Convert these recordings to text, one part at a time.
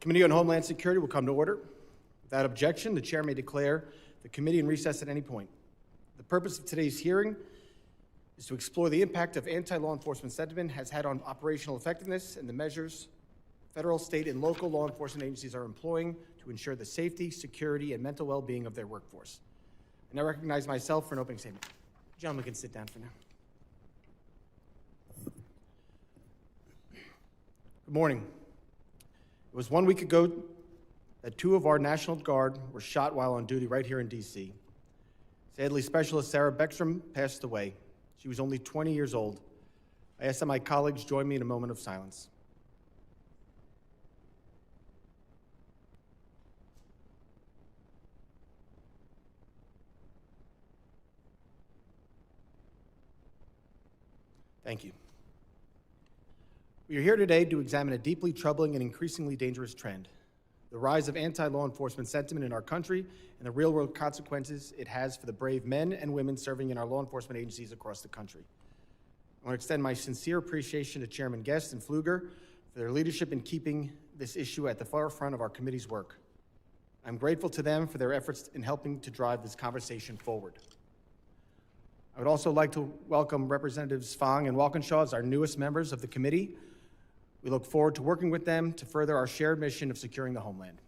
Committee on Homeland Security will come to order. Without objection, the chair may declare the committee in recess at any point. The purpose of today's hearing is to explore the impact of anti-law enforcement sentiment has had on operational effectiveness and the measures federal, state, and local law enforcement agencies are employing to ensure the safety, security, and mental well-being of their workforce. I now recognize myself for an opening statement. Gentlemen can sit down for now. Good morning. It was 1 week ago that two of our National Guard were shot while on duty right here in D.C. Sadly, Specialist Sarah Beckstrom passed away. She was only 20 years old. I ask that my colleagues join me in a moment of silence. Thank you. We are here today to examine a deeply troubling and increasingly dangerous trend, the rise of anti-law enforcement sentiment in our country and the real-world consequences it has for the brave men and women serving in our law enforcement agencies across the country. I want to extend my sincere appreciation to Chairman Guest and Pfluger for their leadership in keeping this issue at the forefront of our committee's work. I'm grateful to them for their efforts in helping to drive this conversation forward. I would also like to welcome Representatives Fong and Walkinshaw as our newest members of the committee. We look forward to working with them to further our shared mission of securing the homeland.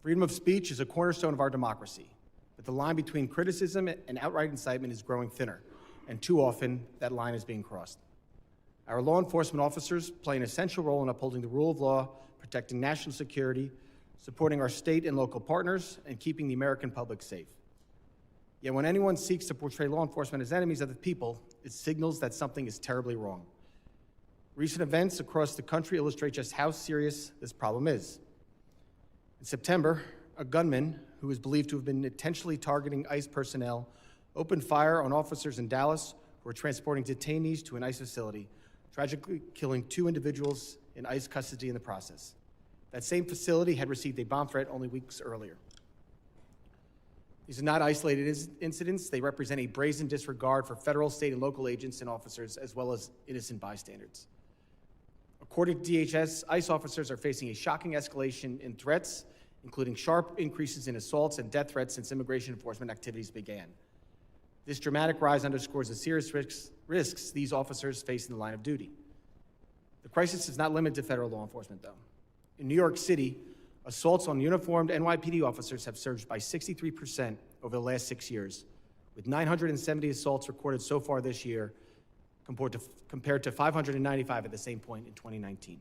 Freedom of speech is a cornerstone of our democracy, but the line between criticism and outright incitement is growing thinner, and too often that line is being crossed. Our law enforcement officers play an essential role in upholding the rule of law, protecting national security, supporting our state and local partners, and keeping the American public safe. Yet when anyone seeks to portray law enforcement as enemies of the people, it signals that something is terribly wrong. Recent events across the country illustrate just how serious this problem is. In September, a gunman who is believed to have been intentionally targeting ICE personnel opened fire on officers in Dallas who were transporting detainees to an ICE facility, tragically killing 2 individuals in ICE custody in the process. That same facility had received a bomb threat only weeks earlier. These are not isolated incidents. They represent a brazen disregard for federal, state, and local agents and officers, as well as innocent bystanders. According to DHS, ICE officers are facing a shocking escalation in threats, including sharp increases in assaults and death threats since immigration enforcement activities began. This dramatic rise underscores the serious risks these officers face in the line of duty. The crisis is not limited to federal law enforcement, though. In New York City, assaults on uniformed NYPD officers have surged by 63% over the last 6 years, with 970 assaults recorded so far this year, compared to 595 at the same point in 2019.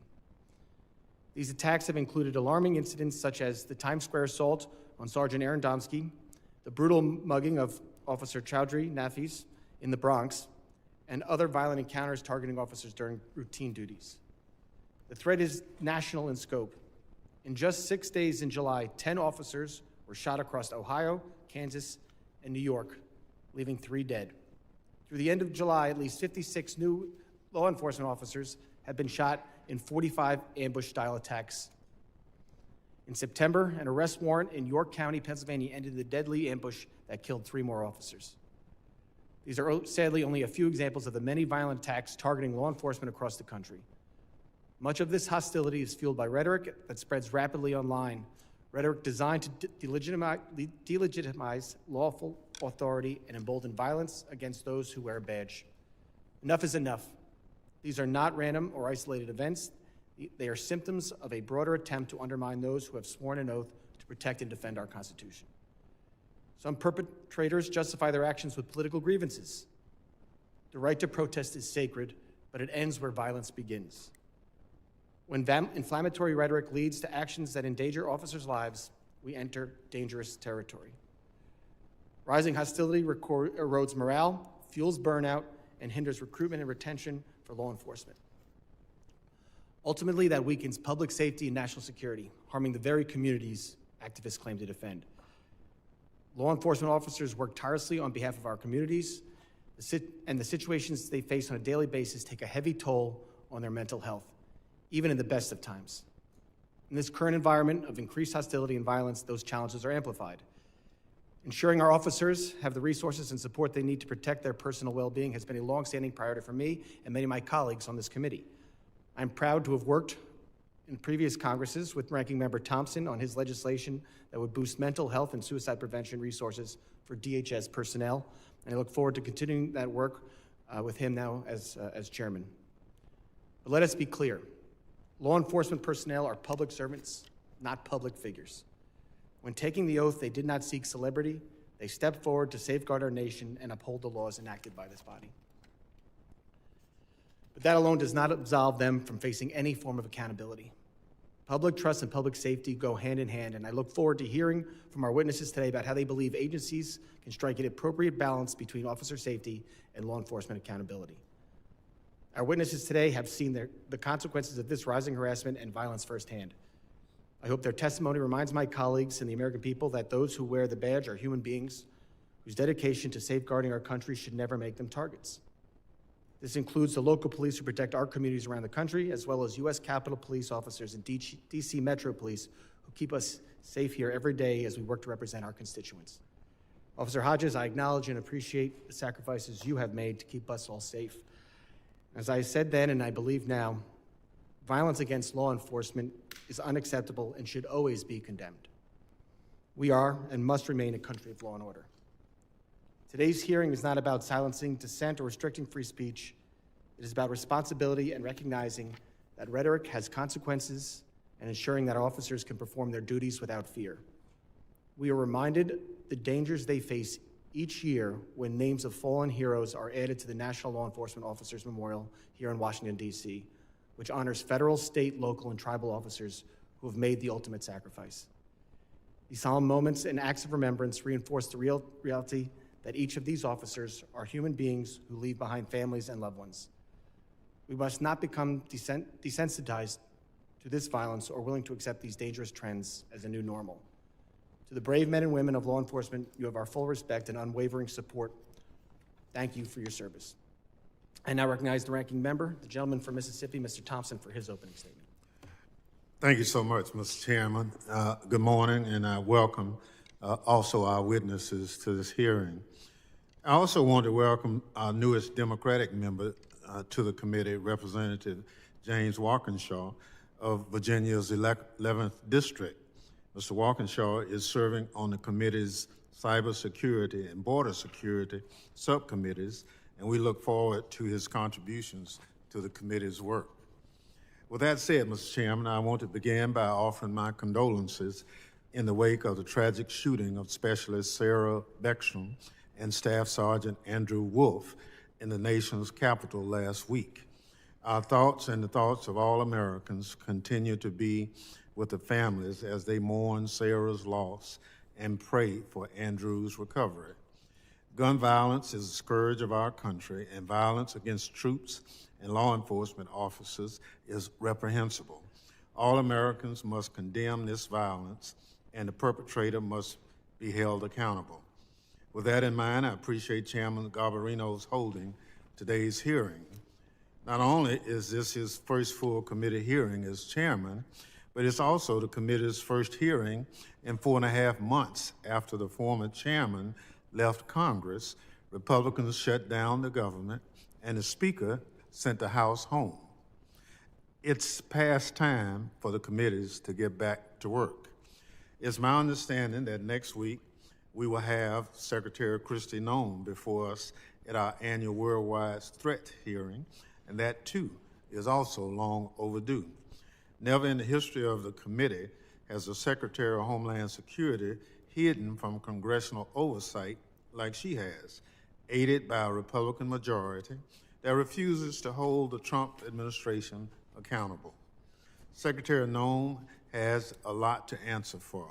These attacks have included alarming incidents such as the Times Square assault on Sergeant Aaron Domsky, the brutal mugging of Officer Chowdhury Nafis in the Bronx, and other violent encounters targeting officers during routine duties. The threat is national in scope. In just 6 days in July, 10 officers were shot across Ohio, Kansas, and New York, leaving 3 dead. Through the end of July, at least 56 new law enforcement officers have been shot in 45 ambush-style attacks. In September, an arrest warrant in York County, Pennsylvania, ended the deadly ambush that killed 3 more officers. These are sadly only a few examples of the many violent attacks targeting law enforcement across the country. Much of this hostility is fueled by rhetoric that spreads rapidly online, rhetoric designed to delegitimize lawful authority and embolden violence against those who wear a badge. Enough is enough. These are not random or isolated events. They are symptoms of a broader attempt to undermine those who have sworn an oath to protect and defend our Constitution. Some perpetrators justify their actions with political grievances. The right to protest is sacred, but it ends where violence begins. When inflammatory rhetoric leads to actions that endanger officers' lives, we enter dangerous territory. Rising hostility erodes morale, fuels burnout, and hinders recruitment and retention for law enforcement. Ultimately, that weakens public safety and national security, harming the very communities activists claim to defend. Law enforcement officers work tirelessly on behalf of our communities, and the situations they face on a daily basis take a heavy toll on their mental health, even in the best of times. In this current environment of increased hostility and violence, those challenges are amplified. Ensuring our officers have the resources and support they need to protect their personal well-being has been a long-standing priority for me and many of my colleagues on this committee. I'm proud to have worked in previous Congresses with Ranking Member Thompson on his legislation that would boost mental health and suicide prevention resources for DHS personnel, and I look forward to continuing that work with him now as chairman. But let us be clear. Law enforcement personnel are public servants, not public figures. When taking the oath, they did not seek celebrity. They stepped forward to safeguard our nation and uphold the laws enacted by this body. But that alone does not absolve them from facing any form of accountability. Public trust and public safety go hand in hand, and I look forward to hearing from our witnesses today about how they believe agencies can strike an appropriate balance between officer safety and law enforcement accountability. Our witnesses today have seen the consequences of this rising harassment and violence firsthand. I hope their testimony reminds my colleagues and the American people that those who wear the badge are human beings whose dedication to safeguarding our country should never make them targets. This includes the local police who protect our communities around the country, as well as U.S. Capitol Police officers and D.C. Metro Police who keep us safe here every day as we work to represent our constituents. Officer Hodges, I acknowledge and appreciate the sacrifices you have made to keep us all safe. As I said then, and I believe now, violence against law enforcement is unacceptable and should always be condemned. We are and must remain a country of law and order. Today's hearing is not about silencing dissent or restricting free speech. It is about responsibility and recognizing that rhetoric has consequences and ensuring that our officers can perform their duties without fear. We are reminded the dangers they face each year when names of fallen heroes are added to the National Law Enforcement Officers Memorial here in Washington, D.C., which honors federal, state, local, and tribal officers who have made the ultimate sacrifice. These solemn moments and acts of remembrance reinforce the reality that each of these officers are human beings who leave behind families and loved ones. We must not become desensitized to this violence or willing to accept these dangerous trends as a new normal. To the brave men and women of law enforcement, you have our full respect and unwavering support. Thank you for your service. I now recognize the ranking member, the gentleman from Mississippi, Mr. Thompson, for his opening statement. Thank you so much, Mr. Chairman. Good morning, and I welcome also our witnesses to this hearing. I also want to welcome our newest Democratic member to the committee, Representative James Walkinshaw of Virginia's 11th District. Mr. Walkinshaw is serving on the committee's Cybersecurity and Border Security subcommittees, and we look forward to his contributions to the committee's work. With that said, Mr. Chairman, I want to begin by offering my condolences in the wake of the tragic shooting of Specialist Sarah Beckstrom and Staff Sergeant Andrew Wolf in the nation's capital last week. Our thoughts and the thoughts of all Americans continue to be with the families as they mourn Sarah's loss and pray for Andrew's recovery. Gun violence is a scourge of our country, and violence against troops and law enforcement officers is reprehensible. All Americans must condemn this violence, and the perpetrator must be held accountable. With that in mind, I appreciate Chairman Garbarino's holding today's hearing. Not only is this his first full committee hearing as chairman, but it's also the committee's first hearing in 4.5 months after the former chairman left Congress. Republicans shut down the government, and the Speaker sent the House home. It's past time for the committees to get back to work. It's my understanding that next week we will have Secretary Kristi Noem before us at our annual Worldwide Threat hearing, and that too is also long overdue. Never in the history of the committee has the Secretary of Homeland Security hidden from congressional oversight like she has, aided by a Republican majority that refuses to hold the Trump administration accountable. Secretary Noem has a lot to answer for,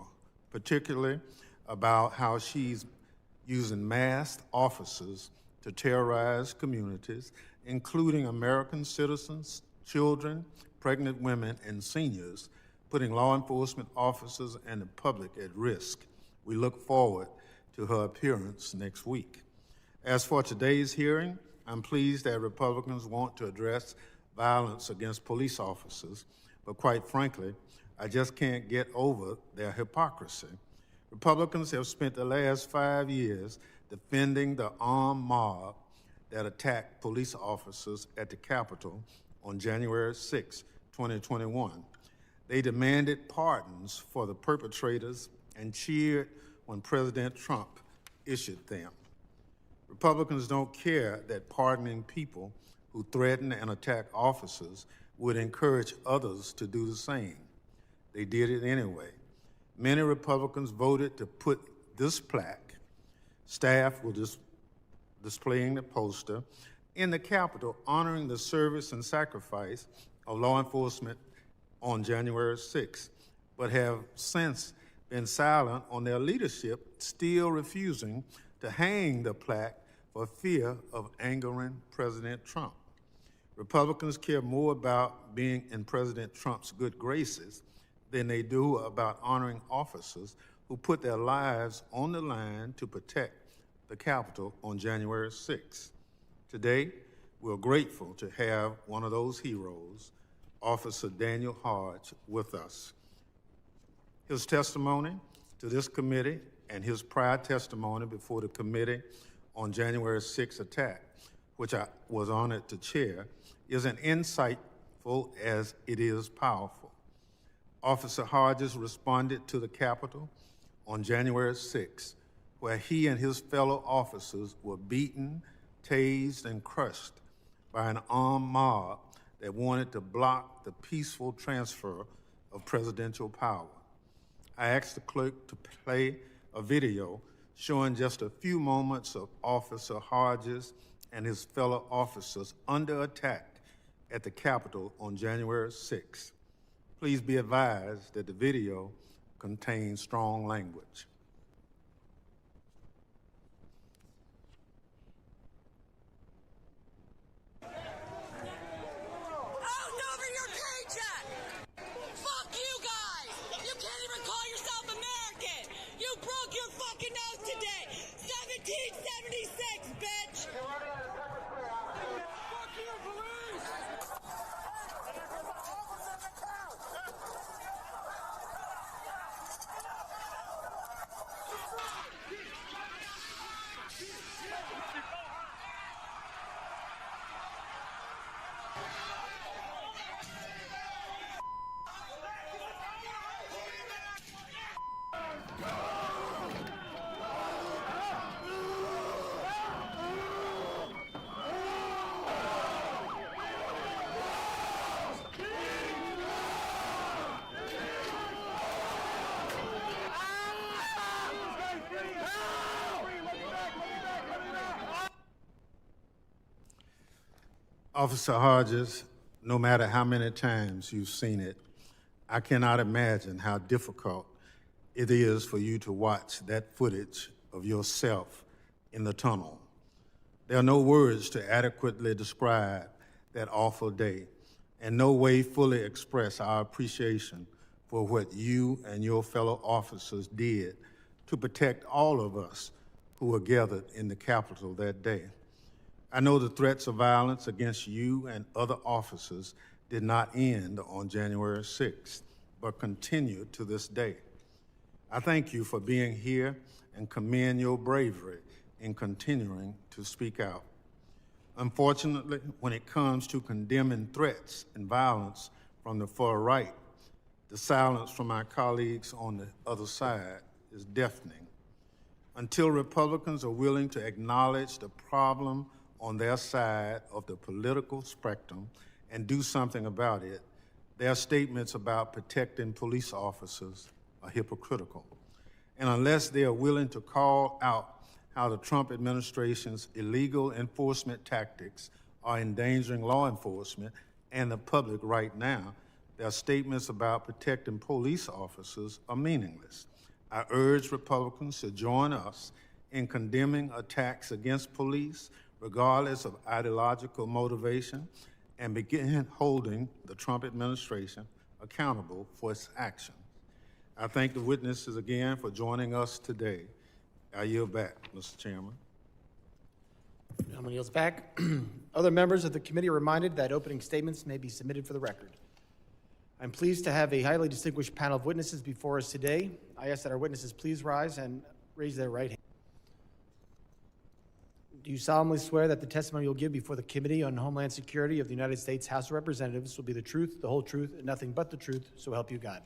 particularly about how she's using masked officers to terrorize communities, including American citizens, children, pregnant women, and seniors, putting law enforcement officers and the public at risk. We look forward to her appearance next week. As for today's hearing, I'm pleased that Republicans want to address violence against police officers, but quite frankly, I just can't get over their hypocrisy. Republicans have spent the last 5 years defending the armed mob that attacked police officers at the Capitol on January 6, 2021. They demanded pardons for the perpetrators and cheered when President Trump issued them. Republicans don't care that pardoning people who threaten and attack officers would encourage others to do the same. They did it anyway. Many Republicans voted to put this plaque, staff were displaying the poster, in the Capitol honoring the service and sacrifice of law enforcement on January 6th, but have since been silent on their leadership, still refusing to hang the plaque for fear of angering President Trump. Republicans care more about being in President Trump's good graces than they do about honoring officers who put their lives on the line to protect the Capitol on January 6th. Today, we're grateful to have one of those heroes, Officer Daniel Hodge, with us. His testimony to this committee and his prior testimony before the committee on January 6th attack, which I was honored to chair, is as insightful as it is powerful. Officer Hodges responded to the Capitol on January 6th, where he and his fellow officers were beaten, tased, and crushed by an armed mob that wanted to block the peaceful transfer of presidential power. I asked the clerk to play a video showing just a few moments of Officer Hodges and his fellow officers under attack at the Capitol on January 6th. Please be advised that the video contains strong language. Officer Hodges, no matter how many times you've seen it, I cannot imagine how difficult it is for you to watch that footage of yourself in the tunnel. There are no words to adequately describe that awful day, and no way fully express our appreciation for what you and your fellow officers did to protect all of us who were gathered in the Capitol that day. I know the threats of violence against you and other officers did not end on January 6th, but continue to this day. I thank you for being here and commend your bravery in continuing to speak out. Unfortunately, when it comes to condemning threats and violence from the far right, the silence from our colleagues on the other side is deafening. Until Republicans are willing to acknowledge the problem on their side of the political spectrum and do something about it, their statements about protecting police officers are hypocritical. And unless they are willing to call out how the Trump administration's illegal enforcement tactics are endangering law enforcement and the public right now, their statements about protecting police officers are meaningless. I urge Republicans to join us in condemning attacks against police, regardless of ideological motivation, and begin holding the Trump administration accountable for its actions. I thank the witnesses again for joining us today. I yield back, Mr. Chairman. Gentleman yields back. Other members of the committee are reminded that opening statements may be submitted for the record. I'm pleased to have a highly distinguished panel of witnesses before us today. I ask that our witnesses please rise and raise their right hand. Do you solemnly swear that the testimony you'll give before the Committee on Homeland Security of the United States House of Representatives will be the truth, the whole truth, and nothing but the truth, so help you God?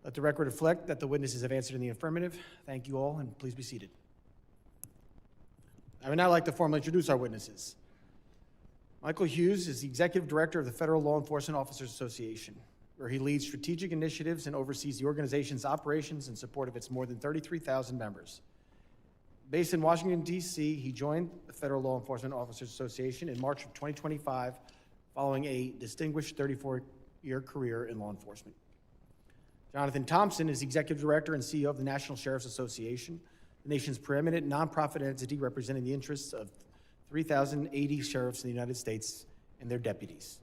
Let the record reflect that the witnesses have answered in the affirmative. Thank you all, and please be seated. I would now like to formally introduce our witnesses. Michael Hughes is the Executive Director of the Federal Law Enforcement Officers Association, where he leads strategic initiatives and oversees the organization's operations in support of its more than 33,000 members. Based in Washington, D.C., he joined the Federal Law Enforcement Officers Association in March of 2025, following a distinguished 34-year career in law enforcement. Jonathan Thompson is the Executive Director and CEO of the National Sheriff's Association, the nation's preeminent nonprofit entity representing the interests of 3,080 sheriffs in the United States and their deputies.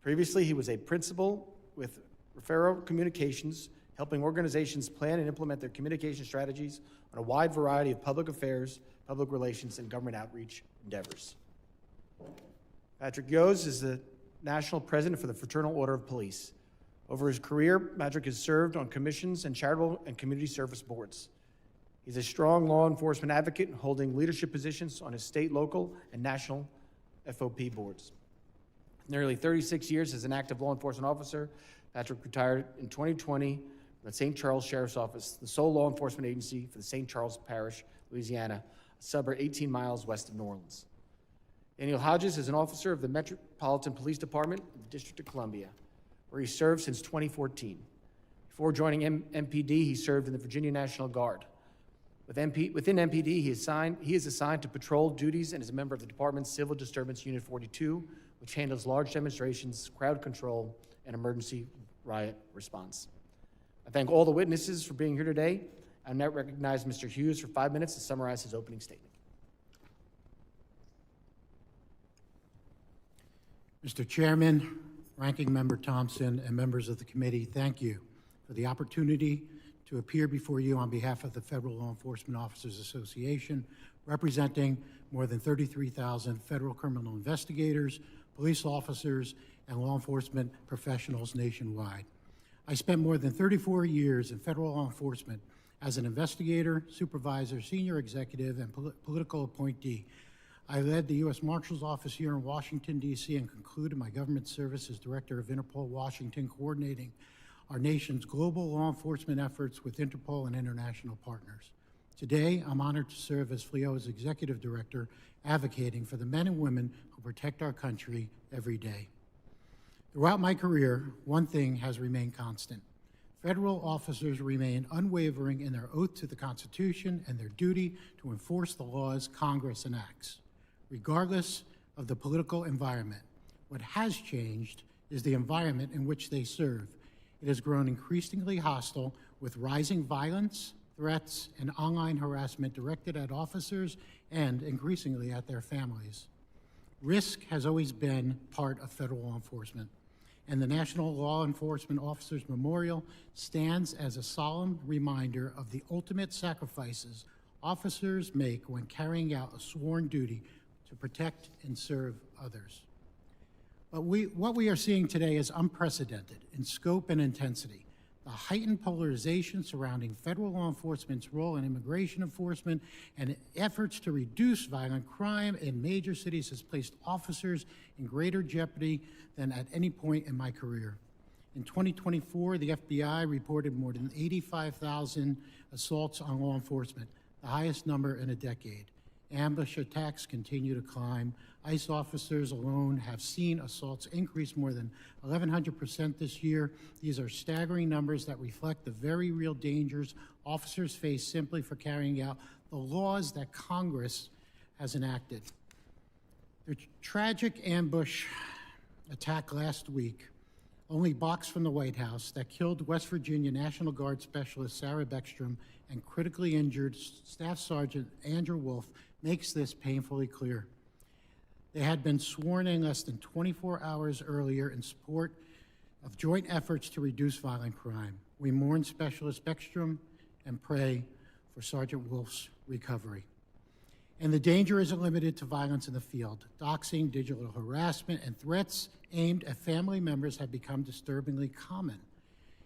Previously, he was a principal with Referral Communications, helping organizations plan and implement their communication strategies on a wide variety of public affairs, public relations, and government outreach endeavors. Patrick Yose is the National President for the Fraternal Order of Police. Over his career, Patrick has served on commissions and charitable and community service boards. He's a strong law enforcement advocate, holding leadership positions on his state, local, and national FOP boards. Nearly 36 years as an active law enforcement officer, Patrick retired in 2020 from the St. Charles Sheriff's Office, the sole law enforcement agency for the St. Charles Parish, Louisiana, a suburb 18 miles west of New Orleans. Daniel Hodges is an officer of the Metropolitan Police Department of the District of Columbia, where he served since 2014. Before joining MPD, he served in the Virginia National Guard. Within MPD, he is assigned to patrol duties and is a member of the department's Civil Disturbance Unit 42, which handles large demonstrations, crowd control, and emergency riot response. I thank all the witnesses for being here today. I now recognize Mr. Hughes for 5 minutes to summarize his opening statement. Mr. Chairman, Ranking Member Thompson, and members of the committee, thank you for the opportunity to appear before you on behalf of the Federal Law Enforcement Officers Association, representing more than 33,000 federal criminal investigators, police officers, and law enforcement professionals nationwide. I spent more than 34 years in federal law enforcement as an investigator, supervisor, senior executive, and political appointee. I led the U.S. Marshal's Office here in Washington, D.C., and concluded my government service as Director of Interpol Washington, coordinating our nation's global law enforcement efforts with Interpol and international partners. Today, I'm honored to serve as FLEO's Executive Director, advocating for the men and women who protect our country every day. Throughout my career, one thing has remained constant. Federal officers remain unwavering in their oath to the Constitution and their duty to enforce the laws Congress enacts, regardless of the political environment. What has changed is the environment in which they serve. It has grown increasingly hostile, with rising violence, threats, and online harassment directed at officers and increasingly at their families. Risk has always been part of federal law enforcement, and the National Law Enforcement Officers Memorial stands as a solemn reminder of the ultimate sacrifices officers make when carrying out a sworn duty to protect and serve others. But what we are seeing today is unprecedented in scope and intensity. The heightened polarization surrounding federal law enforcement's role in immigration enforcement and efforts to reduce violent crime in major cities has placed officers in greater jeopardy than at any point in my career. In 2024, the FBI reported more than 85,000 assaults on law enforcement, the highest number in a decade. Ambush attacks continue to climb. ICE officers alone have seen assaults increase more than 1,100% this year. These are staggering numbers that reflect the very real dangers officers face simply for carrying out the laws that Congress has enacted. The tragic ambush attack last week, only blocks from the White House, that killed West Virginia National Guard Specialist Sarah Beckstrom and critically injured Staff Sergeant Andrew Wolf makes this painfully clear. They had been sworn in less than 24 hours earlier in support of joint efforts to reduce violent crime. We mourn Specialist Beckstrom and pray for Sergeant Wolf's recovery. And the danger isn't limited to violence in the field. Doxing, digital harassment, and threats aimed at family members have become disturbingly common.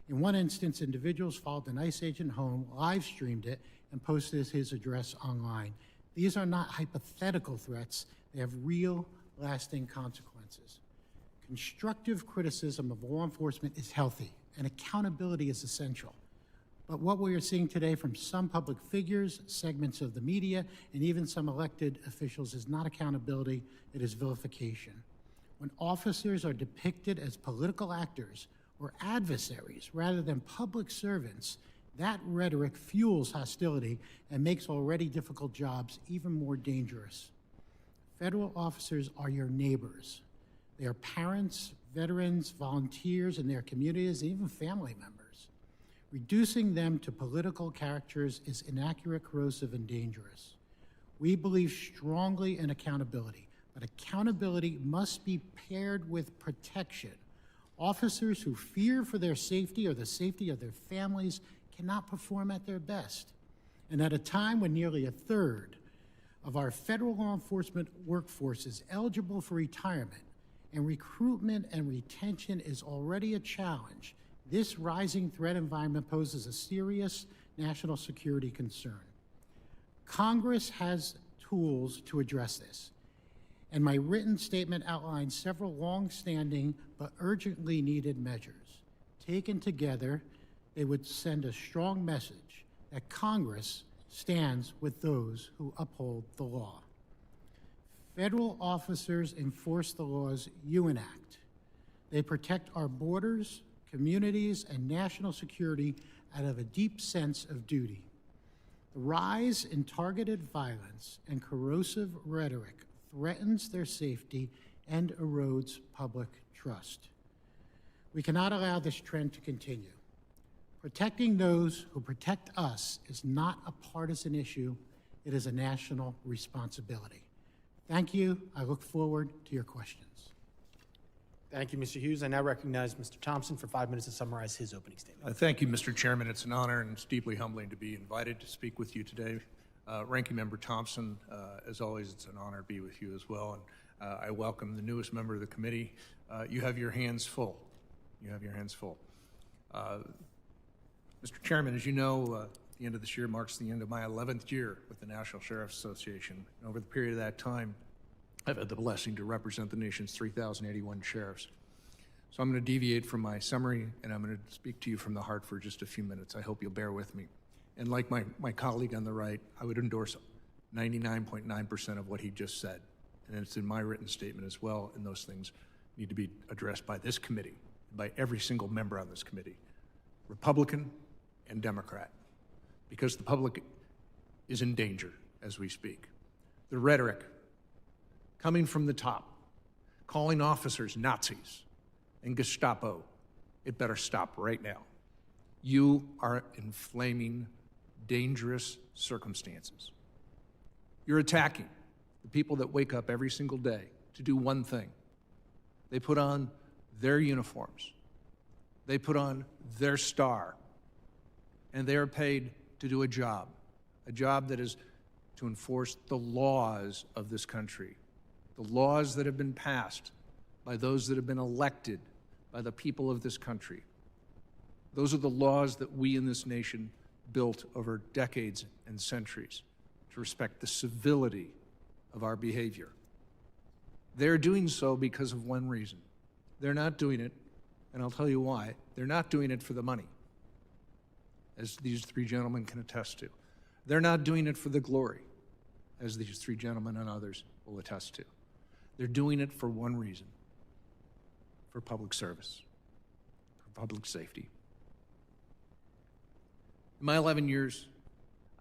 In one instance, individuals followed an ICE agent home, live streamed it, and posted his address online. These are not hypothetical threats. They have real, lasting consequences. Constructive criticism of law enforcement is healthy, and accountability is essential. But what we are seeing today from some public figures, segments of the media, and even some elected officials is not accountability, it is vilification. When officers are depicted as political actors or adversaries rather than public servants, that rhetoric fuels hostility and makes already difficult jobs even more dangerous. Federal officers are your neighbors. They are parents, veterans, volunteers in their communities, and even family members. Reducing them to political caricatures is inaccurate, corrosive, and dangerous. We believe strongly in accountability, but accountability must be paired with protection. Officers who fear for their safety or the safety of their families cannot perform at their best. And at a time when nearly a third of our federal law enforcement workforce is eligible for retirement, and recruitment and retention is already a challenge, this rising threat environment poses a serious national security concern. Congress has tools to address this, and my written statement outlines several long-standing but urgently needed measures. Taken together, they would send a strong message that Congress stands with those who uphold the law. Federal officers enforce the laws you enact. They protect our borders, communities, and national security out of a deep sense of duty. The rise in targeted violence and corrosive rhetoric threatens their safety and erodes public trust. We cannot allow this trend to continue. Protecting those who protect us is not a partisan issue, it is a national responsibility. Thank you. I look forward to your questions. Thank you, Mr. Hughes. I now recognize Mr. Thompson for 5 minutes to summarize his opening statement. Thank you, Mr. Chairman. It's an honor and it's deeply humbling to be invited to speak with you today. Ranking Member Thompson, as always, it's an honor to be with you as well. And I welcome the newest member of the committee. You have your hands full. You have your hands full. Mr. Chairman, as you know, the end of this year marks the end of my 11th year with the National Sheriff's Association. And over the period of that time, I've had the blessing to represent the nation's 3,081 sheriffs. So I'm going to deviate from my summary, and I'm going to speak to you from the heart for just a few minutes. I hope you'll bear with me. And like my colleague on the right, I would endorse 99.9% of what he just said. And it's in my written statement as well, and those things need to be addressed by this committee, by every single member on this committee, Republican and Democrat, because the public is in danger as we speak. The rhetoric coming from the top, calling officers Nazis and Gestapo, it better stop right now. You are inflaming dangerous circumstances. You're attacking the people that wake up every single day to do one thing. They put on their uniforms. They put on their star. And they are paid to do a job that is to enforce the laws of this country, the laws that have been passed by those that have been elected by the people of this country. Those are the laws that we in this nation built over decades and centuries to respect the civility of our behavior. They're doing so because of one reason. They're not doing it, and I'll tell you why. They're not doing it for the money, as these three gentlemen can attest to. They're not doing it for the glory, as these three gentlemen and others will attest to. They're doing it for one reason: for public service, for public safety. In my 11 years,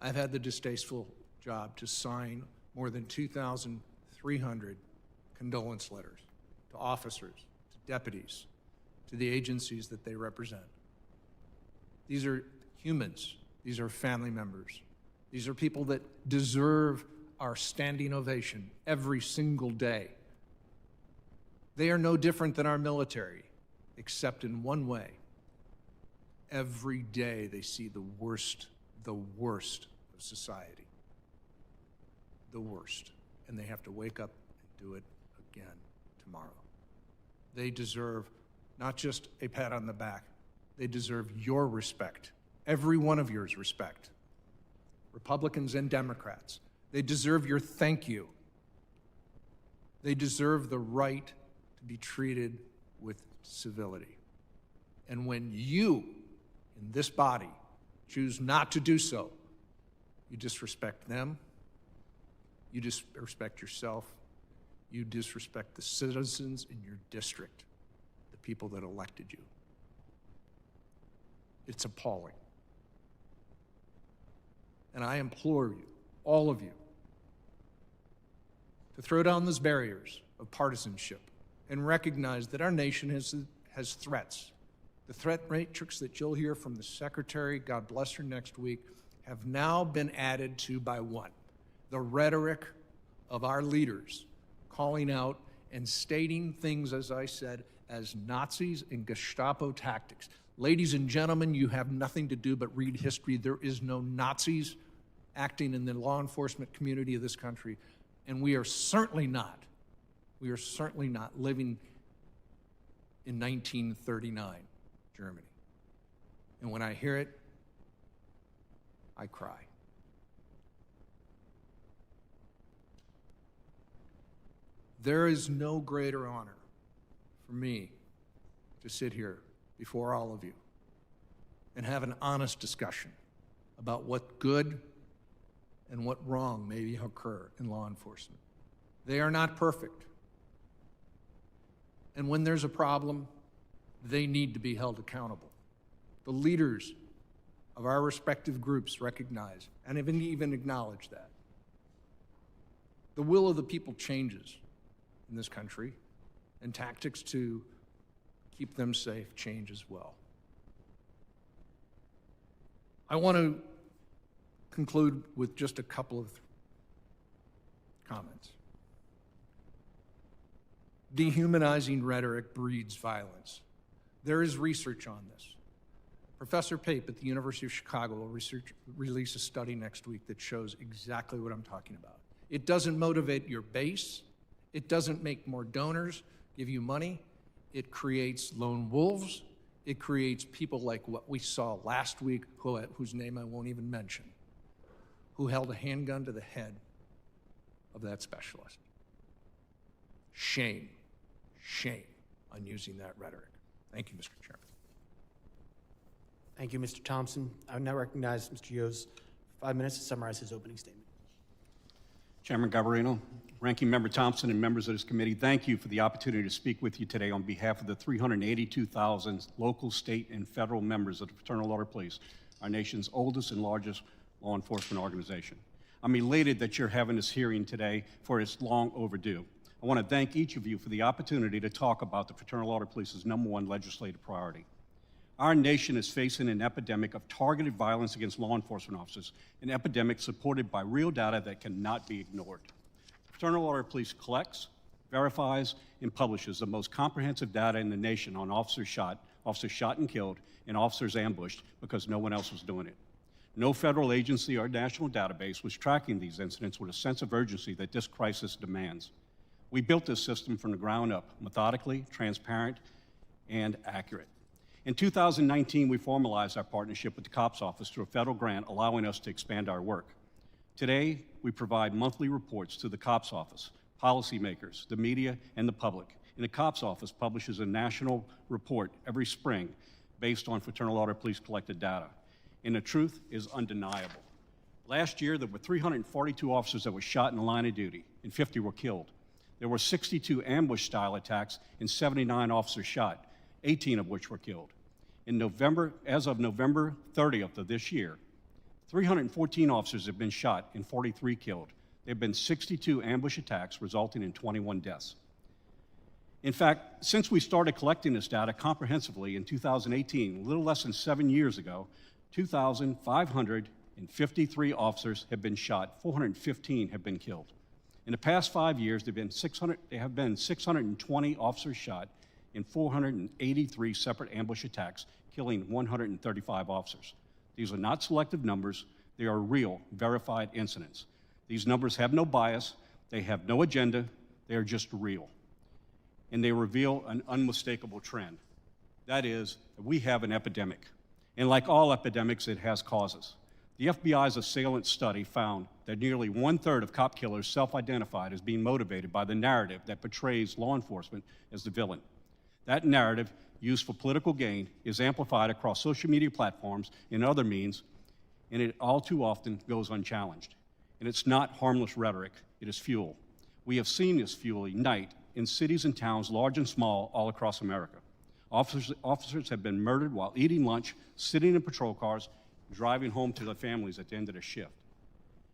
I've had the distasteful job to sign more than 2,300 condolence letters to officers, to deputies, to the agencies that they represent. These are humans. These are family members. These are people that deserve our standing ovation every single day. They are no different than our military, except in one way. Every day they see the worst of society. The worst. And they have to wake up and do it again tomorrow. They deserve not just a pat on the back, they deserve your respect. Every one of yours respect. Republicans and Democrats, They deserve your thank you. They deserve the right to be treated with civility. And when you, in this body, choose not to do so, you disrespect them, you disrespect yourself, you disrespect the citizens in your district, the people that elected you. It's appalling. And I implore you, all of you, to throw down those barriers of partisanship and recognize that our nation has threats. The threat matrix that you'll hear from the Secretary, God bless her, next week, have now been added to by what? The rhetoric of our leaders calling out and stating things, as I said, as Nazis and Gestapo tactics. Ladies and gentlemen, you have nothing to do but read history. There is no Nazis acting in the law enforcement community of this country, and we are certainly not living in 1939 Germany. And when I hear it, I cry. There is no greater honor for me to sit here before all of you and have an honest discussion about what good and what wrong may occur in law enforcement. They are not perfect. And when there's a problem, they need to be held accountable. The leaders of our respective groups recognize and even acknowledge that. The will of the people changes in this country, and tactics to keep them safe change as well. I want to conclude with just a couple of comments. Dehumanizing rhetoric breeds violence. There is research on this. Professor Pape at the University of Chicago will release a study next week that shows exactly what I'm talking about. It doesn't motivate your base. It doesn't make more donors give you money. It creates lone wolves. It creates people like what we saw last week, whose name I won't even mention, who held a handgun to the head of that specialist. Shame, shame on using that rhetoric. Thank you, Mr. Chairman. Thank you, Mr. Thompson. I would now recognize Mr. Yos for 5 minutes to summarize his opening statement. Chairman Garbarino, Ranking Member Thompson, and members of this committee, thank you for the opportunity to speak with you today on behalf of the 382,000 local, state, and federal members of the Fraternal Order of Police, our nation's oldest and largest law enforcement organization. I'm elated that you're having this hearing today, for it's long overdue. I want to thank each of you for the opportunity to talk about the Fraternal Order of Police's #1 legislative priority. Our nation is facing an epidemic of targeted violence against law enforcement officers, an epidemic supported by real data that cannot be ignored. The Fraternal Order of Police collects, verifies, and publishes the most comprehensive data in the nation on officers shot and killed, and officers ambushed because no one else was doing it. No federal agency or national database was tracking these incidents with a sense of urgency that this crisis demands. We built this system from the ground up, methodically, transparent, and accurate. In 2019, we formalized our partnership with the COPS Office through a federal grant, allowing us to expand our work. Today, we provide monthly reports to the COPS Office, policymakers, the media, and the public. And the COPS Office publishes a national report every spring based on Fraternal Order of Police collected data. And the truth is undeniable. Last year, there were 342 officers that were shot in the line of duty, and 50 were killed. There were 62 ambush-style attacks and 79 officers shot, 18 of which were killed. In November, as of November 30th of this year, 314 officers have been shot and 43 killed. There have been 62 ambush attacks, resulting in 21 deaths. In fact, since we started collecting this data comprehensively in 2018, a little less than 7 years ago, 2,553 officers have been shot, 415 have been killed. In the past 5 years, there have been 620 officers shot in 483 separate ambush attacks, killing 135 officers. These are not selective numbers. They are real, verified incidents. These numbers have no bias. They have no agenda. They are just real. And they reveal an unmistakable trend. That is, we have an epidemic. And like all epidemics, it has causes. The FBI's assailant study found that nearly 1/3 of cop killers self-identified as being motivated by the narrative that portrays law enforcement as the villain. That narrative, used for political gain, is amplified across social media platforms and other means, and it all too often goes unchallenged. And it's not harmless rhetoric, it is fuel. We have seen this fuel ignite in cities and towns, large and small, all across America. Officers have been murdered while eating lunch, sitting in patrol cars, driving home to their families at the end of their shift.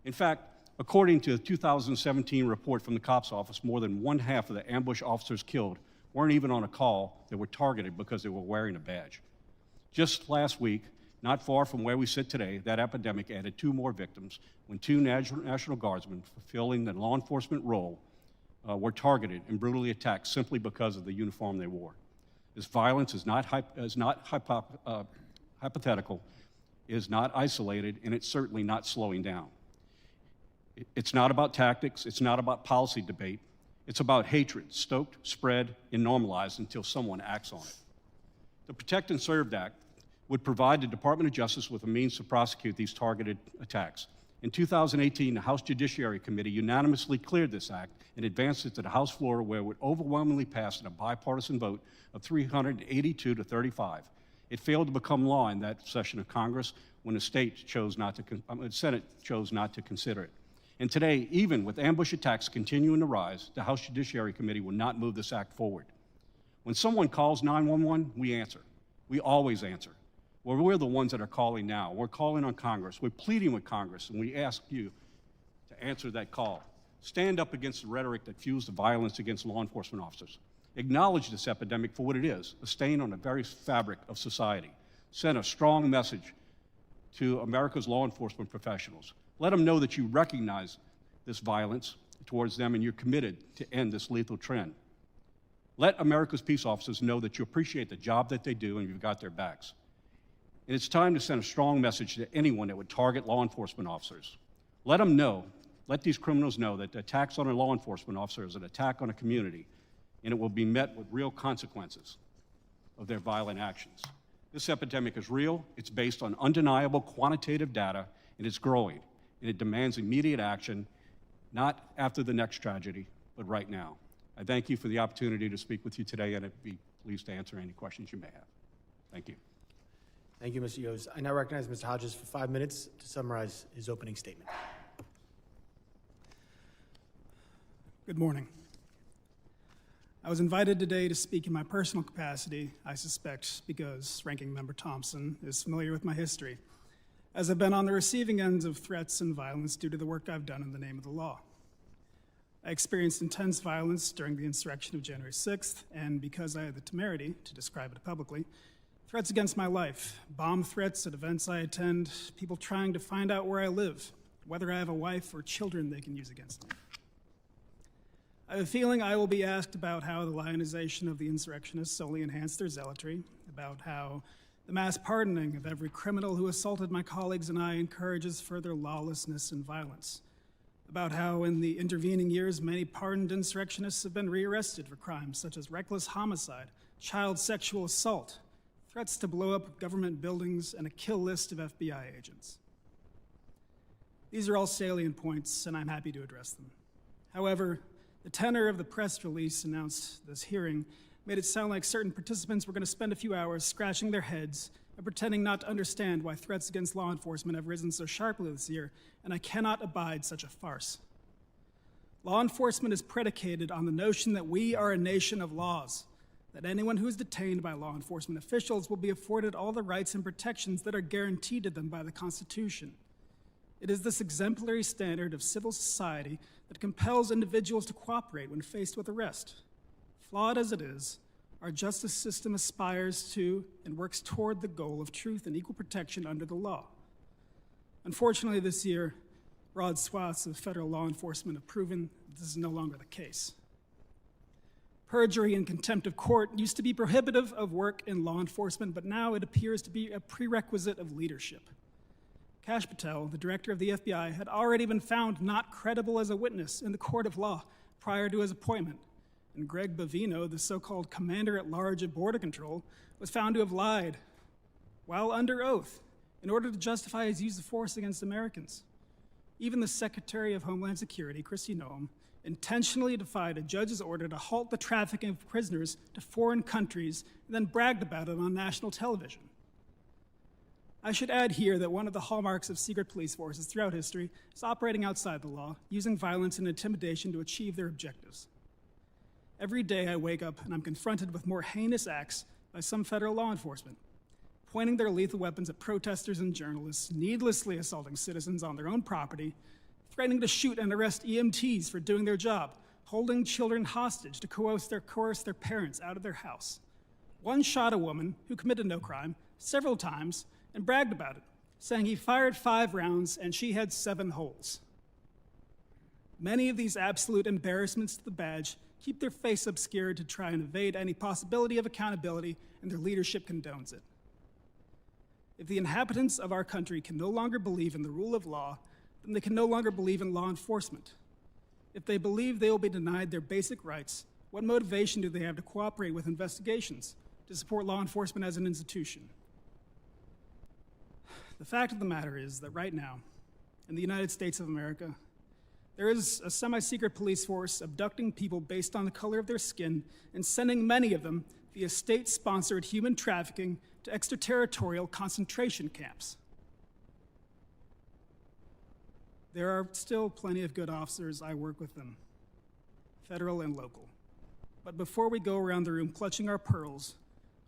In fact, according to a 2017 report from the COPS office, more than 1/2 of the ambush officers killed weren't even on a call. They were targeted because they were wearing a badge. Just last week, not far from where we sit today, that epidemic added 2 more victims when 2 National Guardsmen fulfilling the law enforcement role were targeted and brutally attacked simply because of the uniform they wore. This violence is not hypothetical, is not isolated, and it's certainly not slowing down. It's not about tactics, it's not about policy debate, it's about hatred, stoked, spread, and normalized until someone acts on it. The Protect and Serve Act would provide the Department of Justice with a means to prosecute these targeted attacks. In 2018, the House Judiciary Committee unanimously cleared this act and advanced it to the House floor, where it would overwhelmingly pass in a bipartisan vote of 382 to 35. It failed to become law in that session of Congress when the Senate chose not to consider it. And today, even with ambush attacks continuing to rise, the House Judiciary Committee will not move this act forward. When someone calls 911, we answer. We always answer. Well, we're the ones that are calling now. We're calling on Congress. We're pleading with Congress, and we ask you to answer that call. Stand up against the rhetoric that fuels the violence against law enforcement officers. Acknowledge this epidemic for what it is, a stain on the very fabric of society. Send a strong message to America's law enforcement professionals. Let them know that you recognize this violence towards them and you're committed to end this lethal trend. Let America's peace officers know that you appreciate the job that they do and you've got their backs. And it's time to send a strong message to anyone that would target law enforcement officers. Let them know, let these criminals know that the attacks on a law enforcement officer is an attack on a community, and it will be met with real consequences of their violent actions. This epidemic is real, it's based on undeniable quantitative data, and it's growing, and it demands immediate action, not after the next tragedy, but right now. I thank you for the opportunity to speak with you today, and I'd be pleased to answer any questions you may have. Thank you. Thank you, Mr. Yos. I now recognize Mr. Hodges for 5 minutes to summarize his opening statement. Good morning. I was invited today to speak in my personal capacity, I suspect because Ranking Member Thompson is familiar with my history, as I've been on the receiving ends of threats and violence due to the work I've done in the name of the law. I experienced intense violence during the insurrection of January 6th, and because I had the temerity to describe it publicly, threats against my life, bomb threats at events I attend, people trying to find out where I live, whether I have a wife or children they can use against me. I have a feeling I will be asked about how the lionization of the insurrectionists only enhanced their zealotry, about how the mass pardoning of every criminal who assaulted my colleagues and I encourages further lawlessness and violence, about how in the intervening years many pardoned insurrectionists have been rearrested for crimes such as reckless homicide, child sexual assault, threats to blow up government buildings, and a kill list of FBI agents. These are all salient points, and I'm happy to address them. However, the tenor of the press release announced this hearing made it sound like certain participants were going to spend a few hours scratching their heads and pretending not to understand why threats against law enforcement have risen so sharply this year, and I cannot abide such a farce. Law enforcement is predicated on the notion that we are a nation of laws, that anyone who is detained by law enforcement officials will be afforded all the rights and protections that are guaranteed to them by the Constitution. It is this exemplary standard of civil society that compels individuals to cooperate when faced with arrest. Flawed as it is, our justice system aspires to and works toward the goal of truth and equal protection under the law. Unfortunately, this year, broad swaths of federal law enforcement have proven that this is no longer the case. Perjury and contempt of court used to be prohibitive of work in law enforcement, but now it appears to be a prerequisite of leadership. Kash Patel, the director of the FBI, had already been found not credible as a witness in the court of law prior to his appointment, and Greg Bavino, the so-called commander-at-large of Border Control, was found to have lied while under oath in order to justify his use of force against Americans. Even the Secretary of Homeland Security, Kristi Noem, intentionally defied a judge's order to halt the trafficking of prisoners to foreign countries and then bragged about it on national television. I should add here that one of the hallmarks of secret police forces throughout history is operating outside the law, using violence and intimidation to achieve their objectives. Every day I wake up and I'm confronted with more heinous acts by some federal law enforcement, pointing their lethal weapons at protesters and journalists, needlessly assaulting citizens on their own property, threatening to shoot and arrest EMTs for doing their job, holding children hostage to coerce their parents out of their house. One shot a woman who committed no crime several times and bragged about it, saying he fired 5 rounds and she had 7 holes. Many of these absolute embarrassments to the badge keep their face obscured to try and evade any possibility of accountability, and their leadership condones it. If the inhabitants of our country can no longer believe in the rule of law, then they can no longer believe in law enforcement. If they believe they will be denied their basic rights, what motivation do they have to cooperate with investigations, to support law enforcement as an institution? The fact of the matter is that right now, in the United States of America, there is a semi-secret police force abducting people based on the color of their skin and sending many of them via state-sponsored human trafficking to extraterritorial concentration camps. There are still plenty of good officers. I work with them, federal and local. But before we go around the room clutching our pearls,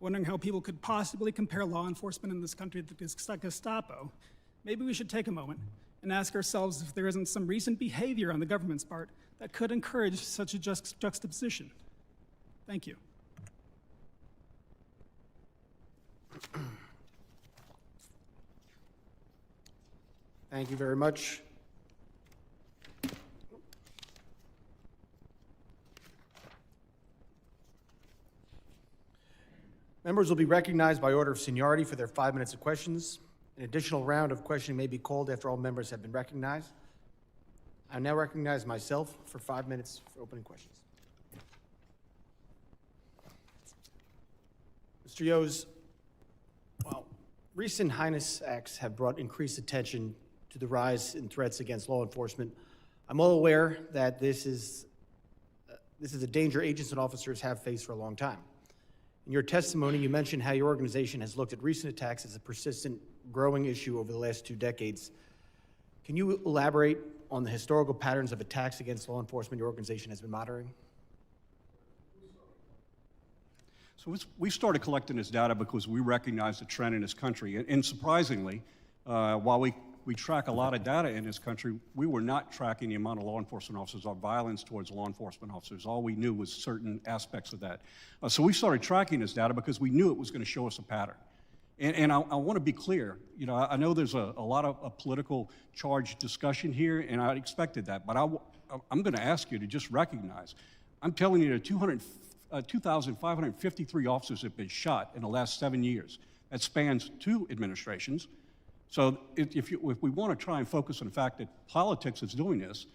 wondering how people could possibly compare law enforcement in this country to the Gestapo, maybe we should take a moment and ask ourselves if there isn't some recent behavior on the government's part that could encourage such a juxtaposition. Thank you. Thank you very much. Members will be recognized by order of seniority for their 5 minutes of questions. An additional round of questioning may be called after all members have been recognized. I now recognize myself for 5 minutes for opening questions. Mr. Yos, well, recent heinous acts have brought increased attention to the rise in threats against law enforcement. I'm well aware that this is a danger agents and officers have faced for a long time. In your testimony, you mentioned how your organization has looked at recent attacks as a persistent, growing issue over the last 2 decades. Can you elaborate on the historical patterns of attacks against law enforcement your organization has been monitoring? So we started collecting this data because we recognized a trend in this country. And surprisingly, while we track a lot of data in this country, we were not tracking the amount of law enforcement officers or violence towards law enforcement officers. All we knew was certain aspects of that. So we started tracking this data because we knew it was going to show us a pattern. And I want to be clear, you know, I know there's a lot of a political charged discussion here, and I expected that, but I'm going to ask you to just recognize, I'm telling you that 2,553 officers have been shot in the last 7 years. That spans 2 administrations. So if we want to try and focus on the fact that politics is doing this,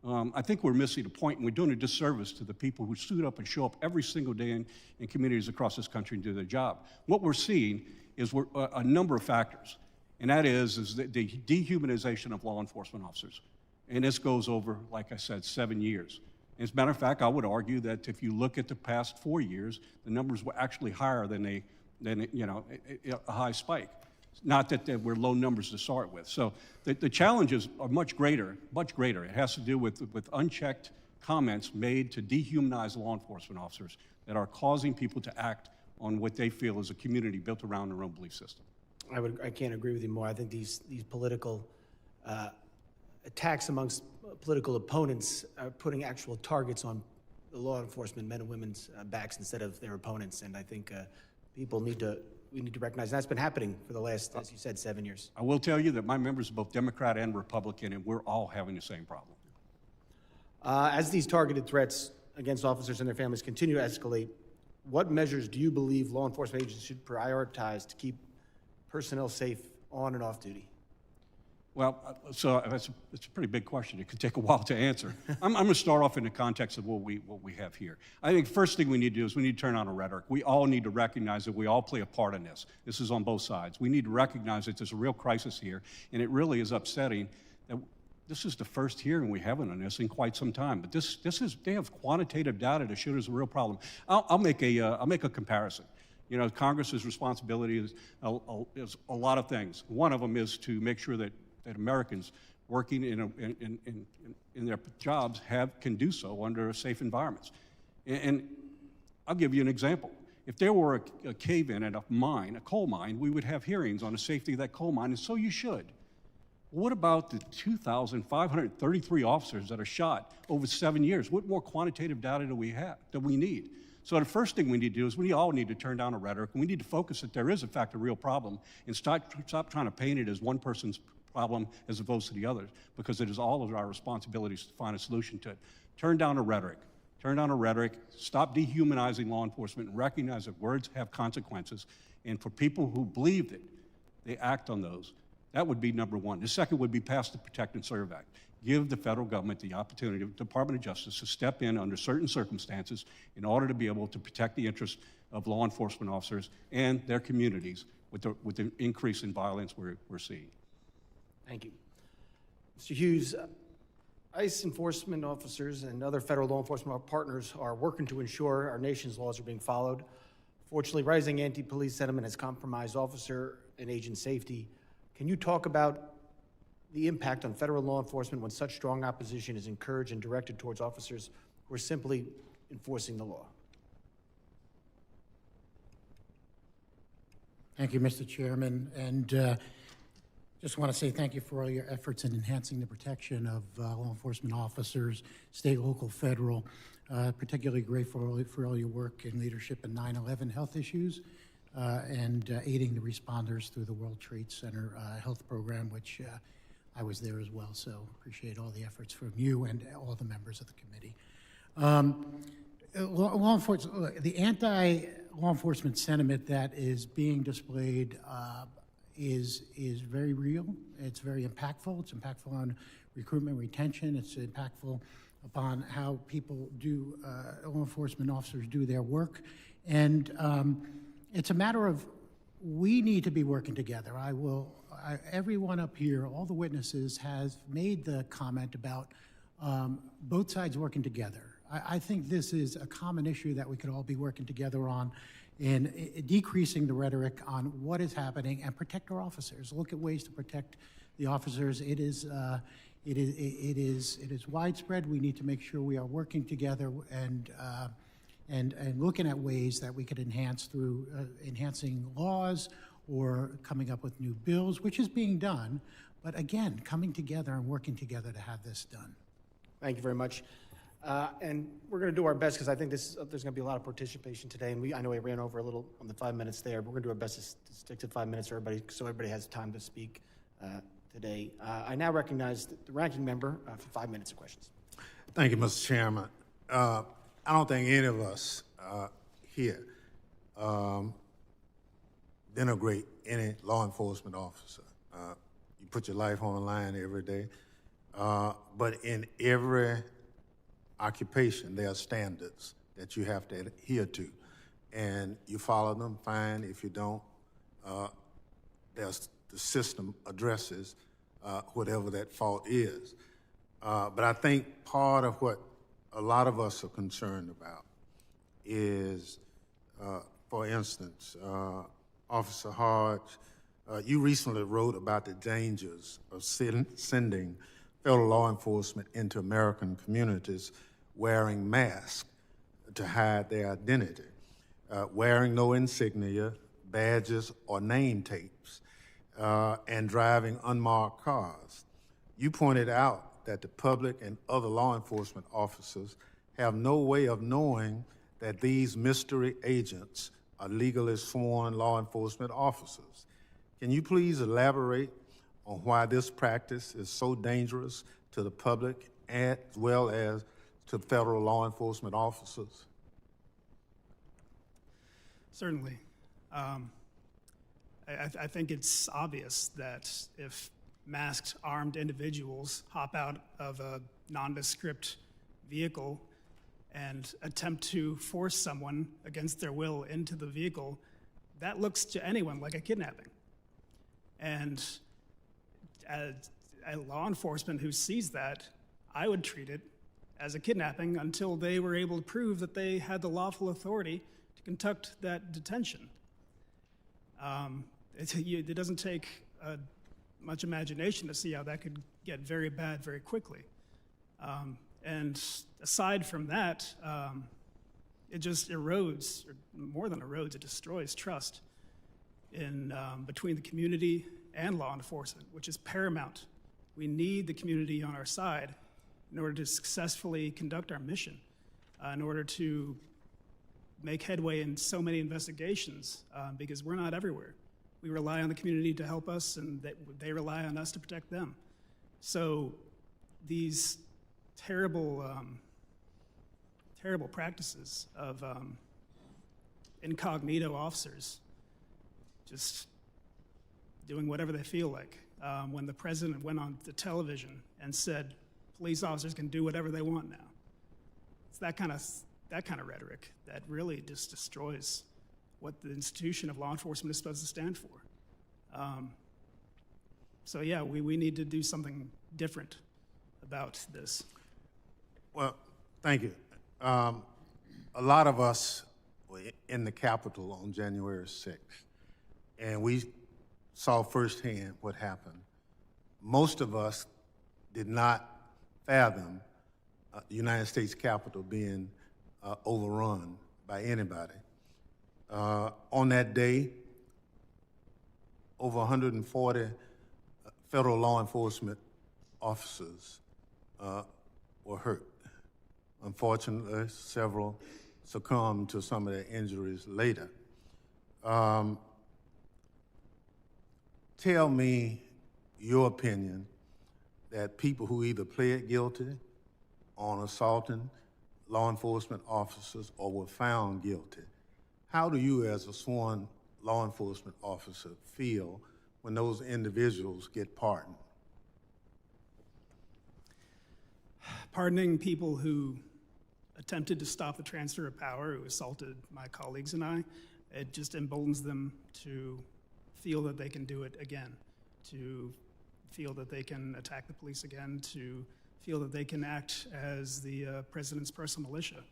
I think we're missing the point, and we're doing a disservice to the people who suit up and show up every single day in communities across this country and do their job. What we're seeing is a number of factors, and that is the dehumanization of law enforcement officers. And this goes over, like I said, 7 years. As a matter of fact, I would argue that if you look at the past 4 years, the numbers were actually higher than a high spike. Not that they were low numbers to start with. So the challenges are much greater, much greater. It has to do with unchecked comments made to dehumanize law enforcement officers that are causing people to act on what they feel is a community built around their own belief system. I can't agree with you more. I think these political attacks amongst political opponents are putting actual targets on the law enforcement men and women's backs instead of their opponents. And I think we need to recognize that's been happening for the last, as you said, 7 years. I will tell you that my members are both Democrat and Republican, and we're all having the same problem. As these targeted threats against officers and their families continue to escalate, what measures do you believe law enforcement agencies should prioritize to keep personnel safe on and off duty? Well, so it's a pretty big question. It could take a while to answer. I'm going to start off in the context of what we have here. I think first thing we need to do is we need to turn on a rhetoric. We all need to recognize that we all play a part in this. This is on both sides. We need to recognize that there's a real crisis here, and it really is upsetting that this is the first hearing we haven't on this in quite some time. But they have quantitative data to show there's a real problem. I'll make a comparison. You know, Congress's responsibility is a lot of things. One of them is to make sure that Americans working in their jobs can do so under safe environments. And I'll give you an example. If there were a cave-in at a coal mine, we would have hearings on the safety of that coal mine, and so you should. What about the 2,533 officers that are shot over 7 years? What more quantitative data do we need? So the first thing we need to do is we all need to turn down a rhetoric, and we need to focus that there is, in fact, a real problem, and stop trying to paint it as one person's problem as opposed to the others, because it is all of our responsibilities to find a solution to it. Turn down a rhetoric. Turn down a rhetoric. Stop dehumanizing law enforcement, and recognize that words have consequences, and for people who believe it, they act on those. That would be number one. The second would be pass the Protect and Serve Act. Give the federal government the opportunity, the Department of Justice, to step in under certain circumstances in order to be able to protect the interests of law enforcement officers and their communities with the increase in violence we're seeing. Thank you. Mr. Hughes, ICE enforcement officers and other federal law enforcement partners are working to ensure our nation's laws are being followed. Fortunately, rising anti-police sentiment has compromised officer and agent safety. Can you talk about the impact on federal law enforcement when such strong opposition is encouraged and directed towards officers who are simply enforcing the law? Thank you, Mr. Chairman, and just want to say thank you for all your efforts in enhancing the protection of law enforcement officers, state, local, federal. Particularly grateful for all your work and leadership in 9/11 health issues and aiding the responders through the World Trade Center health program, which I was there as well. So appreciate all the efforts from you and all the members of the committee. Law enforcement, the anti-law enforcement sentiment that is being displayed is very real. It's very impactful. It's impactful on recruitment, retention. It's impactful upon how people do, law enforcement officers do their work. And it's a matter of we need to be working together. Everyone up here, all the witnesses has made the comment about both sides working together. I think this is a common issue that we could all be working together on in decreasing the rhetoric on what is happening and protect our officers. Look at ways to protect the officers. It is widespread. We need to make sure we are working together and looking at ways that we could enhance through enhancing laws or coming up with new bills, which is being done. But again, coming together and working together to have this done. Thank you very much. And we're going to do our best because I think there's going to be a lot of participation today. And I know we ran over a little on the 5 minutes there, but we're going to do our best to stick to 5 minutes so everybody has time to speak today. I now recognize the ranking member for 5 minutes of questions. Thank you, Mr. Chairman. I don't think any of us here denigrate any law enforcement officer. You put your life on the line every day. But in every occupation, there are standards that you have to adhere to. And you follow them, fine. If you don't, the system addresses whatever that fault is. But I think part of what a lot of us are concerned about is, for instance, Officer Hodge, you recently wrote about the dangers of sending federal law enforcement into American communities wearing masks to hide their identity, wearing no insignia, badges, or name tapes, and driving unmarked cars. You pointed out that the public and other law enforcement officers have no way of knowing that these mystery agents are legally sworn law enforcement officers. Can you please elaborate on why this practice is so dangerous to the public as well as to federal law enforcement officers? Certainly. I think it's obvious that if masked, armed individuals hop out of a nondescript vehicle and attempt to force someone against their will into the vehicle, that looks to anyone like a kidnapping. And as a law enforcement who sees that, I would treat it as a kidnapping until they were able to prove that they had the lawful authority to conduct that detention. It doesn't take much imagination to see how that could get very bad very quickly. And aside from that, it just erodes, or more than erodes, it destroys trust in between the community and law enforcement, which is paramount. We need the community on our side in order to successfully conduct our mission, in order to make headway in so many investigations, because we're not everywhere. We rely on the community to help us, and they rely on us to protect them. So these terrible, terrible practices of incognito officers just doing whatever they feel like. When the president went on the television and said, police officers can do whatever they want now. It's that kind of rhetoric that really just destroys what the institution of law enforcement is supposed to stand for. So yeah, we need to do something different about this. Well, thank you. A lot of us were in the Capitol on January 6th, and we saw firsthand what happened. Most of us did not fathom the United States Capitol being overrun by anybody. On that day, over 140 federal law enforcement officers were hurt. Unfortunately, several succumbed to some of their injuries later. Tell me your opinion that people who either pled guilty on assaulting law enforcement officers or were found guilty, how do you as a sworn law enforcement officer feel when those individuals get pardoned? Pardoning people who attempted to stop the transfer of power, who assaulted my colleagues and I, it just emboldens them to feel that they can do it again, to feel that they can attack the police again, to feel that they can act as the president's personal militia.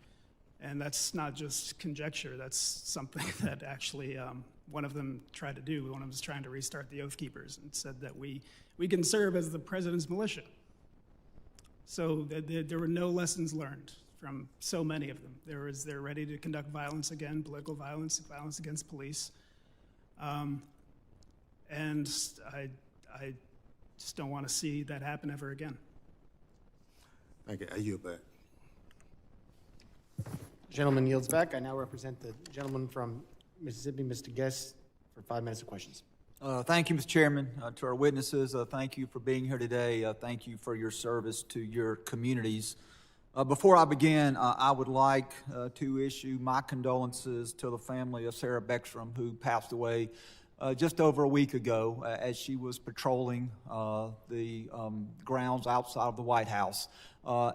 And that's not just conjecture, that's something that actually one of them tried to do. One of them was trying to restart the Oath Keepers and said that we can serve as the president's militia. So there were no lessons learned from so many of them. They're ready to conduct violence again, political violence, violence against police. And I just don't want to see that happen ever again. Thank you. I yield back. Gentleman yields back. I now represent the gentleman from Mississippi, Mr. Guest, for 5 minutes of questions. Thank you, Mr. Chairman. To our witnesses, thank you for being here today. Thank you for your service to your communities. Before I begin, I would like to issue my condolences to the family of Sarah Beckstrom, who passed away just over a week ago as she was patrolling the grounds outside of the White House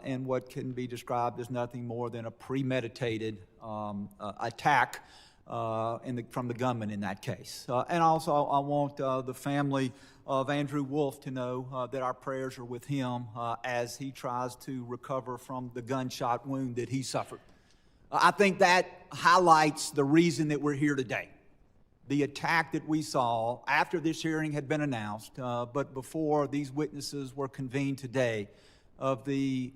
in what can be described as nothing more than a premeditated attack from the gunman in that case. And also, I want the family of Andrew Wolf to know that our prayers are with him as he tries to recover from the gunshot wound that he suffered. I think that highlights the reason that we're here today. The attack that we saw after this hearing had been announced, but before these witnesses were convened today, of the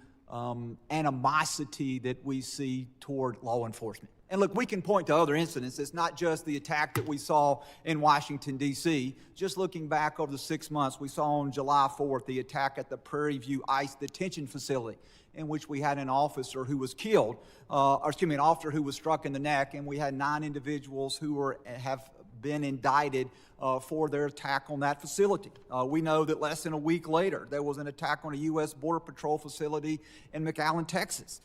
animosity that we see toward law enforcement. And look, we can point to other incidents. It's not just the attack that we saw in Washington, D.C. Just looking back over the 6 months, we saw on July 4th the attack at the Prairie View ICE detention facility, in which we had an officer who was killed, an officer who was struck in the neck, and we had 9 individuals who have been indicted for their attack on that facility. We know that less than a week later, there was an attack on a U.S. Border Patrol facility in McAllen, Texas.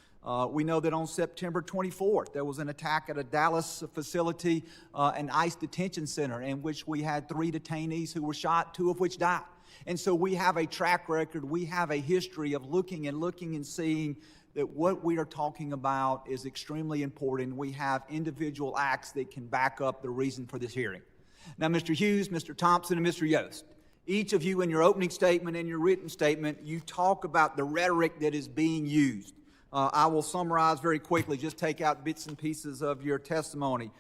We know that on September 24th, there was an attack at a Dallas facility, an ICE detention center, in which we had 3 detainees who were shot, 2 of which died. And so we have a track record, we have a history of looking and seeing that what we are talking about is extremely important. We have individual acts that can back up the reason for this hearing. Now, Mr. Hughes, Mr. Thompson, and Mr. Yost, each of you in your opening statement and your written statement, you talk about the rhetoric that is being used. I will summarize very quickly, just take out bits and pieces of your testimony.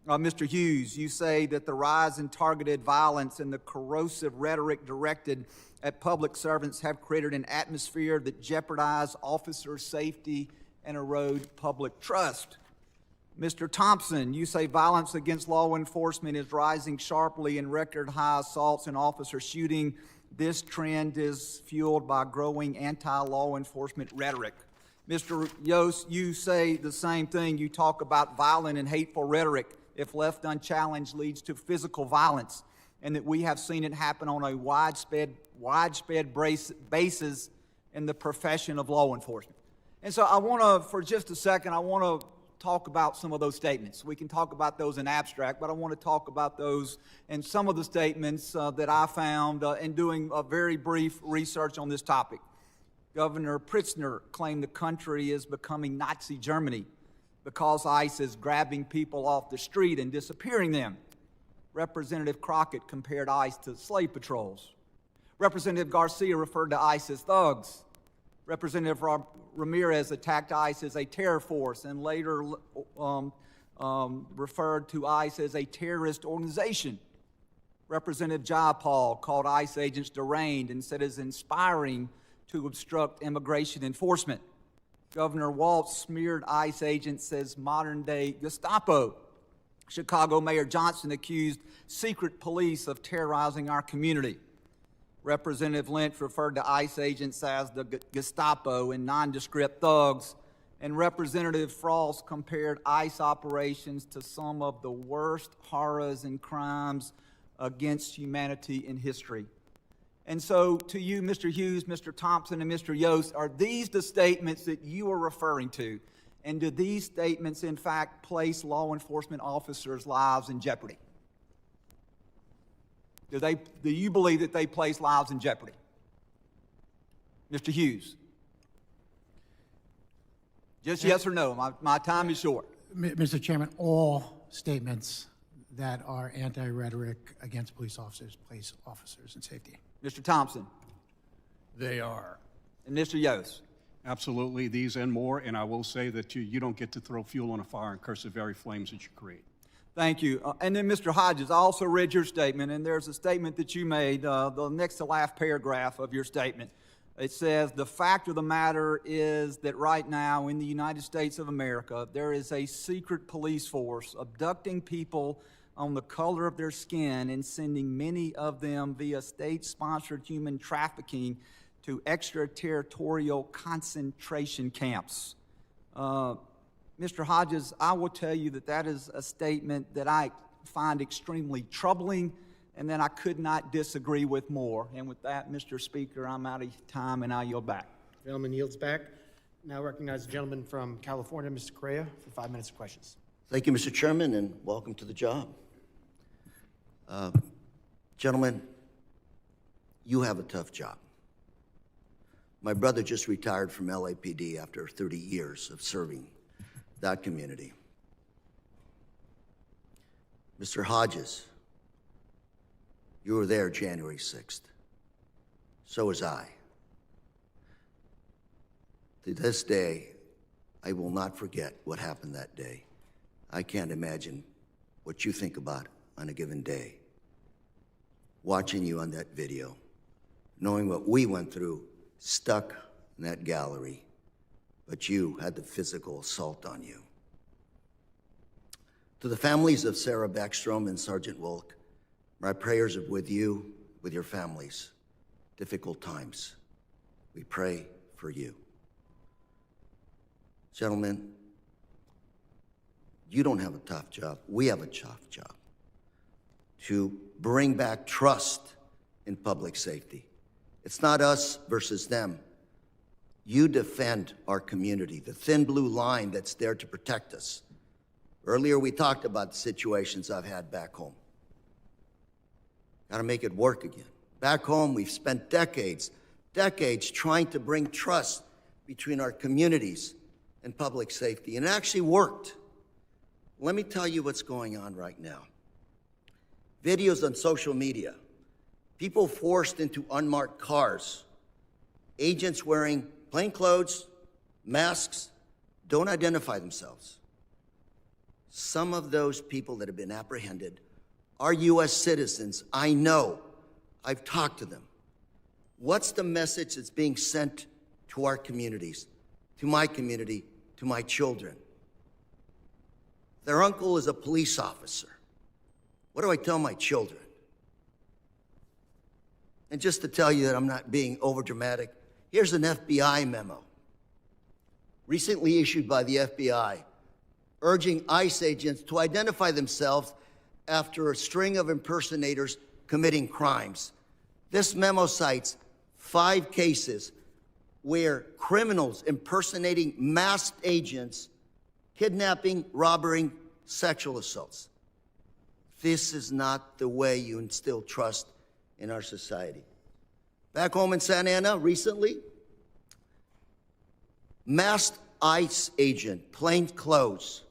Mr. Hughes, you say that the rise in targeted violence and the corrosive rhetoric directed at public servants have created an atmosphere that jeopardizes officer safety and erode public trust. Mr. Thompson, you say violence against law enforcement is rising sharply in record high assaults and officer shooting. This trend is fueled by growing anti-law enforcement rhetoric. Mr. Yost, you say the same thing. You talk about violent and hateful rhetoric, if left unchallenged, leads to physical violence, and that we have seen it happen on a widespread basis in the profession of law enforcement. And so I want to, for just a second, I want to talk about some of those statements. We can talk about those in abstract, but I want to talk about those and some of the statements that I found in doing a very brief research on this topic. Governor Pritzker claimed the country is becoming Nazi Germany because ICE is grabbing people off the street and disappearing them. Representative Crockett compared ICE to slave patrols. Representative Garcia referred to ICE as thugs. Representative Ramirez attacked ICE as a terror force and later referred to ICE as a terrorist organization. Representative Jayapal called ICE agents deranged and said it is inspiring to obstruct immigration enforcement. Governor Walz smeared ICE agents as modern-day Gestapo. Chicago Mayor Johnson accused secret police of terrorizing our community. Representative Lynch referred to ICE agents as the Gestapo and nondescript thugs. And Representative Frost compared ICE operations to some of the worst horrors and crimes against humanity in history. And so to you, Mr. Hughes, Mr. Thompson, and Mr. Yost, are these the statements that you are referring to? And do these statements, in fact, place law enforcement officers' lives in jeopardy? Do you believe that they place lives in jeopardy? Mr. Hughes? Just yes or no. My time is short. Mr. Chairman, all statements that are anti-rhetoric against police officers place officers in safety. Mr. Thompson? They are. And Mr. Yost? Absolutely, these and more, and I will say that you don't get to throw fuel on a fire and curse the very flames that you create. Thank you. And then, Mr. Hodges, I also read your statement, and there's a statement that you made, the next to last paragraph of your statement. It says, the fact of the matter is that right now in the United States of America, there is a secret police force abducting people on the color of their skin and sending many of them via state-sponsored human trafficking to extraterritorial concentration camps. Mr. Hodges, I will tell you that that is a statement that I find extremely troubling and that I could not disagree with more. And with that, Mr. Speaker, I'm out of time and I yield back. Gentleman yields back. Now recognize the gentleman from California, Mr. Correa, for 5 minutes of questions. Thank you, Mr. Chairman, and welcome to the job. Gentlemen, you have a tough job. My brother just retired from LAPD after 30 years of serving that community. Mr. Hodges, you were there January 6th. So was I. To this day, I will not forget what happened that day. I can't imagine what you think about on a given day. Watching you on that video, knowing what we went through, stuck in that gallery, but you had the physical assault on you. To the families of Sarah Backstrom and Sergeant Wilk, my prayers are with you, with your families. Difficult times. We pray for you. Gentlemen, you don't have a tough job. We have a tough job to bring back trust in public safety. It's not us versus them. You defend our community, the thin blue line that's there to protect us. Earlier, we talked about the situations I've had back home. Got to make it work again. Back home, we've spent decades trying to bring trust between our communities and public safety, and it actually worked. Let me tell you what's going on right now. Videos on social media, people forced into unmarked cars, agents wearing plain clothes, masks, don't identify themselves. Some of those people that have been apprehended are U.S. citizens. I know. I've talked to them. What's the message that's being sent to our communities, to my community, to my children? Their uncle is a police officer. What do I tell my children? And just to tell you that I'm not being overdramatic, here's an FBI memo recently issued by the FBI urging ICE agents to identify themselves after a string of impersonators committing crimes. This memo cites 5 cases where criminals impersonating masked agents, kidnapping, robbery, sexual assaults. This is not the way you instill trust in our society. Back home in Santa Ana recently, masked ICE agent, plain clothes,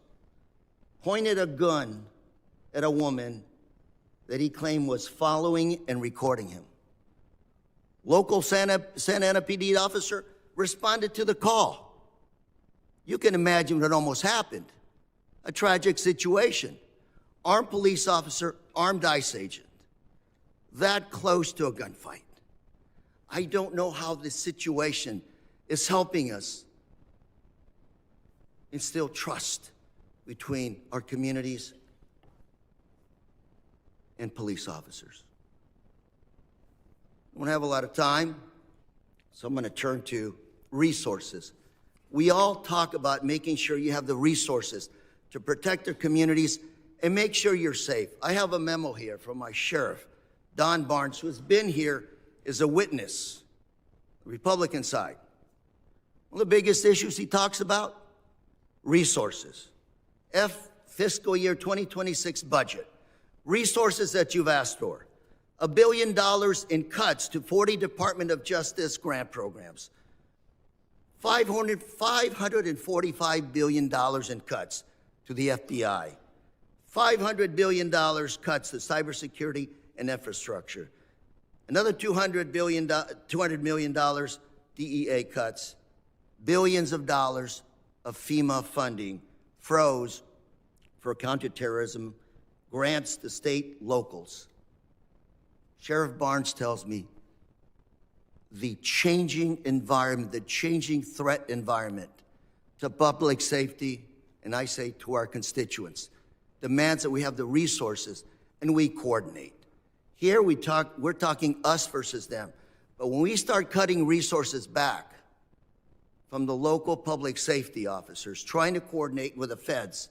pointed a gun at a woman that he claimed was following and recording him. Local Santa Ana PD officer responded to the call. You can imagine what almost happened. A tragic situation. Armed police officer, armed ICE agent. That close to a gunfight. I don't know how this situation is helping us instill trust between our communities and police officers. I don't have a lot of time, so I'm going to turn to resources. We all talk about making sure you have the resources to protect our communities and make sure you're safe. I have a memo here from my sheriff, Don Barnes, who has been here as a witness, the Republican side. One of the biggest issues he talks about, resources. Fiscal year 2026 budget. Resources that you've asked for. $1 billion in cuts to 40 Department of Justice grant programs. $545 billion in cuts to the FBI. $500 billion cuts to cybersecurity and infrastructure. Another $200 million DEA cuts. Billions of dollars of FEMA funding froze for counterterrorism grants to state locals. Sheriff Barnes tells me the changing environment, the changing threat environment to public safety, and I say to our constituents, demands that we have the resources and we coordinate. Here we're talking us versus them. But when we start cutting resources back from the local public safety officers, trying to coordinate with the feds,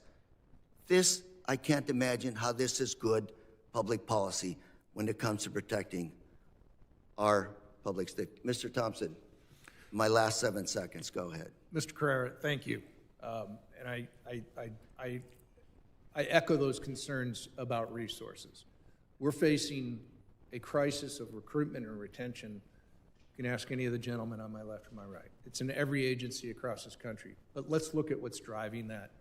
I can't imagine how this is good public policy when it comes to protecting our public safety. Mr. Thompson, my last 7 seconds, go ahead. Mr. Carrera, thank you. And I echo those concerns about resources. We're facing a crisis of recruitment and retention. You can ask any of the gentlemen on my left or my right. It's in every agency across this country. But let's look at what's driving that.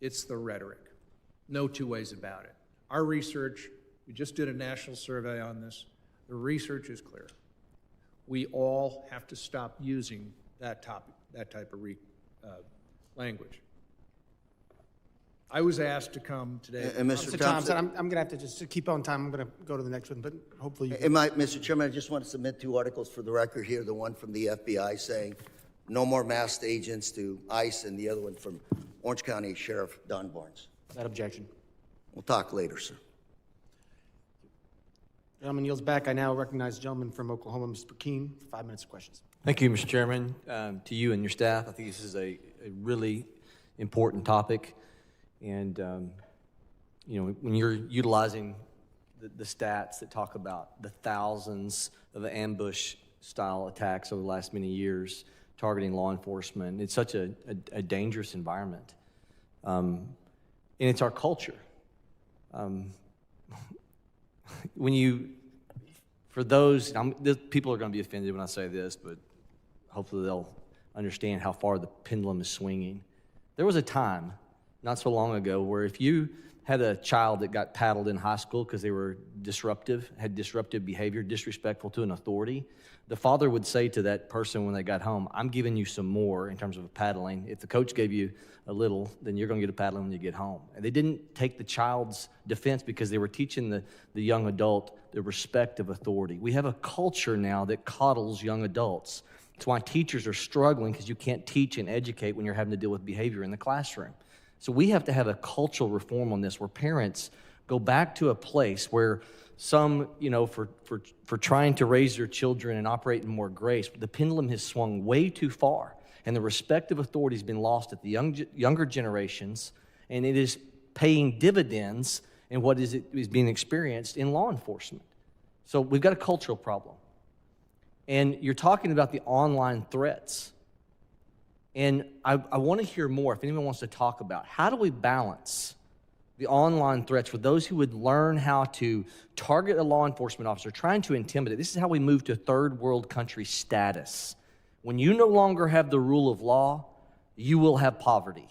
It's the rhetoric. No two ways about it. Our research, we just did a national survey on this. The research is clear. We all have to stop using that type of language. I was asked to come today. And Mr. Thompson, I'm going to have to just keep on time. I'm going to go to the next one, but hopefully you can. Mr. Chairman, I just want to submit 2 articles for the record here. The one from the FBI saying no more masked agents to ICE, and the other one from Orange County Sheriff Don Barnes. That objection. We'll talk later, sir. Gentleman yields back. I now recognize the gentleman from Oklahoma, Mr. Keene, for 5 minutes of questions. Thank you, Mr. Chairman. To you and your staff, I think this is a really important topic. And, when you're utilizing the stats that talk about the thousands of ambush-style attacks over the last many years targeting law enforcement, it's such a dangerous environment. And it's our culture. When you For those, people are going to be offended when I say this, but hopefully they'll understand how far the pendulum is swinging. There was a time, not so long ago, where if you had a child that got paddled in high school because they were disruptive, had disruptive behavior, disrespectful to an authority, the father would say to that person when they got home, I'm giving you some more in terms of paddling. If the coach gave you a little, then you're going to get a paddling when you get home. And they didn't take the child's defense because they were teaching the young adult the respect of authority. We have a culture now that coddles young adults. That's why teachers are struggling, because you can't teach and educate when you're having to deal with behavior in the classroom. So we have to have a cultural reform on this, where parents go back to a place where some, for trying to raise their children and operate in more grace, the pendulum has swung way too far, and the respect of authority has been lost at the younger generations, and it is paying dividends in what is being experienced in law enforcement. So we've got a cultural problem. And you're talking about the online threats. And I want to hear more, if anyone wants to talk about, how do we balance the online threats for those who would learn how to target a law enforcement officer, trying to intimidate. This is how we move to third world country status. When you no longer have the rule of law, you will have poverty.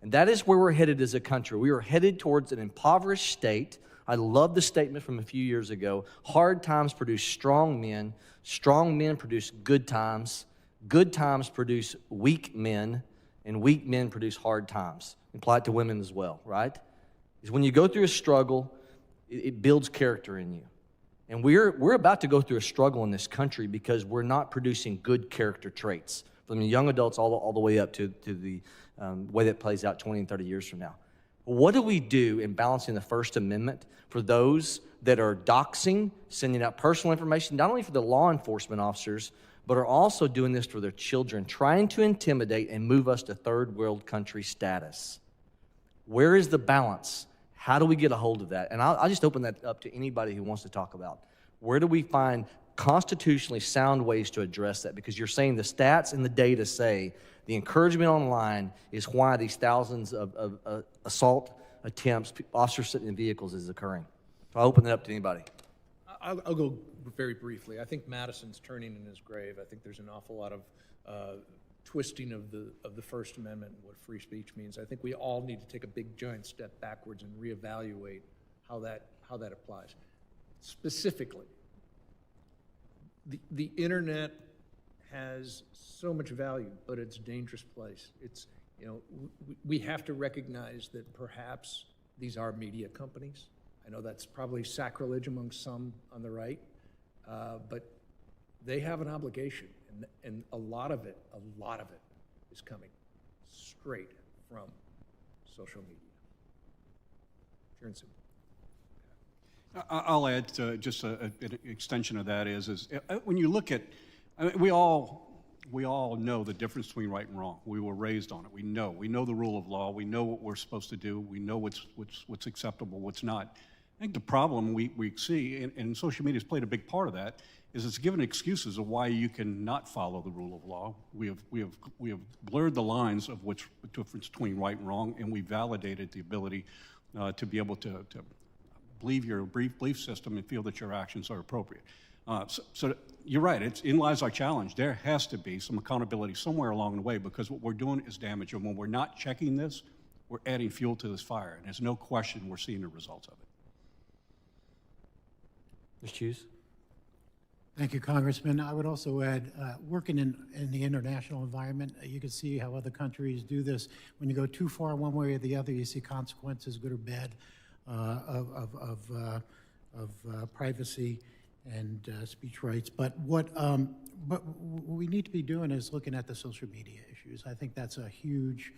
And that is where we're headed as a country. We are headed towards an impoverished state. I love the statement from a few years ago. Hard times produce strong men produce good times produce weak men, and weak men produce hard times. Apply it to women as well, right? Is when you go through a struggle, it builds character in you. And we're about to go through a struggle in this country because we're not producing good character traits, from the young adults all the way up to the way that plays out 20 and 30 years from now. What do we do in balancing the First Amendment for those that are doxing, sending out personal information, not only for the law enforcement officers, but are also doing this for their children, trying to intimidate and move us to third world country status? Where is the balance? How do we get a hold of that? And I'll just open that up to anybody who wants to talk about. Where do we find constitutionally sound ways to address that? Because you're saying the stats and the data say the encouragement online is why these thousands of assault attempts, officers sitting in vehicles, is occurring. So I'll open it up to anybody. I'll go very briefly. I think Madison's turning in his grave. I think there's an awful lot of twisting of the First Amendment and what free speech means. I think we all need to take a big giant step backwards and reevaluate how that applies. Specifically, the internet has so much value, but it's a dangerous place. It's, we have to recognize that perhaps these are media companies. I know that's probably sacrilege among some on the right, but they have an obligation, and a lot of it is coming straight from social media. Pure and simple. I'll add to just an extension of that is when you look at, we all know the difference between right and wrong. We were raised on it. We know the rule of law. We know what we're supposed to do. We know what's acceptable, what's not. I think the problem we see, and social media has played a big part of that, is it's given excuses of why you cannot follow the rule of law. We have blurred the lines of what's the difference between right and wrong, and we validated the ability to be able to believe your belief system and feel that your actions are appropriate. So you're right, in lies our challenge. There has to be some accountability somewhere along the way, because what we're doing is damage, and when we're not checking this, we're adding fuel to this fire, and there's no question we're seeing the results of it. Mr. Hughes? Thank you, Congressman. I would also add, working in the international environment, you can see how other countries do this. When you go too far one way or the other, you see consequences, good or bad, of privacy and speech rights. But what we need to be doing is looking at the social media issues. I think that's a huge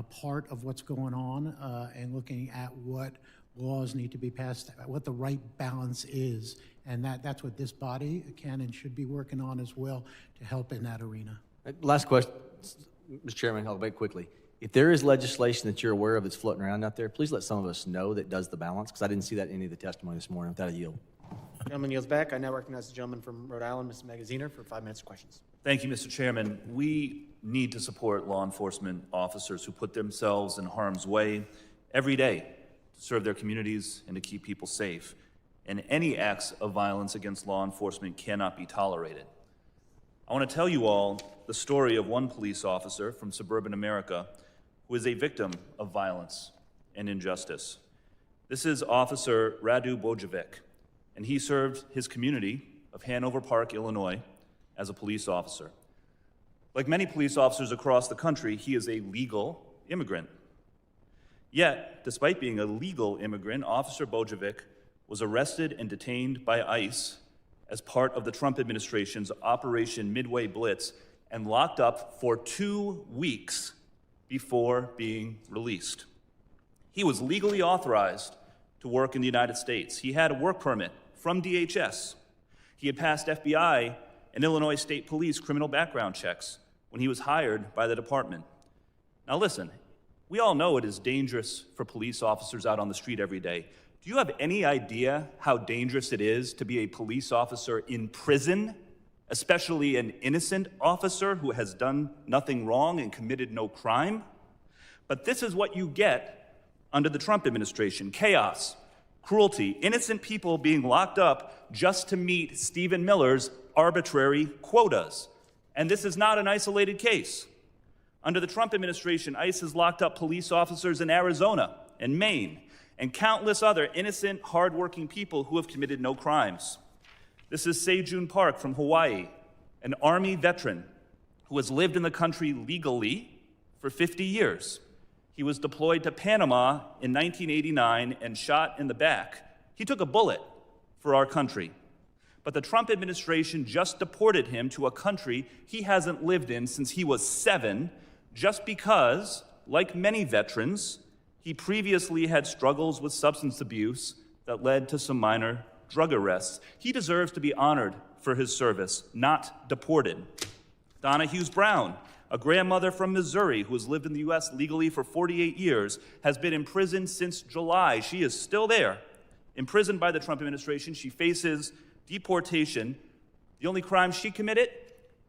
part of what's going on, and looking at what laws need to be passed, what the right balance is, and that's what this body can and should be working on as well to help in that arena. Last question, Mr. Chairman, I'll make quickly. If there is legislation that you're aware of that's floating around out there, please let some of us know that does the balance, because I didn't see that in any of the testimony this morning. Without a yield. Gentleman yields back. I now recognize the gentleman from Rhode Island, Mr. Magaziner, for 5 minutes of questions. Thank you, Mr. Chairman. We need to support law enforcement officers who put themselves in harm's way every day to serve their communities and to keep people safe. and any acts of violence against law enforcement cannot be tolerated. I want to tell you all the story of one police officer from suburban America who is a victim of violence and injustice. This is Officer Radu Bojovic, and he served his community of Hanover Park, Illinois, as a police officer. Like many police officers across the country, he is a legal immigrant. Yet, despite being a legal immigrant, Officer Bojovic was arrested and detained by ICE as part of the Trump administration's Operation Midway Blitz and locked up for 2 weeks before being released. He was legally authorized to work in the United States. He had a work permit from DHS. He had passed FBI and Illinois State Police criminal background checks when he was hired by the department. Now listen, we all know it is dangerous for police officers out on the street every day. Do you have any idea how dangerous it is to be a police officer in prison, especially an innocent officer who has done nothing wrong and committed no crime? But this is what you get under the Trump administration: chaos, cruelty, innocent people being locked up just to meet Stephen Miller's arbitrary quotas. And this is not an isolated case. Under the Trump administration, ICE has locked up police officers in Arizona and Maine and countless other innocent, hardworking people who have committed no crimes. This is Sejun Park from Hawaii, an Army veteran who has lived in the country legally for 50 years. He was deployed to Panama in 1989 and shot in the back. He took a bullet for our country. But the Trump administration just deported him to a country he hasn't lived in since he was 7, just because, like many veterans, he previously had struggles with substance abuse that led to some minor drug arrests. He deserves to be honored for his service, not deported. Donna Hughes Brown, a grandmother from Missouri who has lived in the U.S. legally for 48 years, has been in prison since July. She is still there, imprisoned by the Trump administration. She faces deportation. The only crime she committed?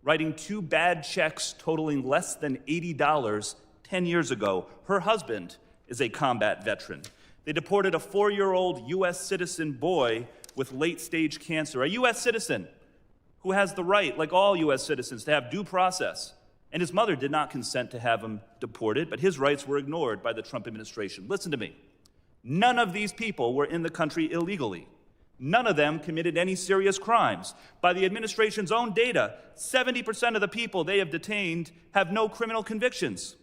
Writing 2 bad checks totaling less than $80 10 years ago. Her husband is a combat veteran. They deported a 4-year-old U.S. citizen boy with late-stage cancer, a U.S. citizen who has the right, like all U.S. citizens, to have due process. And his mother did not consent to have him deported, but his rights were ignored by the Trump administration. Listen to me. None of these people were in the country illegally. None of them committed any serious crimes. By the administration's own data, 70% of the people they have detained have no criminal convictions.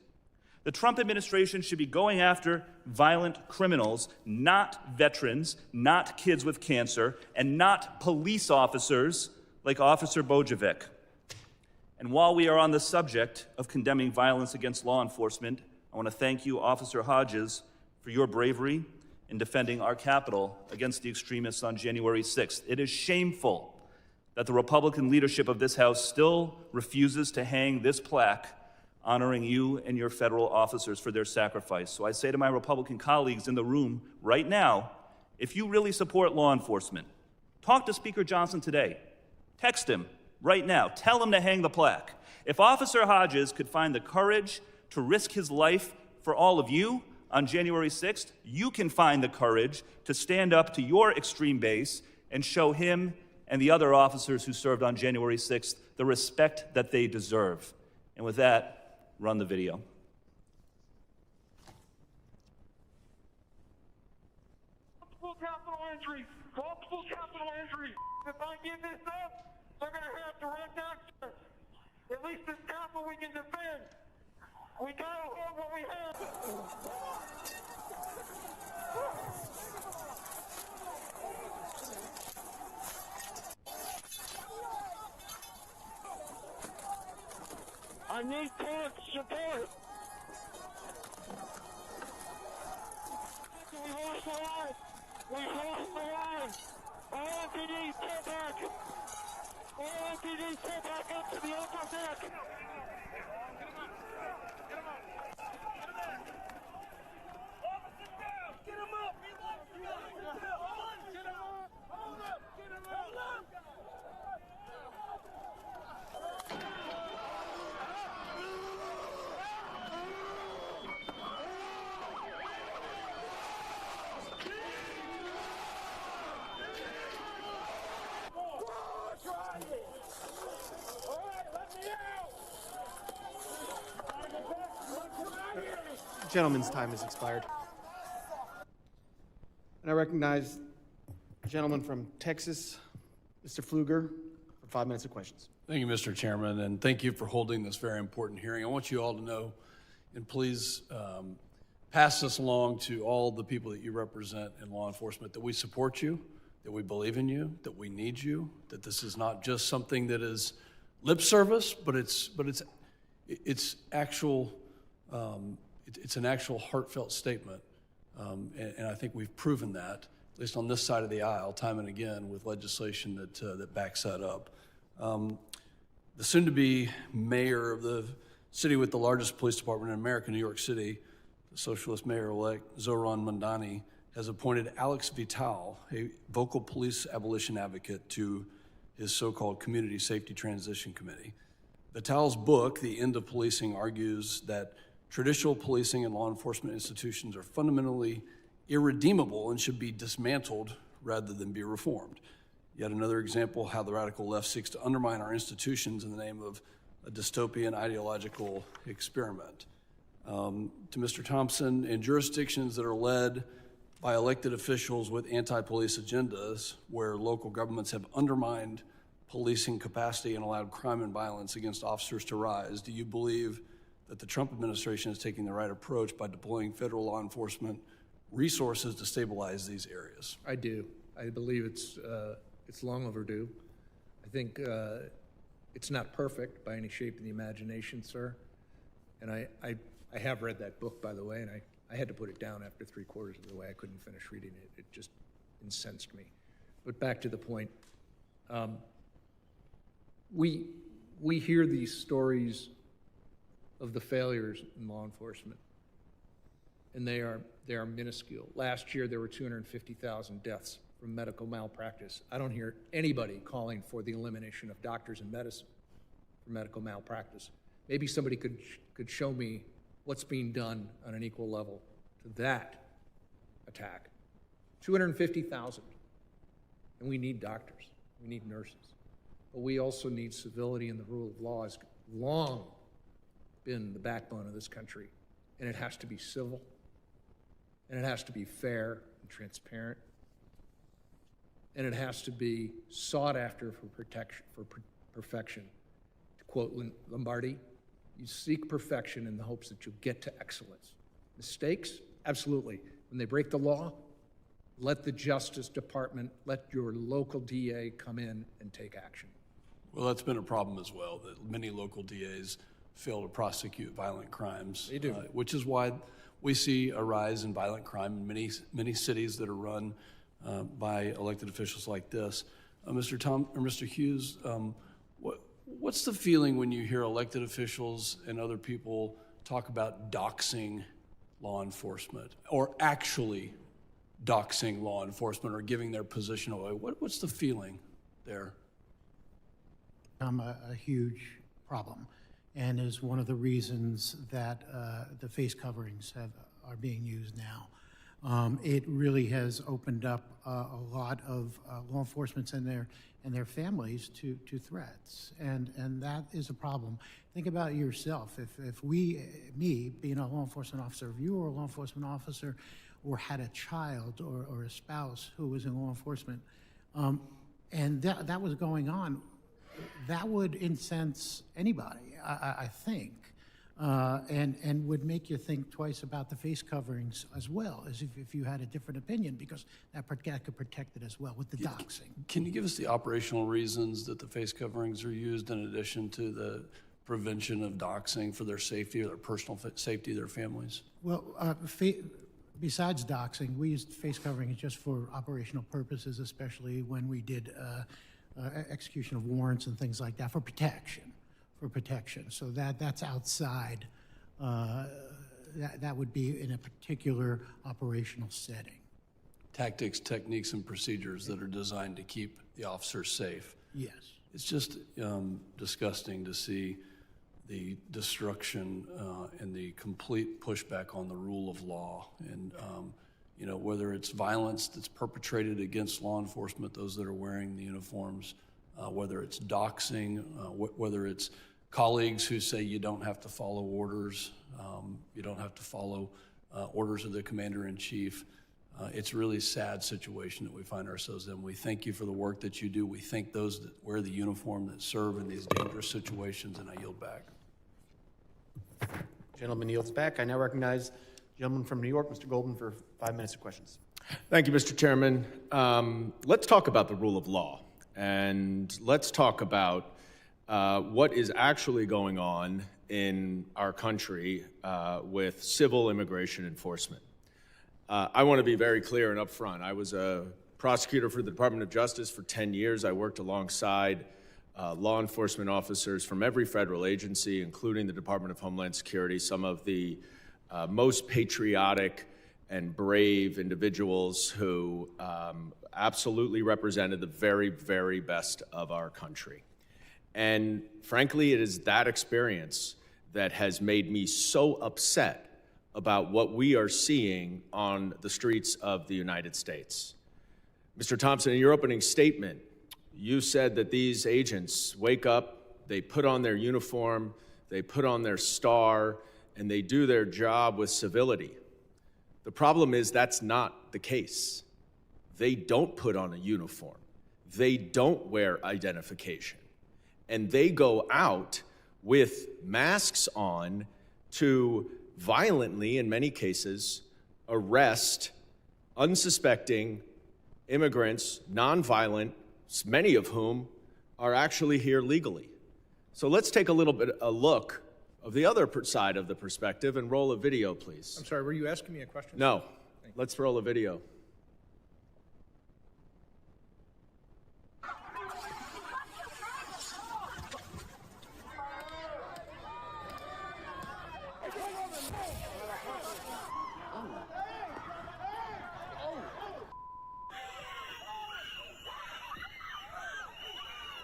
The Trump administration should be going after violent criminals, not veterans, not kids with cancer, and not police officers like Officer Bojovic. And while we are on the subject of condemning violence against law enforcement, I want to thank you, Officer Hodges, for your bravery in defending our Capitol against the extremists on January 6th. It is shameful that the Republican leadership of this House still refuses to hang this plaque honoring you and your federal officers for their sacrifice. So I say to my Republican colleagues in the room right now, if you really support law enforcement, talk to Speaker Johnson today. Text him right now. Tell him to hang the plaque. If Officer Hodges could find the courage to risk his life for all of you on January 6th, you can find the courage to stand up to your extreme base and show him and the other officers who served on January 6th the respect that they deserve. And with that, run the video. Multiple capital injuries. Multiple capital injuries. If I give this up, they're going to have to run action. At least this capital we can defend. We got to hold what we have. I need police support. We lost the line. We lost the line. LMPD, pull back. LMPD, pull back up to the upper deck. The gentleman's time has expired. And I recognize the gentleman from Texas, Mr. Pfluger, for 5 minutes of questions. Thank you, Mr. Chairman, and thank you for holding this very important hearing. I want you all to know, and please pass this along to all the people that you represent in law enforcement, that we support you, that we believe in you, that we need you, that this is not just something that is lip service, but it's actual. It's an actual heartfelt statement, and I think we've proven that, at least on this side of the aisle, time and again, with legislation that backs that up. The soon-to-be mayor of the city with the largest police department in America, New York City, the socialist mayor-elect Zoran Mandani, has appointed Alex Vital, a vocal police abolition advocate, to his so-called Community Safety Transition Committee. Vital's book, The End of Policing, argues that traditional policing and law enforcement institutions are fundamentally irredeemable and should be dismantled rather than be reformed. Yet another example how the radical left seeks to undermine our institutions in the name of a dystopian ideological experiment. To Mr. Thompson, in jurisdictions that are led by elected officials with anti-police agendas, where local governments have undermined policing capacity and allowed crime and violence against officers to rise, do you believe that the Trump administration is taking the right approach by deploying federal law enforcement resources to stabilize these areas? I do. I believe it's long overdue. I think it's not perfect by any shape of the imagination, sir. And I have read that book, by the way, and I had to put it down after 3/4 of the way. I couldn't finish reading it. It just incensed me. But back to the point. We hear these stories of the failures in law enforcement, and they are minuscule. Last year, there were 250,000 deaths from medical malpractice. I don't hear anybody calling for the elimination of doctors in medicine for medical malpractice. Maybe somebody could show me what's being done on an equal level to that attack. 250,000. And we need doctors. We need nurses. But we also need civility, and the rule of law has long been the backbone of this country. And it has to be civil, and it has to be fair and transparent, and it has to be sought after for perfection. To quote Lombardi, you seek perfection in the hopes that you'll get to excellence. Mistakes? Absolutely. When they break the law, let the Justice Department, let your local DA come in and take action. Well, that's been a problem as well, that many local DAs fail to prosecute violent crimes. They do. Which is why we see a rise in violent crime in many cities that are run by elected officials like this. Mr. Hughes, what's the feeling when you hear elected officials and other people talk about doxing law enforcement, or actually doxing law enforcement, or giving their position away? What's the feeling there? A huge problem, and is one of the reasons that the face coverings are being used now. It really has opened up a lot of law enforcement and their families to threats, and that is a problem. Think about it yourself. If me being a law enforcement officer, if you were a law enforcement officer, or had a child or a spouse who was in law enforcement, and that was going on, that would incense anybody, I think. And would make you think twice about the face coverings as well, as if you had a different opinion, because that could protect it as well with the doxing. Can you give us the operational reasons that the face coverings are used in addition to the prevention of doxing for their safety, or their personal safety of their families? Well, besides doxing, we used face coverings just for operational purposes, especially when we did execution of warrants and things like that, for protection. So that's outside. That would be in a particular operational setting. Tactics, techniques, and procedures that are designed to keep the officers safe. Yes. It's just disgusting to see the destruction and the complete pushback on the rule of law. And whether it's violence that's perpetrated against law enforcement, those that are wearing the uniforms, whether it's doxing, whether it's colleagues who say you don't have to follow orders, you don't have to follow orders of the commander-in-chief. It's a really sad situation that we find ourselves in. We thank you for the work that you do. We thank those that wear the uniform that serve in these dangerous situations, and I yield back. Gentleman yields back. I now recognize the gentleman from New York, Mr. Golden, for 5 minutes of questions. Thank you, Mr. Chairman. Let's talk about the rule of law, and let's talk about what is actually going on in our country with civil immigration enforcement. I want to be very clear and upfront. I was a prosecutor for the Department of Justice for 10 years. I worked alongside law enforcement officers from every federal agency, including the Department of Homeland Security, some of the most patriotic and brave individuals who absolutely represented the very, very best of our country. And frankly, it is that experience that has made me so upset about what we are seeing on the streets of the United States. Mr. Thompson, in your opening statement, you said that these agents wake up, they put on their uniform, they put on their star, and they do their job with civility. The problem is that's not the case. They don't put on a uniform. They don't wear identification. And they go out with masks on to violently, in many cases, arrest unsuspecting immigrants, nonviolent, many of whom are actually here legally. So let's take a little bit a look of the other side of the perspective and roll a video, please. I'm sorry, were you asking me a question? No, let's roll a video.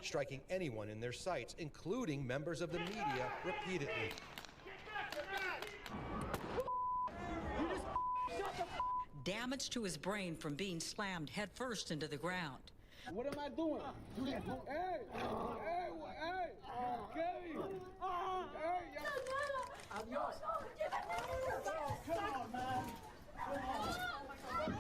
Striking anyone in their sights, including members of the media, repeatedly. Damage to his brain from being slammed headfirst into the ground. What am I doing? Hey, hey, hey, Kelly. I'm yours. Come on, man. Come on.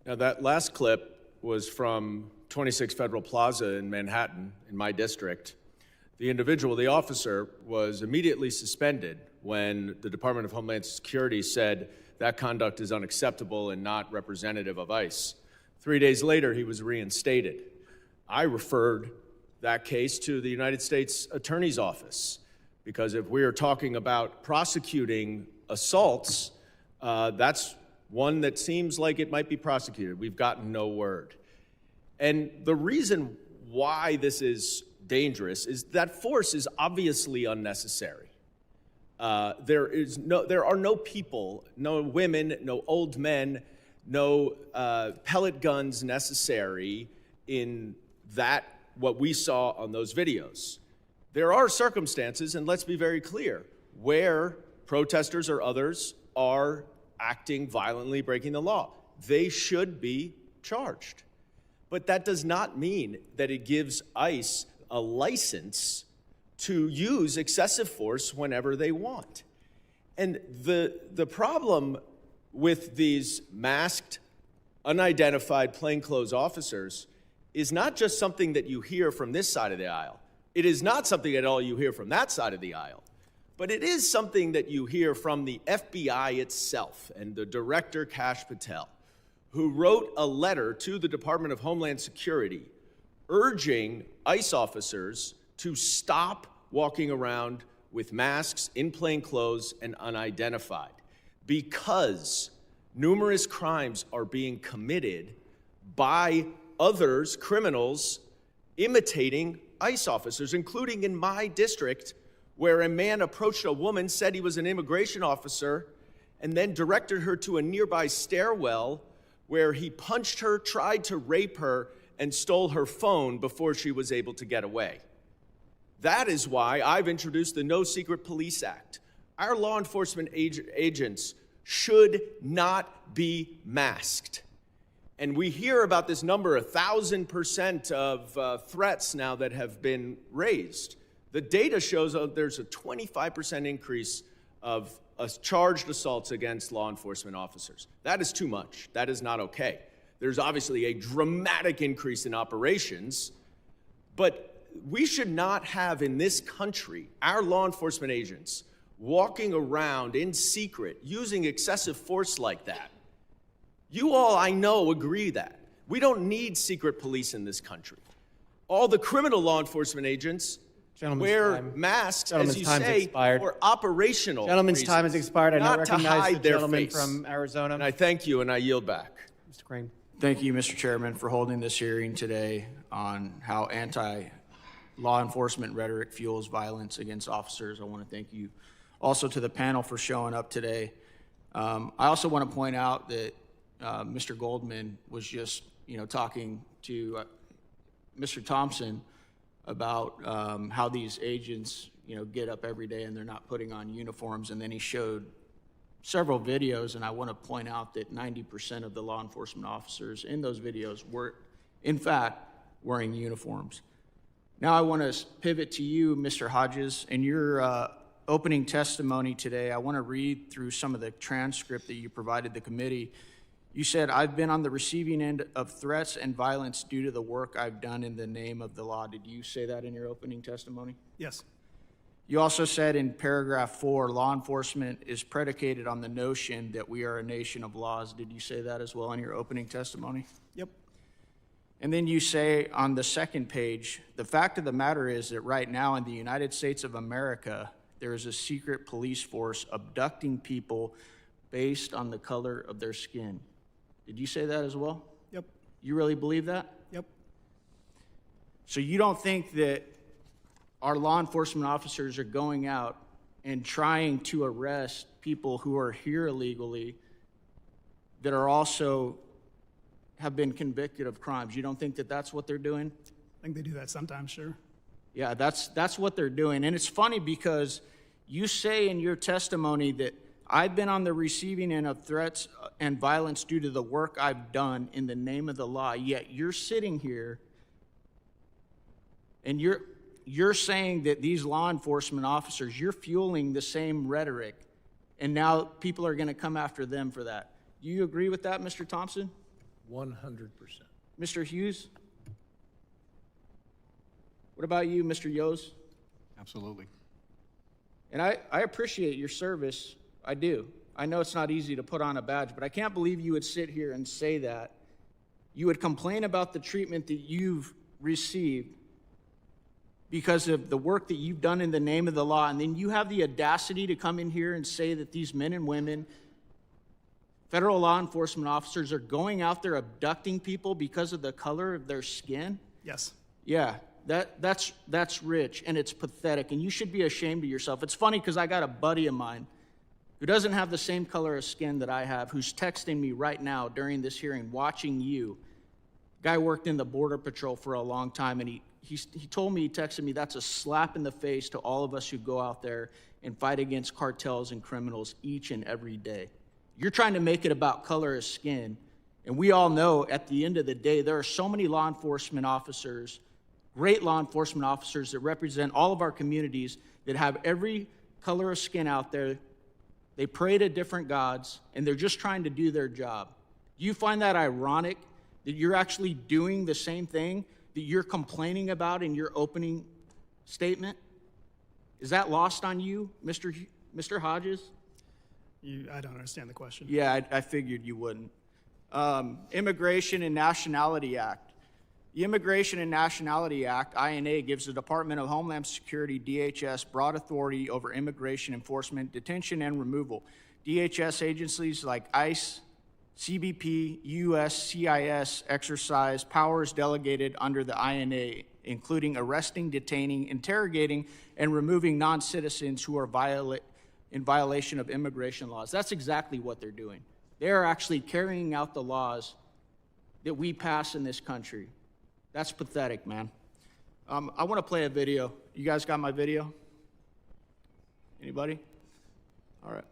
Now, that last clip was from 26 Federal Plaza in Manhattan, in my district. The individual, the officer, was immediately suspended when the Department of Homeland Security said that conduct is unacceptable and not representative of ICE. 3 days later, he was reinstated. I referred that case to the United States Attorney's Office, because if we are talking about prosecuting assaults, that's one that seems like it might be prosecuted. We've gotten no word. And the reason why this is dangerous is that force is obviously unnecessary. There are no people, no women, no old men, no pellet guns necessary in that, what we saw on those videos. There are circumstances, and let's be very clear, where protesters or others are acting violently, breaking the law. They should be charged. But that does not mean that it gives ICE a license to use excessive force whenever they want. And the problem with these masked, unidentified, plainclothes officers is not just something that you hear from this side of the aisle. It is not something at all you hear from that side of the aisle. But it is something that you hear from the FBI itself and the director, Kash Patel, who wrote a letter to the Department of Homeland Security urging ICE officers to stop walking around with masks, in plain clothes, and unidentified, because numerous crimes are being committed by others, criminals, imitating ICE officers, including in my district, where a man approached a woman, said he was an immigration officer, and then directed her to a nearby stairwell where he punched her, tried to rape her, and stole her phone before she was able to get away. That is why I've introduced the No Secret Police Act. Our law enforcement agents should not be masked. And we hear about this number, 1,000% of threats now that have been raised. The data shows there's a 25% increase of charged assaults against law enforcement officers. That is too much. That is not okay. There's obviously a dramatic increase in operations, but we should not have in this country our law enforcement agents walking around in secret using excessive force like that. You all, I know, agree that. We don't need secret police in this country. All the criminal law enforcement agents wear masks, as you say, for operational Gentleman's reasons, time has expired. I now not to recognize the hide their gentleman face. from Arizona. And I thank you, and I yield back. Mr. Crane. Thank you, Mr. Chairman, for holding this hearing today on how anti-law enforcement rhetoric fuels violence against officers. I want to thank you also to the panel for showing up today. I also want to point out that Mr. Goldman was just, talking to Mr. Thompson about how these agents, get up every day and they're not putting on uniforms. And then he showed several videos, and I want to point out that 90% of the law enforcement officers in those videos were, in fact, wearing uniforms. Now I want to pivot to you, Mr. Hodges. In your opening testimony today, I want to read through some of the transcript that you provided the committee. You said, "I've been on the receiving end of threats and violence due to the work I've done in the name of the law." Did you say that in your opening testimony? Yes. You also said in paragraph 4, law enforcement is predicated on the notion that we are a nation of laws. Did you say that as well in your opening testimony? Yep. And then you say on the second page, "The fact of the matter is that right now in the United States of America, there is a secret police force abducting people based on the color of their skin." Did you say that as well? Yep. You really believe that? Yep. So you don't think that our law enforcement officers are going out and trying to arrest people who are here illegally that are also have been convicted of crimes? You don't think that that's what they're doing? I think they do that sometimes, sure. Yeah, that's what they're doing. And it's funny because you say in your testimony that I've been on the receiving end of threats and violence due to the work I've done in the name of the law, yet you're sitting here and you're saying that these law enforcement officers, you're fueling the same rhetoric, and now people are going to come after them for that. Do you agree with that, Mr. Thompson? 100%. Mr. Hughes? What about you, Mr. Yos? Absolutely. And I appreciate your service. I do. I know it's not easy to put on a badge, but I can't believe you would sit here and say that. You would complain about the treatment that you've received because of the work that you've done in the name of the law, and then you have the audacity to come in here and say that these men and women, federal law enforcement officers, are going out there abducting people because of the color of their skin? Yes. Yeah, that's rich, and it's pathetic, and you should be ashamed of yourself. It's funny because I got a buddy of mine who doesn't have the same color of skin that I have, who's texting me right now during this hearing, watching you. Guy worked in the Border Patrol for a long time, and he told me, he texted me, that's a slap in the face to all of us who go out there and fight against cartels and criminals each and every day. You're trying to make it about color of skin, and we all know at the end of the day, there are so many law enforcement officers, great law enforcement officers that represent all of our communities that have every color of skin out there. They pray to different gods, and they're just trying to do their job. Do you find that ironic that you're actually doing the same thing that you're complaining about in your opening statement? Is that lost on you, Mr. Hodges? I don't understand the question. Yeah, I figured you wouldn't. Immigration and Nationality Act. The Immigration and Nationality Act, INA, gives the Department of Homeland Security, DHS, broad authority over immigration enforcement, detention, and removal. DHS agencies like ICE, CBP, USCIS exercise powers delegated under the INA, including arresting, detaining, interrogating, and removing non-citizens who are in violation of immigration laws. That's exactly what they're doing. They are actually carrying out the laws that we pass in this country. That's pathetic, man. I want to play a video. You guys got my video? Anybody? All right.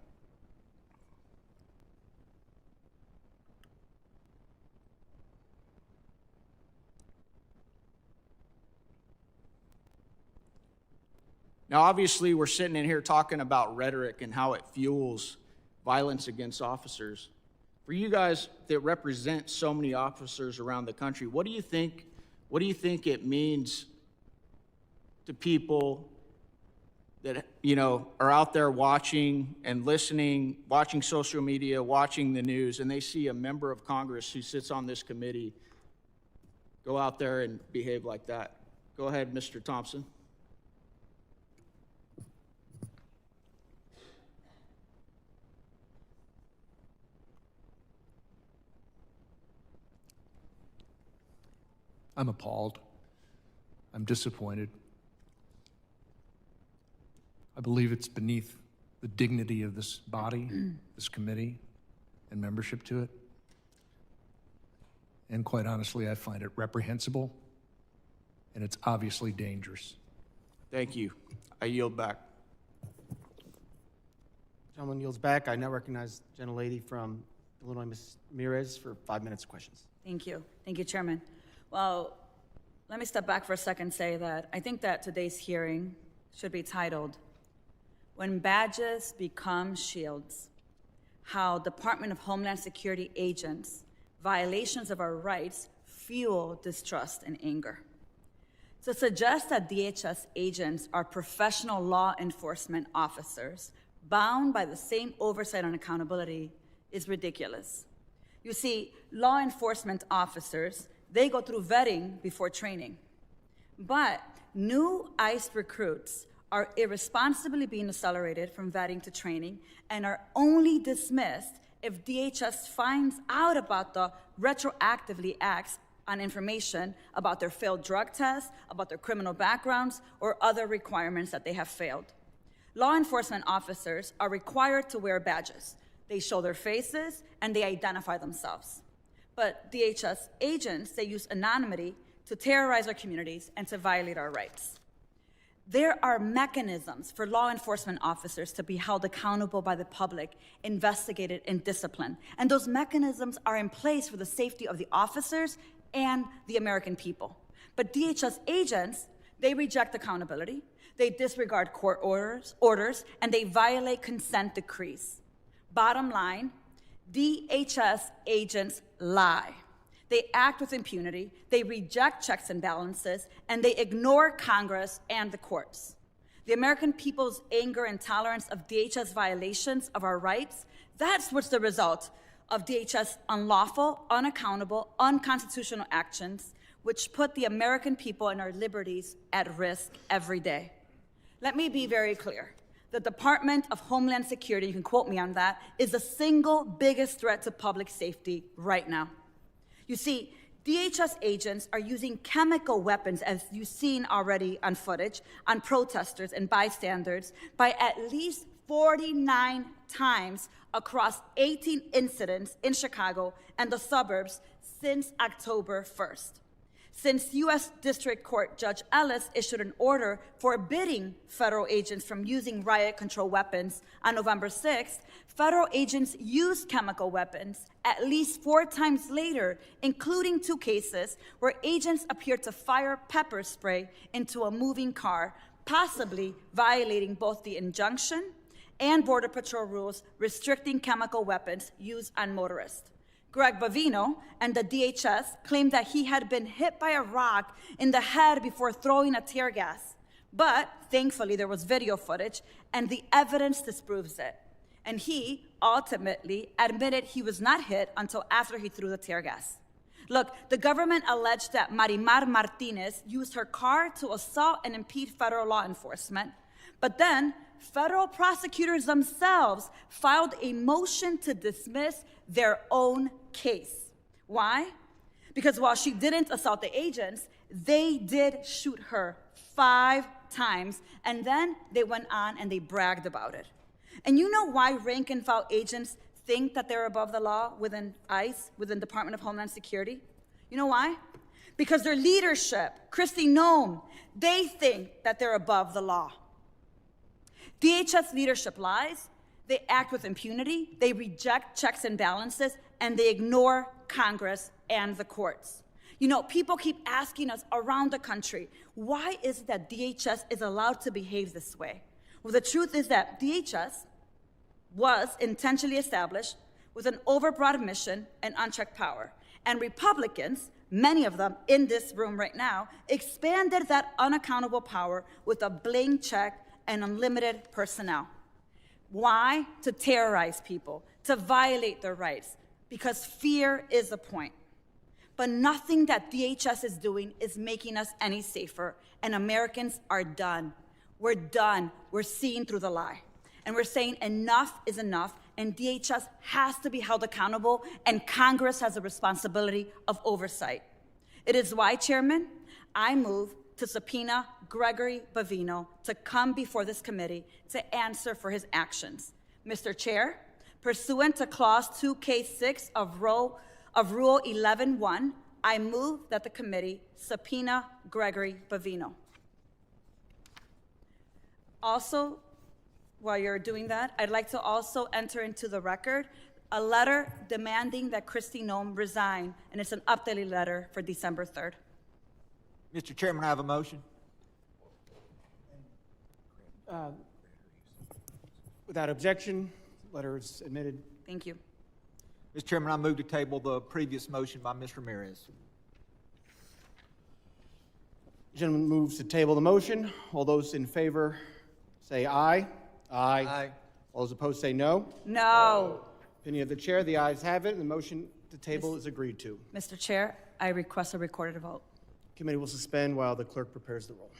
Now, obviously, we're sitting in here talking about rhetoric and how it fuels violence against officers. For you guys that represent so many officers around the country, what do you think it means to people that, you know, are out there watching and listening, watching social media, watching the news, and they see a member of Congress who sits on this committee go out there and behave like that? Go ahead, Mr. Thompson. I'm appalled. I'm disappointed. I believe it's beneath the dignity of this body, this committee, and membership to it. And quite honestly, I find it reprehensible, and it's obviously dangerous. Thank you. I yield back. Gentleman yields back. I now recognize the gentlelady from Illinois, Ms. Ramirez, for 5 minutes of questions. Thank you. Thank you, Chairman. Well, let me step back for a second and say that I think that today's hearing should be titled, "When Badges Become Shields, How Department of Homeland Security Agents' Violations of Our Rights Fuel Distrust and Anger." To suggest that DHS agents are professional law enforcement officers bound by the same oversight and accountability is ridiculous. You see, law enforcement officers, they go through vetting before training. But new ICE recruits are irresponsibly being accelerated from vetting to training and are only dismissed if DHS finds out about the retroactively acts on information about their failed drug tests, about their criminal backgrounds, or other requirements that they have failed. Law enforcement officers are required to wear badges. They show their faces and they identify themselves. But DHS agents, they use anonymity to terrorize our communities and to violate our rights. There are mechanisms for law enforcement officers to be held accountable by the public, investigated, and disciplined. And those mechanisms are in place for the safety of the officers and the American people. But DHS agents, they reject accountability, they disregard court orders, and they violate consent decrees. Bottom line, DHS agents lie. They act with impunity, they reject checks and balances, and they ignore Congress and the courts. The American people's anger and tolerance of DHS violations of our rights, that's what's the result of DHS unlawful, unaccountable, unconstitutional actions, which put the American people and our liberties at risk every day. Let me be very clear. The Department of Homeland Security, you can quote me on that, is the single biggest threat to public safety right now. You see, DHS agents are using chemical weapons, as you've seen already on footage, on protesters and bystanders by at least 49 times across 18 incidents in Chicago and the suburbs since October 1st. Since U.S. District Court Judge Ellis issued an order forbidding federal agents from using riot control weapons on November 6th, federal agents used chemical weapons at least 4 times later, including 2 cases where agents appeared to fire pepper spray into a moving car, possibly violating both the injunction and Border Patrol rules restricting chemical weapons used on motorists. Greg Bavino and the DHS claimed that he had been hit by a rock in the head before throwing a tear gas. But thankfully, there was video footage, and the evidence disproves it. And he ultimately admitted he was not hit until after he threw the tear gas. Look, the government alleged that Marimar Martinez used her car to assault and impede federal law enforcement, but then federal prosecutors themselves filed a motion to dismiss their own case. Why? Because while she didn't assault the agents, they did shoot her 5 times, and then they went on and they bragged about it. And you know why rank and file agents think that they're above the law within ICE, within Department of Homeland Security? You know why? Because their leadership, Kristi Noem, they think that they're above the law. DHS leadership lies, they act with impunity, they reject checks and balances, and they ignore Congress and the courts. You know, people keep asking us around the country, why is it that DHS is allowed to behave this way? Well, the truth is that DHS was intentionally established with an overbroad mission and unchecked power. And Republicans, many of them in this room right now, expanded that unaccountable power with a blank check and unlimited personnel. Why? To terrorize people, to violate their rights, because fear is the point. But nothing that DHS is doing is making us any safer, and Americans are done. We're done. We're seeing through the lie. And we're saying enough is enough, and DHS has to be held accountable, and Congress has a responsibility of oversight. It is why, Chairman, I move to subpoena Gregory Bavino to come before this committee to answer for his actions. Mr. Chair, pursuant to Clause 2K6 of Rule 11.1, I move that the committee subpoena Gregory Bavino. Also, while you're doing that, I'd like to also enter into the record a letter demanding that Kristi Noem resign, and it's an updated letter for December 3rd. Mr. Chairman, I have a motion. Without objection, letter is admitted. Thank you. Mr. Chairman, I move to table the previous motion by Ms. Ramirez. Gentleman moves to table the motion. All those in favor say aye. Aye. Aye. All those opposed say no. No. Opinion of the chair, the ayes have it, and the motion to table is agreed to. Mr. Chair, I request a recorded vote. Committee will suspend while the clerk prepares the roll.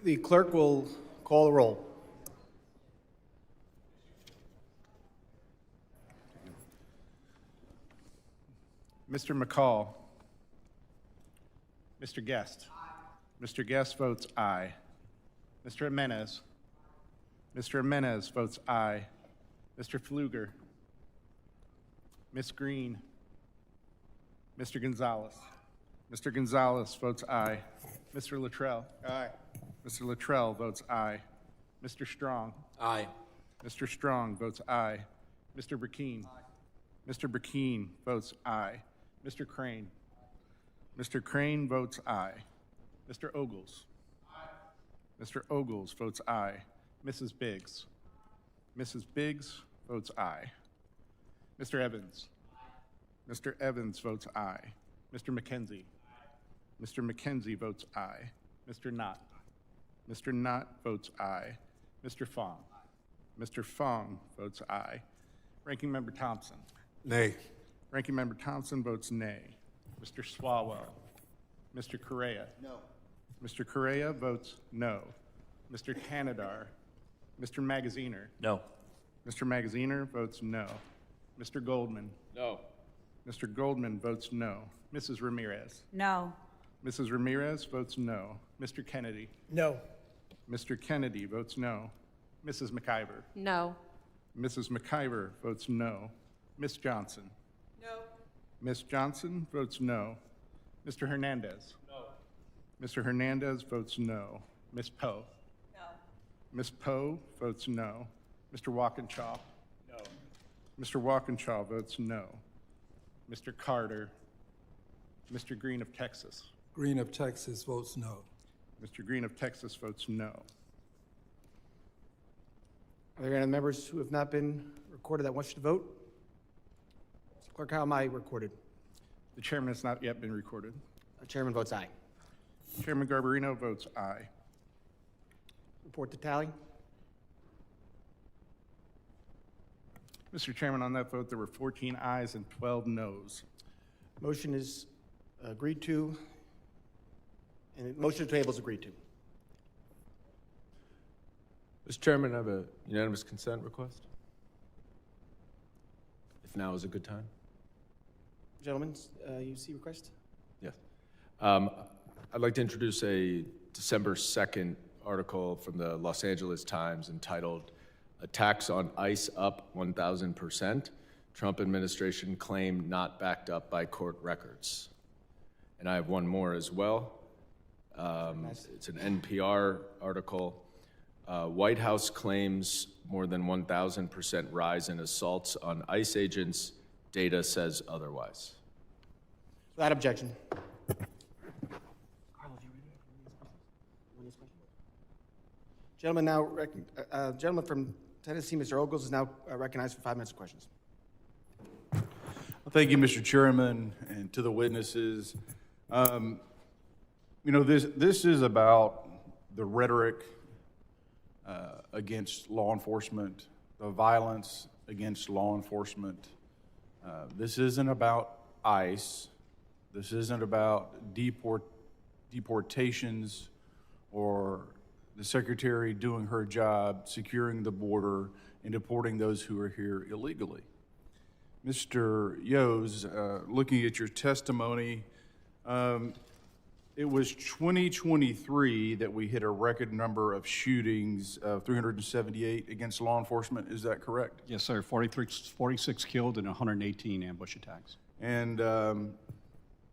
The clerk will call the roll. Mr. McCall. Mr. Guest. Mr. Guest votes aye. Mr. Jimenez. Mr. Jimenez votes aye. Mr. Pfluger. Ms. Green. Mr. Gonzalez. Mr. Gonzalez votes aye. Mr. Luttrell. Aye. Mr. Luttrell votes aye. Mr. Strong. Aye. Mr. Strong votes aye. Mr. Burkeen. Mr. Burkeen votes aye. Mr. Crane. Mr. Crane votes aye. Mr. Ogles. Mr. Ogles votes aye. Mrs. Biggs. Mrs. Biggs votes aye. Mr. Evans. Mr. Evans votes aye. Mr. McKenzie. Mr. McKenzie votes aye. Mr. Knott. Mr. Knott votes aye. Mr. Fong. Mr. Fong votes aye. Ranking Member Thompson. Nay. Ranking Member Thompson votes nay. Mr. Swalwell. Mr. Correa. No. Mr. Correa votes no. Mr. Tanadar. Mr. Magaziner. No. Mr. Magaziner votes no. Mr. Goldman. No. Mr. Goldman votes no. Mrs. Ramirez. No. Mrs. Ramirez votes no. Mr. Kennedy. No. Mr. Kennedy votes no. Mrs. McIver. No. Mrs. McIver votes no. Ms. Johnson. No. Ms. Johnson votes no. Mr. Hernandez. No. Mr. Hernandez votes no. Ms. Poe. No. Ms. Poe votes no. Mr. Walkinshaw. No. Mr. Walkinshaw votes no. Mr. Carter. Mr. Green of Texas. Green of Texas votes no. Mr. Green of Texas votes no. Are there any members who have not been recorded that wish to vote? Clerk, how am I recorded? The chairman has not yet been recorded. Chairman votes aye. Chairman Garbarino votes aye. Report to tally. Mr. Chairman, on that vote, there were 14 ayes and 12 noes. Motion is agreed to, and motion to table is agreed to. Mr. Chairman, I have a unanimous consent request. If now is a good time. Gentlemen, you see request? Yes. I'd like to introduce a December 2nd article from the Los Angeles Times entitled "Attacks on ICE Up 1,000%. Trump Administration Claim Not Backed Up by Court Records." And I have one more as well. It's an NPR article. White House claims more than 1,000% rise in assaults on ICE agents. Data says otherwise. Without objection. Gentleman now, gentleman from Tennessee, Mr. Ogles, is now recognized for 5 minutes of questions. Well, thank you, Mr. Chairman, and to the witnesses. You know, this is about the rhetoric against law enforcement, the violence against law enforcement. This isn't about ICE. This isn't about deportations or the Secretary doing her job, securing the border, and deporting those who are here illegally. Mr. Yos, looking at your testimony, it was 2023 that we hit a record number of shootings, 378 against law enforcement. Is that correct? Yes, sir. 46 killed and 118 ambush attacks. And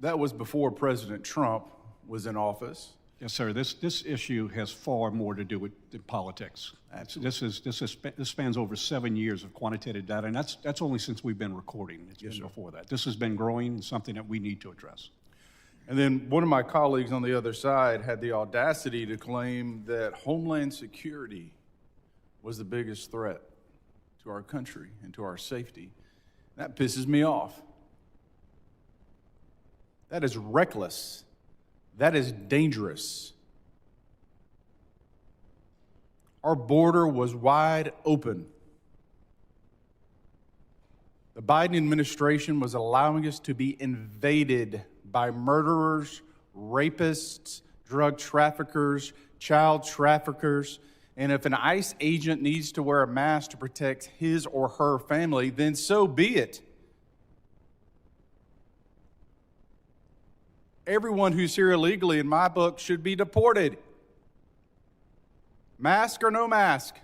that was before President Trump was in office. Yes, sir. This issue has far more to do with politics. Absolutely. This spans over 7 years of quantitative data, and that's only since we've been recording. It's been before that. This has been growing, something that we need to address. And then one of my colleagues on the other side had the audacity to claim that Homeland Security was the biggest threat to our country and to our safety. That pisses me off. That is reckless. That is dangerous. Our border was wide open. The Biden administration was allowing us to be invaded by murderers, rapists, drug traffickers, child traffickers, and if an ICE agent needs to wear a mask to protect his or her family, then so be it. Everyone who's here illegally, in my book, should be deported. Mask or no mask.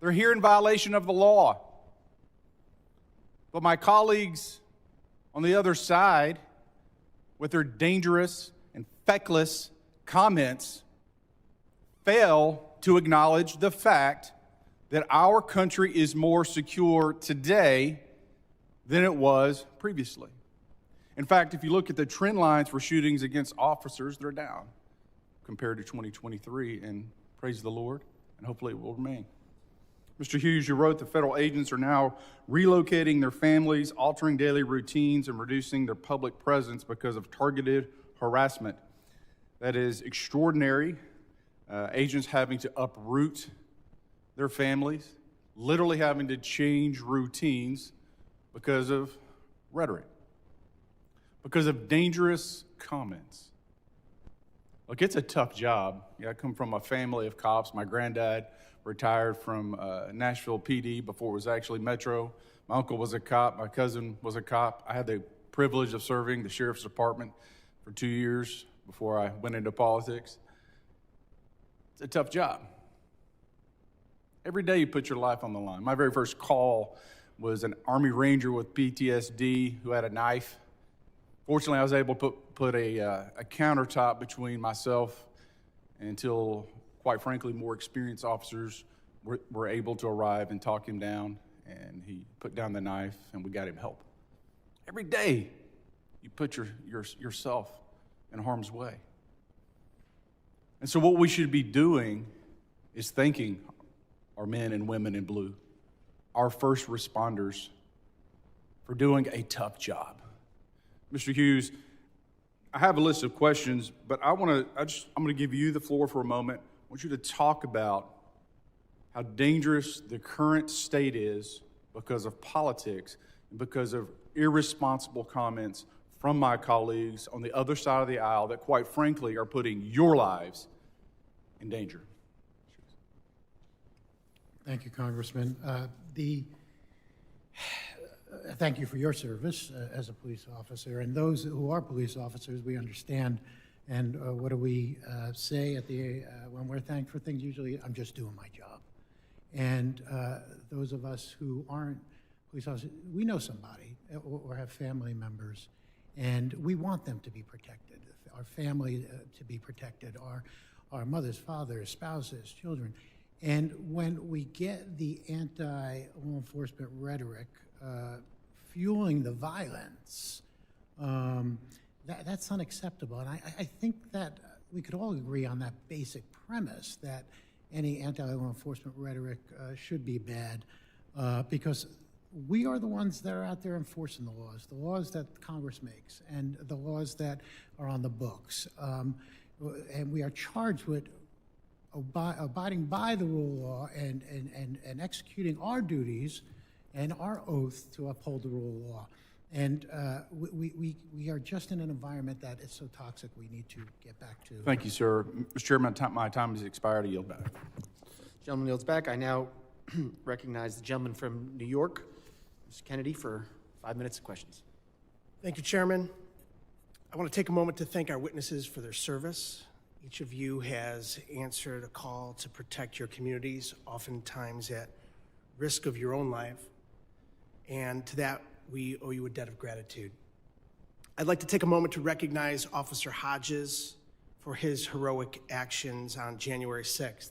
They're here in violation of the law. But my colleagues on the other side, with their dangerous and feckless comments, fail to acknowledge the fact that our country is more secure today than it was previously. In fact, if you look at the trend lines for shootings against officers, they're down compared to 2023, and praise the Lord, and hopefully it will remain. Mr. Hughes, you wrote the federal agents are now relocating their families, altering daily routines, and reducing their public presence because of targeted harassment. That is extraordinary. Agents having to uproot their families, literally having to change routines because of rhetoric, because of dangerous comments. Look, it's a tough job. I come from a family of cops. My granddad retired from Nashville PD before it was actually Metro. My uncle was a cop. My cousin was a cop. I had the privilege of serving the sheriff's department for 2 years before I went into politics. It's a tough job. Every day you put your life on the line. My very first call was an Army Ranger with PTSD who had a knife. Fortunately, I was able to put a countertop between myself until, quite frankly, more experienced officers were able to arrive and talk him down, and he put down the knife, and we got him help. Every day, you put yourself in harm's way. And so what we should be doing is thanking our men and women in blue, our first responders, for doing a tough job. Mr. Hughes, I have a list of questions, but I'm going to give you the floor for a moment. I want you to talk about how dangerous the current state is because of politics and because of irresponsible comments from my colleagues on the other side of the aisle that, quite frankly, are putting your lives in danger. Thank you, Congressman. Thank you for your service as a police officer. And those who are police officers, we understand. And what do we say when we're thanked for things? Usually, I'm just doing my job. And those of us who aren't police officers, we know somebody or have family members, and we want them to be protected, our family to be protected, our mothers, fathers, spouses, children. And when we get the anti-law enforcement rhetoric fueling the violence, that's unacceptable. And I think that we could all agree on that basic premise that any anti-law enforcement rhetoric should be bad because we are the ones that are out there enforcing the laws that Congress makes and the laws that are on the books. And we are charged with abiding by the rule of law and executing our duties and our oath to uphold the rule of law. And we are just in an environment that is so toxic we need to get back to. Thank you, sir. Mr. Chairman, my time has expired. I yield back. Gentleman yields back. I now recognize the gentleman from New York, Mr. Kennedy, for 5 minutes of questions. Thank you, Chairman. I want to take a moment to thank our witnesses for their service. Each of you has answered a call to protect your communities, oftentimes at risk of your own life. And to that, we owe you a debt of gratitude. I'd like to take a moment to recognize Officer Hodges for his heroic actions on January 6th,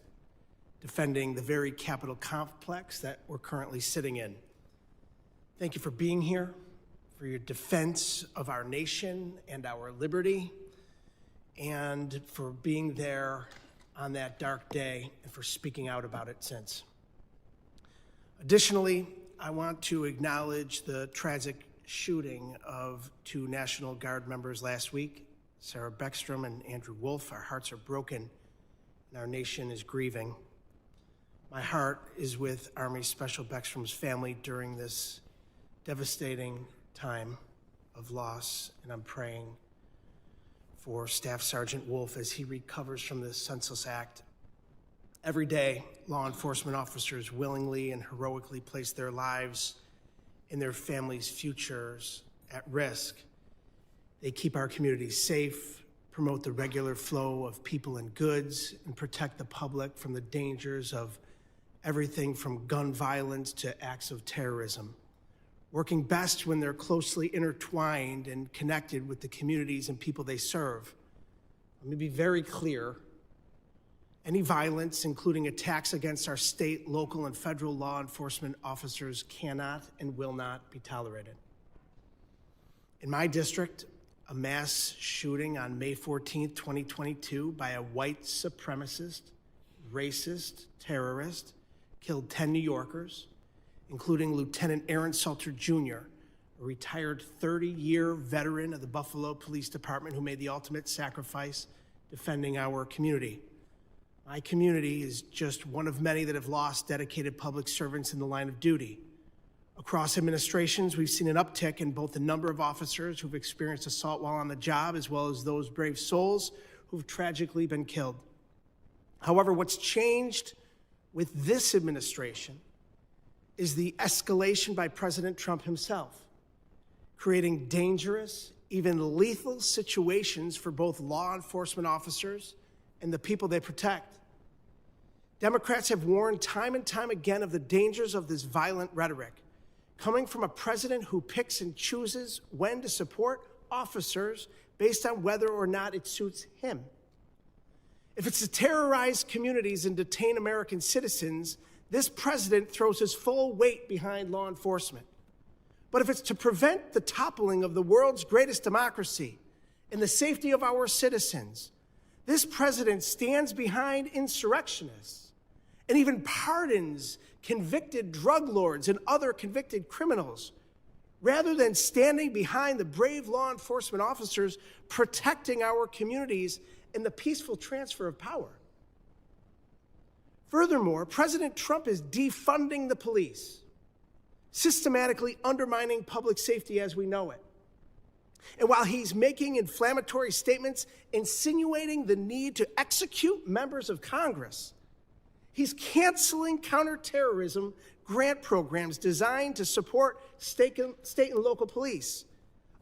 defending the very Capitol complex that we're currently sitting in. Thank you for being here, for your defense of our nation and our liberty, and for being there on that dark day and for speaking out about it since. Additionally, I want to acknowledge the tragic shooting of 2 National Guard members last week, Sarah Beckstrom and Andrew Wolf. Our hearts are broken and our nation is grieving. My heart is with Army Special Beckstrom's family during this devastating time of loss, and I'm praying for Staff Sergeant Wolf as he recovers from this senseless act. Every day, law enforcement officers willingly and heroically place their lives and their families' futures at risk. They keep our communities safe, promote the regular flow of people and goods, and protect the public from the dangers of everything from gun violence to acts of terrorism, working best when they're closely intertwined and connected with the communities and people they serve. Let me be very clear. Any violence, including attacks against our state, local, and federal law enforcement officers, cannot and will not be tolerated. In my district, a mass shooting on May 14th, 2022 by a white supremacist, racist terrorist killed 10 New Yorkers, including Lieutenant Aaron Salter Jr., a retired 30-year veteran of the Buffalo Police Department who made the ultimate sacrifice defending our community. My community is just one of many that have lost dedicated public servants in the line of duty. Across administrations, we've seen an uptick in both the number of officers who've experienced assault while on the job, as well as those brave souls who've tragically been killed. However, what's changed with this administration is the escalation by President Trump himself, creating dangerous, even lethal situations for both law enforcement officers and the people they protect. Democrats have warned time and time again of the dangers of this violent rhetoric, coming from a president who picks and chooses when to support officers based on whether or not it suits him. If it's to terrorize communities and detain American citizens, this president throws his full weight behind law enforcement. But if it's to prevent the toppling of the world's greatest democracy and the safety of our citizens, this president stands behind insurrectionists and even pardons convicted drug lords and other convicted criminals, rather than standing behind the brave law enforcement officers protecting our communities in the peaceful transfer of power. Furthermore, President Trump is defunding the police, systematically undermining public safety as we know it. And while he's making inflammatory statements insinuating the need to execute members of Congress, he's canceling counterterrorism grant programs designed to support state and local police,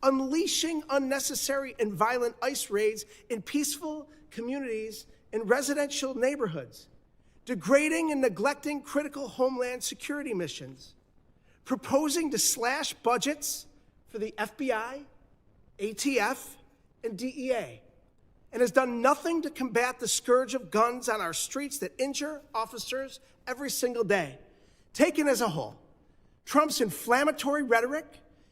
unleashing unnecessary and violent ICE raids in peaceful communities in residential neighborhoods, degrading and neglecting critical Homeland Security missions, proposing to slash budgets for the FBI, ATF, and DEA, and has done nothing to combat the scourge of guns on our streets that injure officers every single day. Taken as a whole, Trump's inflammatory rhetoric,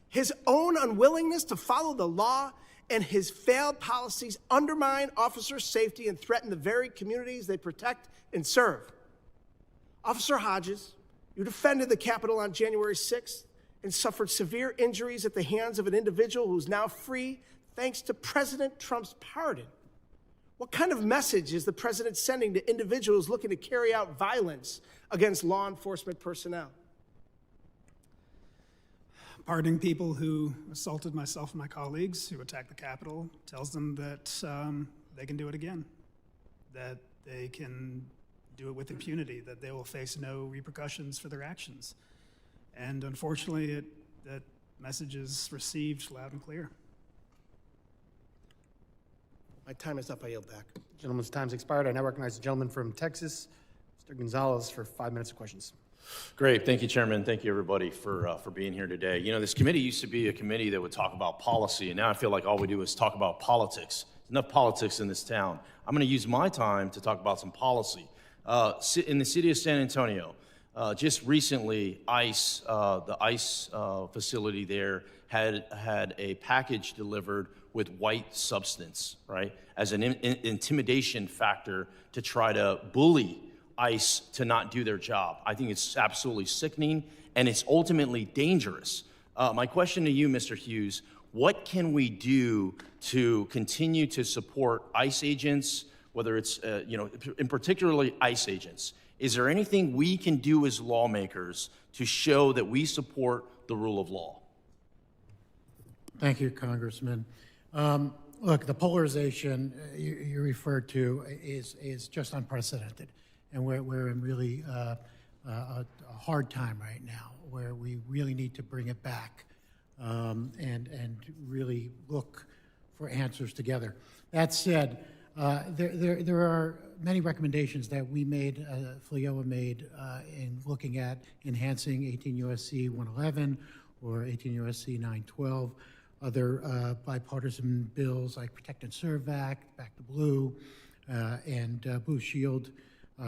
his own unwillingness to follow the law, and his failed policies undermine officer safety and threaten the very communities they protect and serve. Officer Hodges, you defended the Capitol on January 6th and suffered severe injuries at the hands of an individual who's now free thanks to President Trump's pardon. What kind of message is the president sending to individuals looking to carry out violence against law enforcement personnel? Pardoning people who assaulted myself and my colleagues, who attacked the Capitol, tells them that they can do it again, that they can do it with impunity, that they will face no repercussions for their actions. And unfortunately, that message is received loud and clear. My time is up. I yield back. Gentleman's time's expired. I now recognize the gentleman from Texas, Mr. Gonzalez, for 5 minutes of questions. Great. Thank you, Chairman. Thank you, everybody, for being here today. You know, this committee used to be a committee that would talk about policy, and now I feel like all we do is talk about politics. There's enough politics in this town. I'm going to use my time to talk about some policy. In the city of San Antonio, just recently, ICE, the ICE facility there, had a package delivered with white substance, right, as an intimidation factor to try to bully ICE to not do their job. I think it's absolutely sickening, and it's ultimately dangerous. My question to you, Mr. Hughes, what can we do to continue to support ICE agents, whether it's, in particularly ICE agents? Is there anything we can do as lawmakers to show that we support the rule of law? Thank you, Congressman. Look, the polarization you referred to is just unprecedented, and we're in really a hard time right now, where we really need to bring it back and really look for answers together. That said, there are many recommendations that we made, FLIOA made, in looking at enhancing 18 U.S.C. 111 or 18 U.S.C. 912, other bipartisan bills like Protect and Serve Act, Back to Blue, and Blue Shield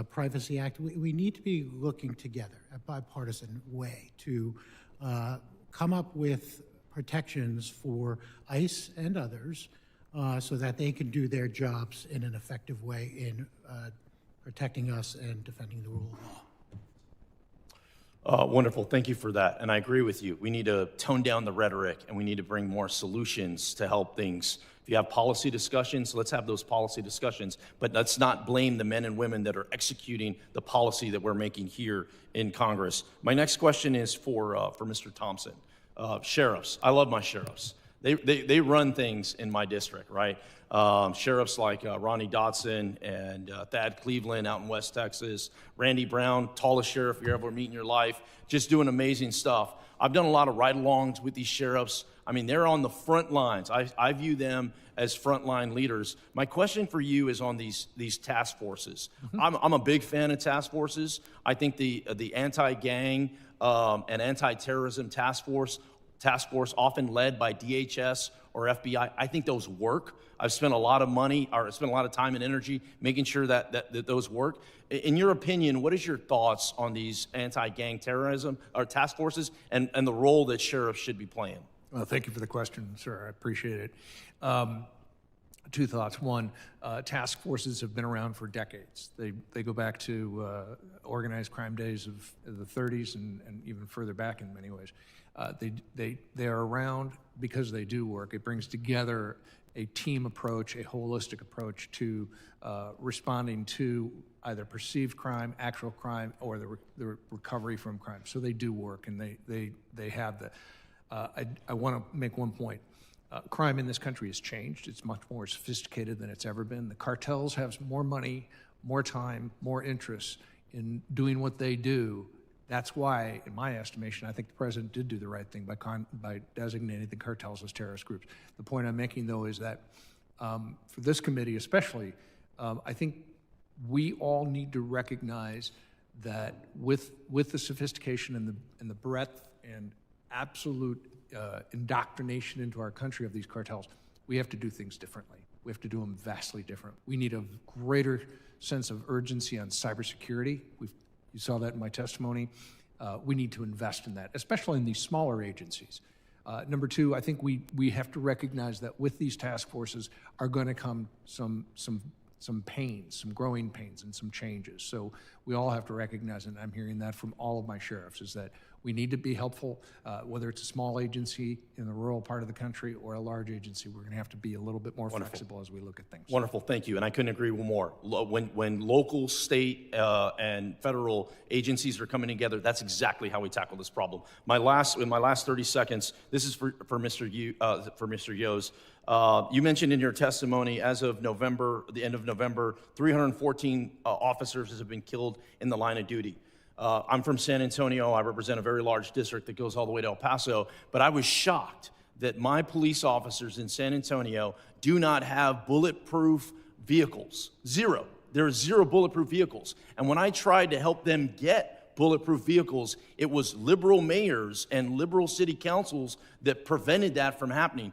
Privacy Act. We need to be looking together, a bipartisan way, to come up with protections for ICE and others so that they can do their jobs in an effective way in protecting us and defending the rule of law. Wonderful. Thank you for that. And I agree with you. We need to tone down the rhetoric, and we need to bring more solutions to help things. If you have policy discussions, let's have those policy discussions, but let's not blame the men and women that are executing the policy that we're making here in Congress. My next question is for Mr. Thompson. Sheriffs. I love my sheriffs. They run things in my district, right? Sheriffs like Ronnie Dotson and Thad Cleveland out in West Texas, Randy Brown, tallest sheriff you ever meet in your life, just doing amazing stuff. I've done a lot of ride-alongs with these sheriffs. I mean, they're on the front lines. I view them as frontline leaders. My question for you is on these task forces. I'm a big fan of task forces. I think the anti-gang and anti-terrorism task force, often led by DHS or FBI, I think those work. I've spent a lot of money, or spent a lot of time and energy making sure that those work. In your opinion, what is your thoughts on these anti-gang terrorism or task forces and the role that sheriffs should be playing? Well, thank you for the question, sir. I appreciate it. Two thoughts. One, task forces have been around for decades. They go back to organized crime days of the 30s and even further back in many ways. They are around because they do work. It brings together a team approach, a holistic approach to responding to either perceived crime, actual crime, or the recovery from crime. So they do work, and they have the. I want to make one point. Crime in this country has changed. It's much more sophisticated than it's ever been. The cartels have more money, more time, more interest in doing what they do. That's why, in my estimation, I think the president did do the right thing by designating the cartels as terrorist groups. The point I'm making, though, is that for this committee especially, I think we all need to recognize that with the sophistication and the breadth and absolute indoctrination into our country of these cartels, we have to do things differently. We have to do them vastly different. We need a greater sense of urgency on cybersecurity. You saw that in my testimony. We need to invest in that, especially in these smaller agencies. Number two, I think we have to recognize that with these task forces are going to come some pains, some growing pains, and some changes. So we all have to recognize, and I'm hearing that from all of my sheriffs, is that we need to be helpful, whether it's a small agency in the rural part of the country or a large agency. We're going to have to be a little bit more flexible as we look at things. Wonderful, thank you, and I couldn't agree more. When local, state, and federal agencies are coming together, that's exactly how we tackle this problem. In my last 30 seconds, this is for Mr. Yos. You mentioned in your testimony, as of the end of November, 314 officers have been killed in the line of duty. I'm from San Antonio. I represent a very large district that goes all the way to El Paso, but I was shocked that my police officers in San Antonio do not have bulletproof vehicles. Zero. There are zero bulletproof vehicles. And when I tried to help them get bulletproof vehicles, it was liberal mayors and liberal city councils that prevented that from happening.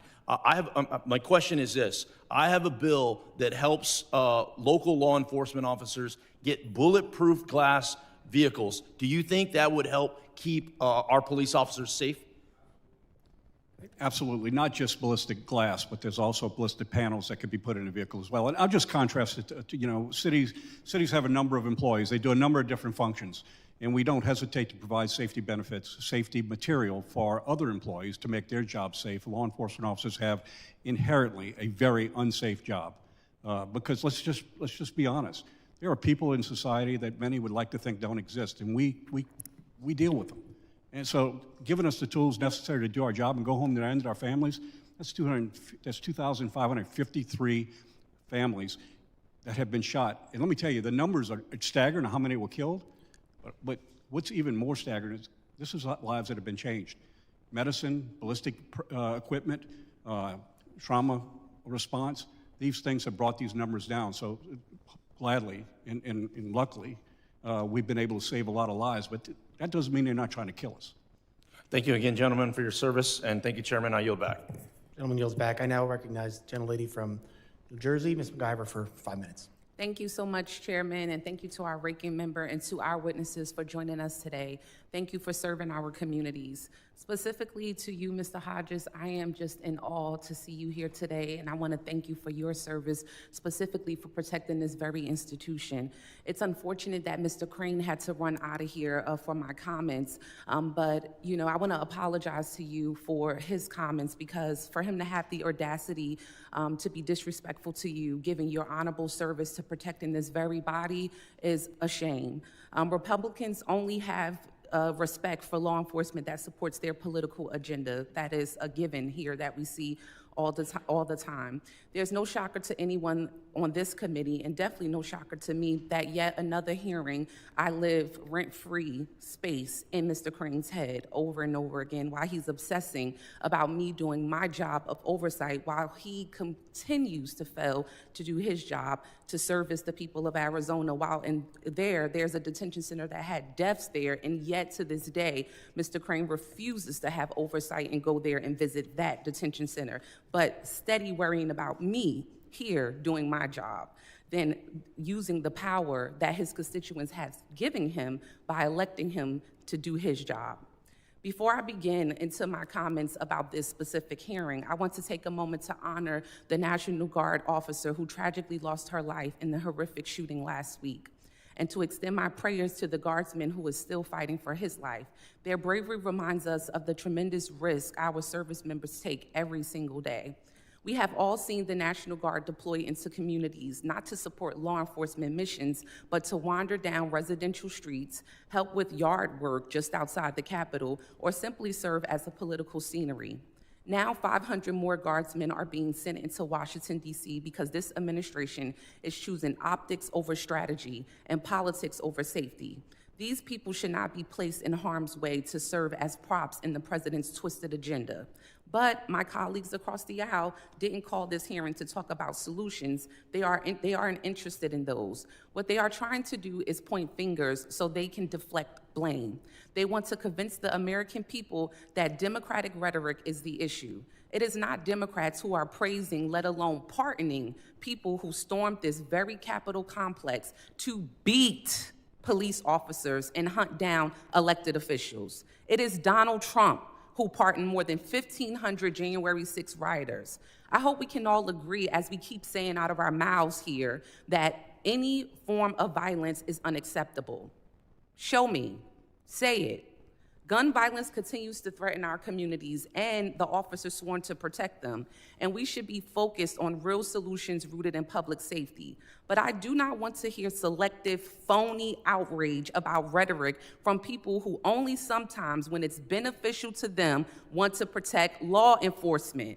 My question is this. I have a bill that helps local law enforcement officers get bulletproof glass vehicles. Do you think that would help keep our police officers safe? Absolutely, not just ballistic glass, but there's also ballistic panels that could be put in a vehicle as well. And I'll just contrast it to cities have a number of employees. They do a number of different functions. And we don't hesitate to provide safety benefits, safety material for other employees to make their job safe. Law enforcement officers have inherently a very unsafe job. Because let's just be honest. There are people in society that many would like to think don't exist, and we deal with them. And so giving us the tools necessary to do our job and go home to our families, That's 2,553 families that have been shot. And let me tell you, the numbers are staggering, how many were killed. But what's even more staggering is this is lives that have been changed. Medicine, ballistic equipment, trauma response, these things have brought these numbers down. So gladly and luckily, we've been able to save a lot of lives, but that doesn't mean they're not trying to kill us. Thank you again, gentlemen, for your service, and thank you, Chairman. I yield back. Gentleman yields back. I now recognize the gentlelady from New Jersey, Ms. McIver, for 5 minutes. Thank you so much, Chairman, and thank you to our ranking member and to our witnesses for joining us today. Thank you for serving our communities. Specifically to you, Mr. Hodges, I am just in awe to see you here today, and I want to thank you for your service, specifically for protecting this very institution. It's unfortunate that Mr. Crane had to run out of here for my comments, but you know, I want to apologize to you for his comments, because for him to have the audacity to be disrespectful to you, giving your honorable service to protecting this very body, is a shame. Republicans only have respect for law enforcement that supports their political agenda. That is a given here that we see all the time. There's no shocker to anyone on this committee, and definitely no shocker to me, that yet another hearing I live rent-free space in Mr. Crane's head over and over again, while he's obsessing about me doing my job of oversight, while he continues to fail to do his job to service the people of Arizona, while there's a detention center that had deaths there, and yet to this day, Mr. Crane refuses to have oversight and go there and visit that detention center, but steady worrying about me here doing my job, then using the power that his constituents have given him by electing him to do his job. Before I begin into my comments about this specific hearing, I want to take a moment to honor the National Guard officer who tragically lost her life in the horrific shooting last week, and to extend my prayers to the guardsman who is still fighting for his life. Their bravery reminds us of the tremendous risk our service members take every single day. We have all seen the National Guard deploy into communities, not to support law enforcement missions, but to wander down residential streets, help with yard work just outside the Capitol, or simply serve as a political scenery. Now 500 more guardsmen are being sent into Washington, D.C. because this administration is choosing optics over strategy and politics over safety. These people should not be placed in harm's way to serve as props in the president's twisted agenda. But my colleagues across the aisle didn't call this hearing to talk about solutions. They aren't interested in those. What they are trying to do is point fingers so they can deflect blame. They want to convince the American people that Democratic rhetoric is the issue. It is not Democrats who are praising, let alone pardoning, people who stormed this very Capitol complex to beat police officers and hunt down elected officials. It is Donald Trump who pardoned more than 1,500 January 6 rioters. I hope we can all agree, as we keep saying out of our mouths here, that any form of violence is unacceptable. Show me, say it. Gun violence continues to threaten our communities and the officers sworn to protect them, and we should be focused on real solutions rooted in public safety. But I do not want to hear selective, phony outrage about rhetoric from people who only sometimes, when it's beneficial to them, want to protect law enforcement.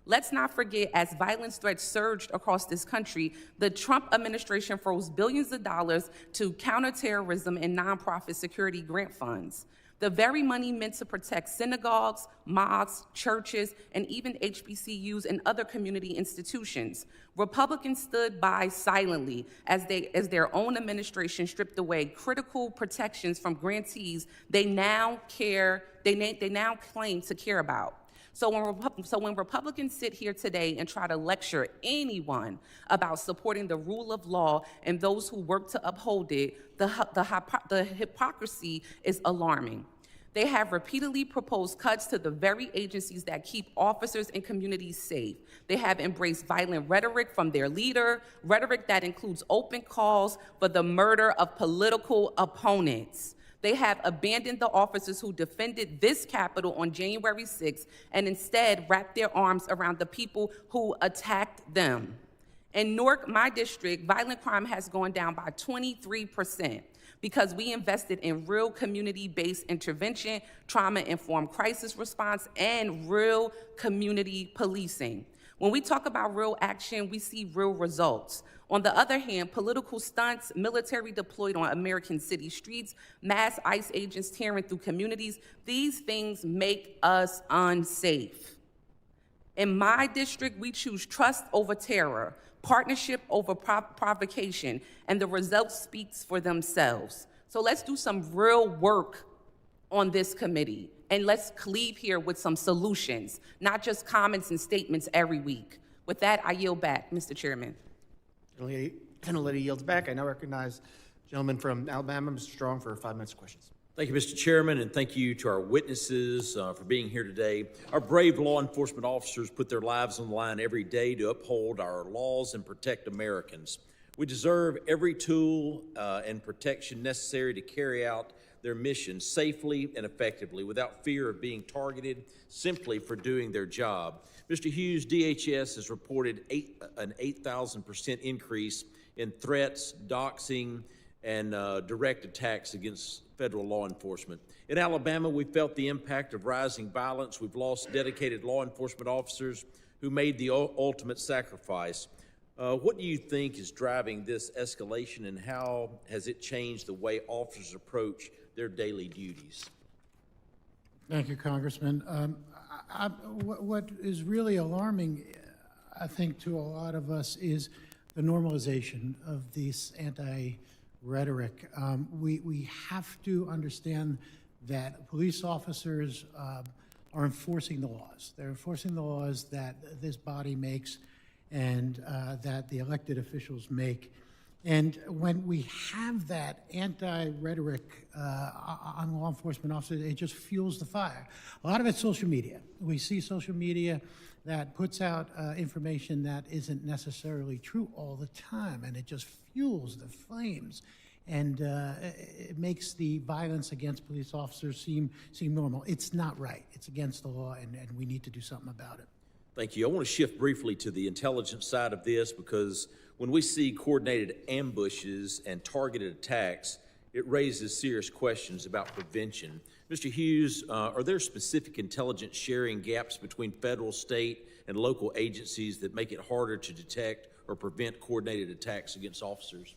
Let's not forget, as violence threats surged across this country, the Trump administration froze billions of dollars to counterterrorism and nonprofit security grant funds. The very money meant to protect synagogues, mosques, churches, and even HBCUs and other community institutions. Republicans stood by silently as their own administration stripped away critical protections from grantees they now claim to care about. So when Republicans sit here today and try to lecture anyone about supporting the rule of law and those who work to uphold it, the hypocrisy is alarming. They have repeatedly proposed cuts to the very agencies that keep officers and communities safe. They have embraced violent rhetoric from their leader, rhetoric that includes open calls for the murder of political opponents. They have abandoned the officers who defended this Capitol on January 6th and instead wrapped their arms around the people who attacked them. In Newark, my district, violent crime has gone down by 23% because we invested in real community-based intervention, trauma-informed crisis response, and real community policing. When we talk about real action, we see real results. On the other hand, political stunts, military deployed on American city streets, mass ICE agents tearing through communities, these things make us unsafe. In my district, we choose trust over terror, partnership over provocation, and the results speaks for themselves. So let's do some real work on this committee, and let's leave here with some solutions, not just comments and statements every week. With that, I yield back, Mr. Chairman. Gentlelady yields back. I now recognize the gentleman from Alabama, Mr. Strong, for 5 minutes of questions. Thank you, Mr. Chairman, and thank you to our witnesses for being here today. Our brave law enforcement officers put their lives on the line every day to uphold our laws and protect Americans. We deserve every tool and protection necessary to carry out their mission safely and effectively without fear of being targeted simply for doing their job. Mr. Hughes, DHS has reported an 8,000% increase in threats, doxing, and direct attacks against federal law enforcement. In Alabama, we felt the impact of rising violence. We've lost dedicated law enforcement officers who made the ultimate sacrifice. What do you think is driving this escalation, and how has it changed the way officers approach their daily duties? Thank you, Congressman. What is really alarming, I think, to a lot of us is the normalization of this anti-rhetoric. We have to understand that police officers are enforcing the laws. They're enforcing the laws that this body makes and that the elected officials make. And when we have that anti-rhetoric on law enforcement officers, it just fuels the fire. A lot of it's social media. We see social media that puts out information that isn't necessarily true all the time, and it just fuels the flames. And it makes the violence against police officers seem normal. It's not right. It's against the law, and we need to do something about it. Thank you. I want to shift briefly to the intelligence side of this, because when we see coordinated ambushes and targeted attacks, it raises serious questions about prevention. Mr. Hughes, are there specific intelligence sharing gaps between federal, state, and local agencies that make it harder to detect or prevent coordinated attacks against officers?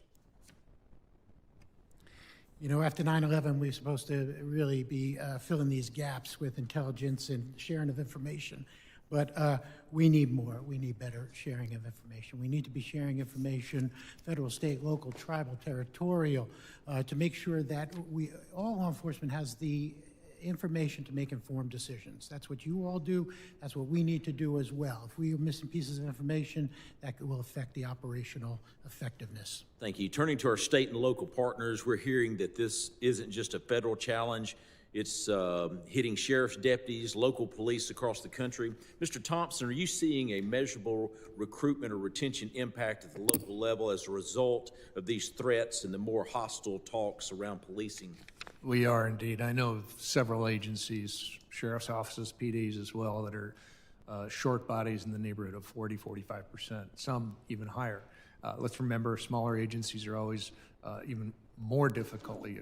You know, after 9/11, we're supposed to really be filling these gaps with intelligence and sharing of information. But we need more. We need better sharing of information. We need to be sharing information, federal, state, local, tribal, territorial, to make sure that all law enforcement has the information to make informed decisions. That's what you all do. That's what we need to do as well. If we are missing pieces of information, that will affect the operational effectiveness. Thank you. Turning to our state and local partners, we're hearing that this isn't just a federal challenge. It's hitting sheriff's deputies, local police across the country. Mr. Thompson, are you seeing a measurable recruitment or retention impact at the local level as a result of these threats and the more hostile talks around policing? We are indeed. I know of several agencies, sheriff's offices, PDs as well, that are short bodies in the neighborhood of 40, 45%, some even higher. Let's remember, smaller agencies are always even more difficultly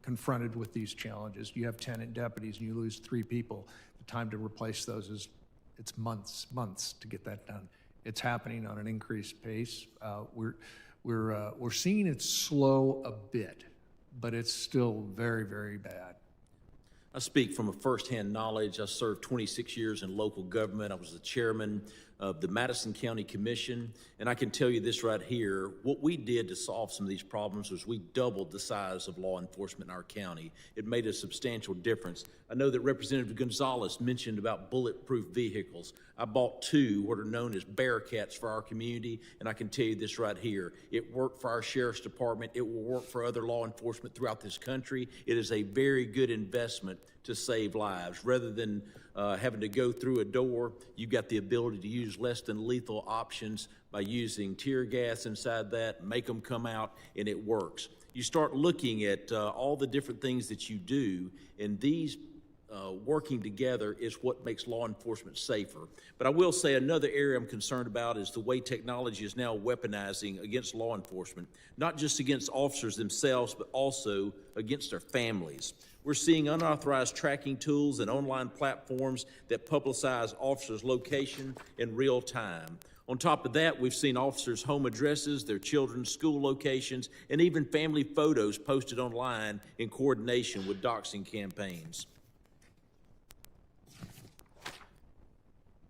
confronted with these challenges. You have 10 deputies and you lose 3 people. The time to replace those it's months to get that done. It's happening on an increased pace. We're seeing it slow a bit, but it's still very, very bad. I speak from a firsthand knowledge. I served 26 years in local government. I was the chairman of the Madison County Commission, and I can tell you this right here. What we did to solve some of these problems was we doubled the size of law enforcement in our county. It made a substantial difference. I know that Representative Gonzalez mentioned about bulletproof vehicles. I bought 2 what are known as Bearcats for our community, and I can tell you this right here. It worked for our sheriff's department. It will work for other law enforcement throughout this country. It is a very good investment to save lives. Rather than having to go through a door, you've got the ability to use less than lethal options by using tear gas inside that, make them come out, and it works. You start looking at all the different things that you do, and these working together is what makes law enforcement safer. But I will say another area I'm concerned about is the way technology is now weaponizing against law enforcement, not just against officers themselves, but also against their families. We're seeing unauthorized tracking tools and online platforms that publicize officers' location in real time. On top of that, we've seen officers' home addresses, their children's school locations, and even family photos posted online in coordination with doxing campaigns.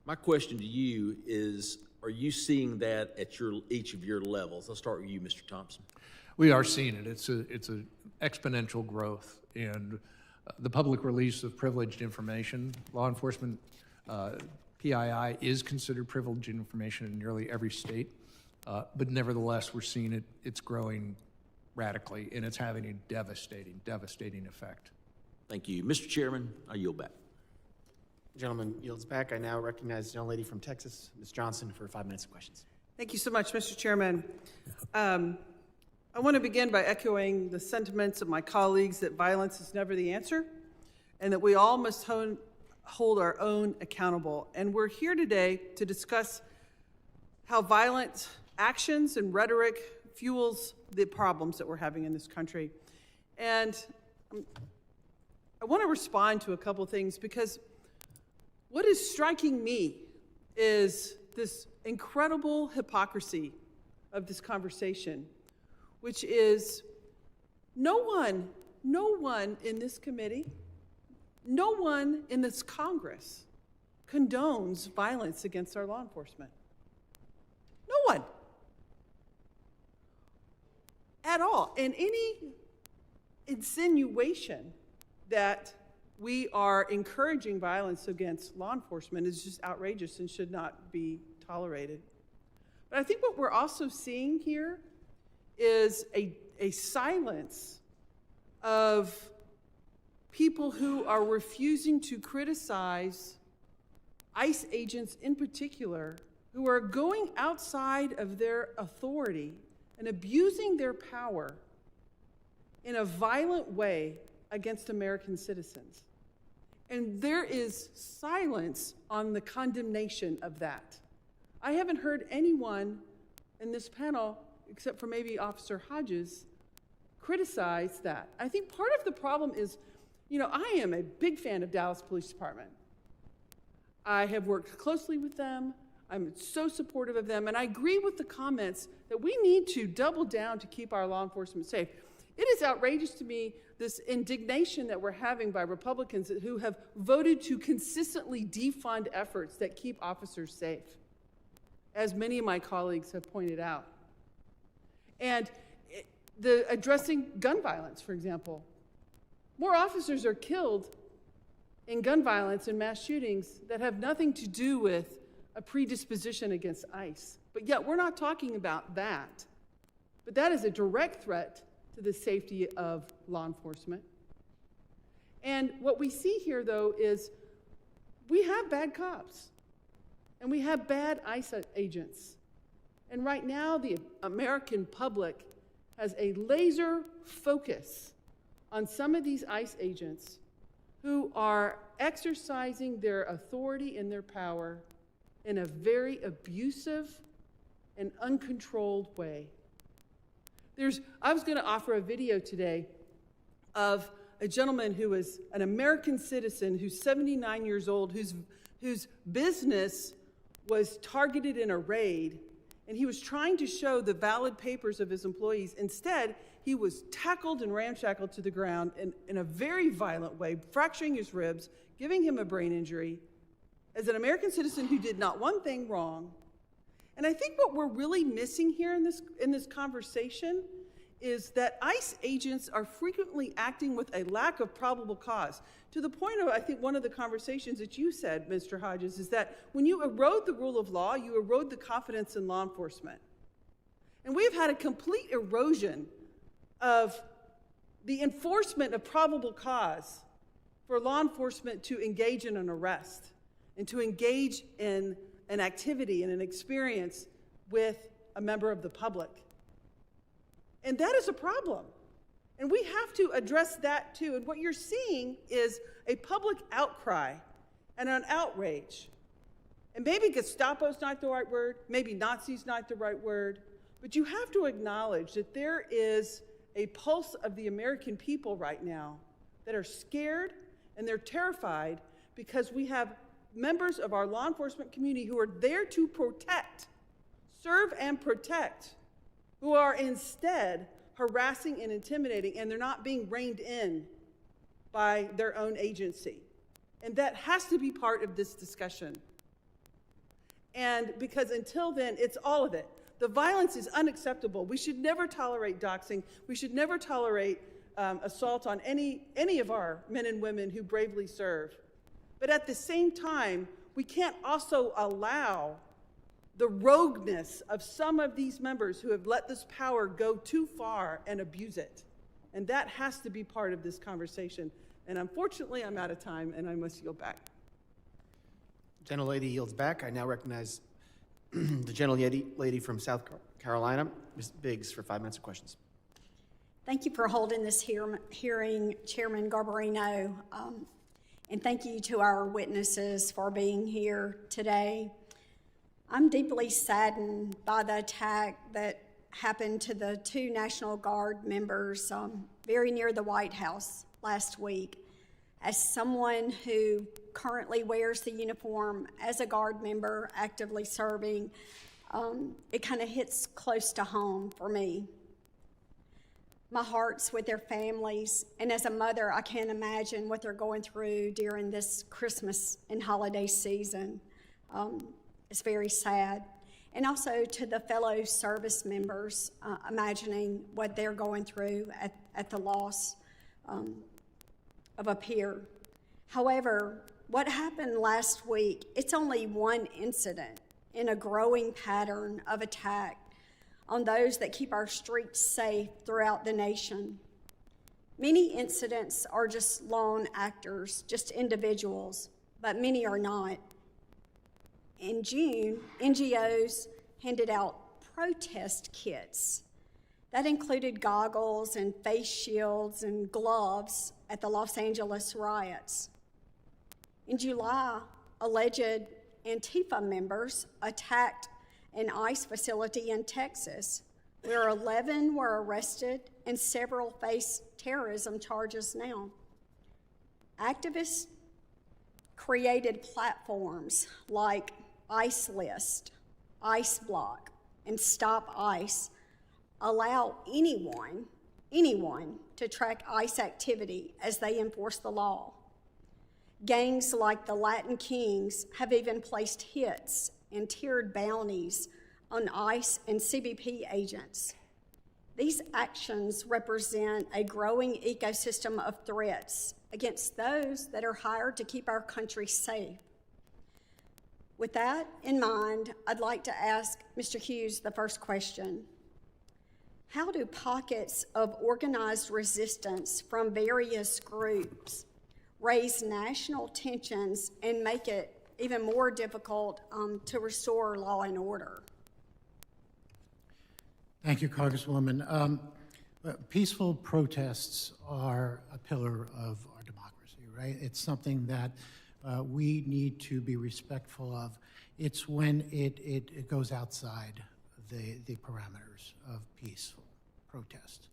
My question to you is, are you seeing that at each of your levels? I'll start with you, Mr. Thompson. We are seeing it. It's an exponential growth in the public release of privileged information. Law enforcement PII is considered privileged information in nearly every state, but nevertheless, we're seeing it. It's growing radically, and it's having a devastating effect. Thank you. Mr. Chairman, I yield back. The gentleman yields back. I now recognize the young lady from Texas, Ms. Johnson, for 5 minutes of questions. Thank you so much, Mr. Chairman. I want to begin by echoing the sentiments of my colleagues that violence is never the answer, and that we all must hold our own accountable. And we're here today to discuss how violent actions and rhetoric fuels the problems that we're having in this country. And I want to respond to a couple things, because what is striking me is this incredible hypocrisy of this conversation, which is no one in this committee, no one in this Congress condones violence against our law enforcement. No one. At all. And any insinuation that we are encouraging violence against law enforcement is just outrageous and should not be tolerated. But I think what we're also seeing here is a silence of people who are refusing to criticize ICE agents in particular, who are going outside of their authority and abusing their power in a violent way against American citizens. And there is silence on the condemnation of that. I haven't heard anyone in this panel, except for maybe Officer Hodges, criticize that. I think part of the problem is, I am a big fan of Dallas Police Department. I have worked closely with them. I'm so supportive of them. And I agree with the comments that we need to double down to keep our law enforcement safe. It is outrageous to me, this indignation that we're having by Republicans who have voted to consistently defund efforts that keep officers safe, as many of my colleagues have pointed out. And addressing gun violence, for example. More officers are killed in gun violence and mass shootings that have nothing to do with a predisposition against ICE. But yet we're not talking about that. But that is a direct threat to the safety of law enforcement. And what we see here, though, is we have bad cops and we have bad ICE agents. And right now, the American public has a laser focus on some of these ICE agents who are exercising their authority and their power in a very abusive and uncontrolled way. I was going to offer a video today of a gentleman who is an American citizen who's 79 years old, whose business was targeted in a raid, and he was trying to show the valid papers of his employees. Instead, he was tackled and ramshackled to the ground in a very violent way, fracturing his ribs, giving him a brain injury, as an American citizen who did not one thing wrong. And I think what we're really missing here in this conversation is that ICE agents are frequently acting with a lack of probable cause. To the point of, I think, one of the conversations that you said, Mr. Hodges, is that when you erode the rule of law, you erode the confidence in law enforcement. And we've had a complete erosion of the enforcement of probable cause for law enforcement to engage in an arrest and to engage in an activity and an experience with a member of the public. And that is a problem. And we have to address that too. And what you're seeing is a public outcry and an outrage. And maybe Gestapo's not the right word, maybe Nazi's not the right word, but you have to acknowledge that there is a pulse of the American people right now that are scared and they're terrified because we have members of our law enforcement community who are there to protect, serve and protect, who are instead harassing and intimidating, and they're not being reined in by their own agency. And that has to be part of this discussion. And because until then, it's all of it. The violence is unacceptable. We should never tolerate doxing. We should never tolerate assault on any of our men and women who bravely serve. But at the same time, we can't also allow the rogueness of some of these members who have let this power go too far and abuse it. And that has to be part of this conversation. And unfortunately, I'm out of time, and I must yield back. Gentlelady yields back. I now recognize the gentlelady from South Carolina, Ms. Biggs, for 5 minutes of questions. Thank you for holding this hearing, Chairman Garbarino, and thank you to our witnesses for being here today. I'm deeply saddened by the attack that happened to the 2 National Guard members very near the White House last week. As someone who currently wears the uniform as a Guard member actively serving, it kind of hits close to home for me. My heart's with their families, and as a mother, I can't imagine what they're going through during this Christmas and holiday season. It's very sad. And also to the fellow service members, imagining what they're going through at the loss of a peer. However, what happened last week, it's only one incident in a growing pattern of attack on those that keep our streets safe throughout the nation. Many incidents are just lone actors, just individuals, but many are not. In June, NGOs handed out protest kits. That included goggles and face shields and gloves at the Los Angeles riots. In July, alleged Antifa members attacked an ICE facility in Texas, where 11 were arrested and several face terrorism charges now. Activists created platforms like ICE List, ICE Block, and Stop ICE, allow anyone to track ICE activity as they enforce the law. Gangs like the Latin Kings have even placed hits and tiered bounties on ICE and CBP agents. These actions represent a growing ecosystem of threats against those that are hired to keep our country safe. With that in mind, I'd like to ask Mr. Hughes the first question. How do pockets of organized resistance from various groups raise national tensions and make it even more difficult to restore law and order? Thank you, Congresswoman. Peaceful protests are a pillar of our democracy, right? It's something that we need to be respectful of. It's when it goes outside the parameters of peaceful protest.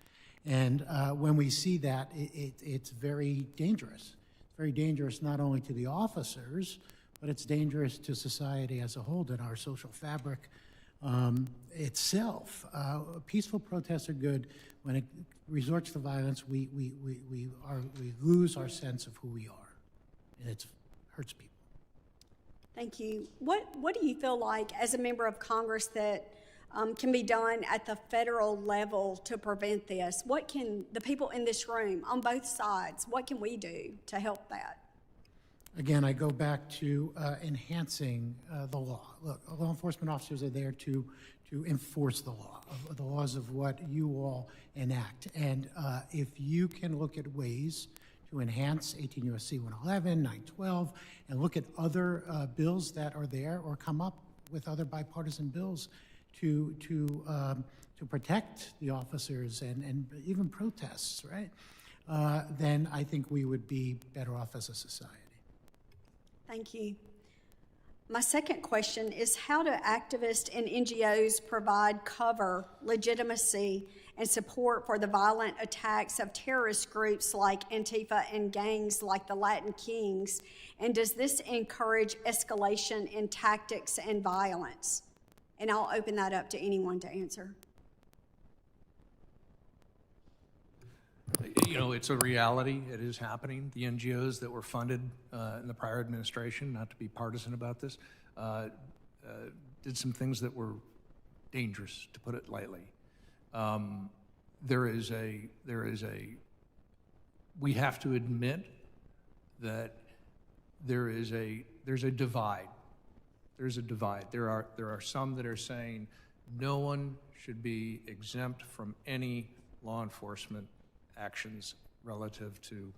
And when we see that, it's very dangerous. It's very dangerous not only to the officers, but it's dangerous to society as a whole and our social fabric itself. Peaceful protests are good. When it resorts to violence, we lose our sense of who we are, and it hurts people. Thank you. What do you feel like as a member of Congress that can be done at the federal level to prevent this? What can the people in this room, on both sides, what can we do to help that? Again, I go back to enhancing the law. Look, law enforcement officers are there to enforce the law, the laws of what you all enact. And if you can look at ways to enhance 18 U.S.C. 111, 912, and look at other bills that are there or come up with other bipartisan bills to protect the officers and even protests, right? Then I think we would be better off as a society. Thank you. My second question is, how do activists and NGOs provide cover, legitimacy, and support for the violent attacks of terrorist groups like Antifa and gangs like the Latin Kings? And does this encourage escalation in tactics and violence? And I'll open that up to anyone to answer. You know, it's a reality. It is happening. The NGOs that were funded in the prior administration, not to be partisan about this, did some things that were dangerous, to put it lightly. We have to admit that there's a divide. There's a divide. There are some that are saying no one should be exempt from any law enforcement actions relative to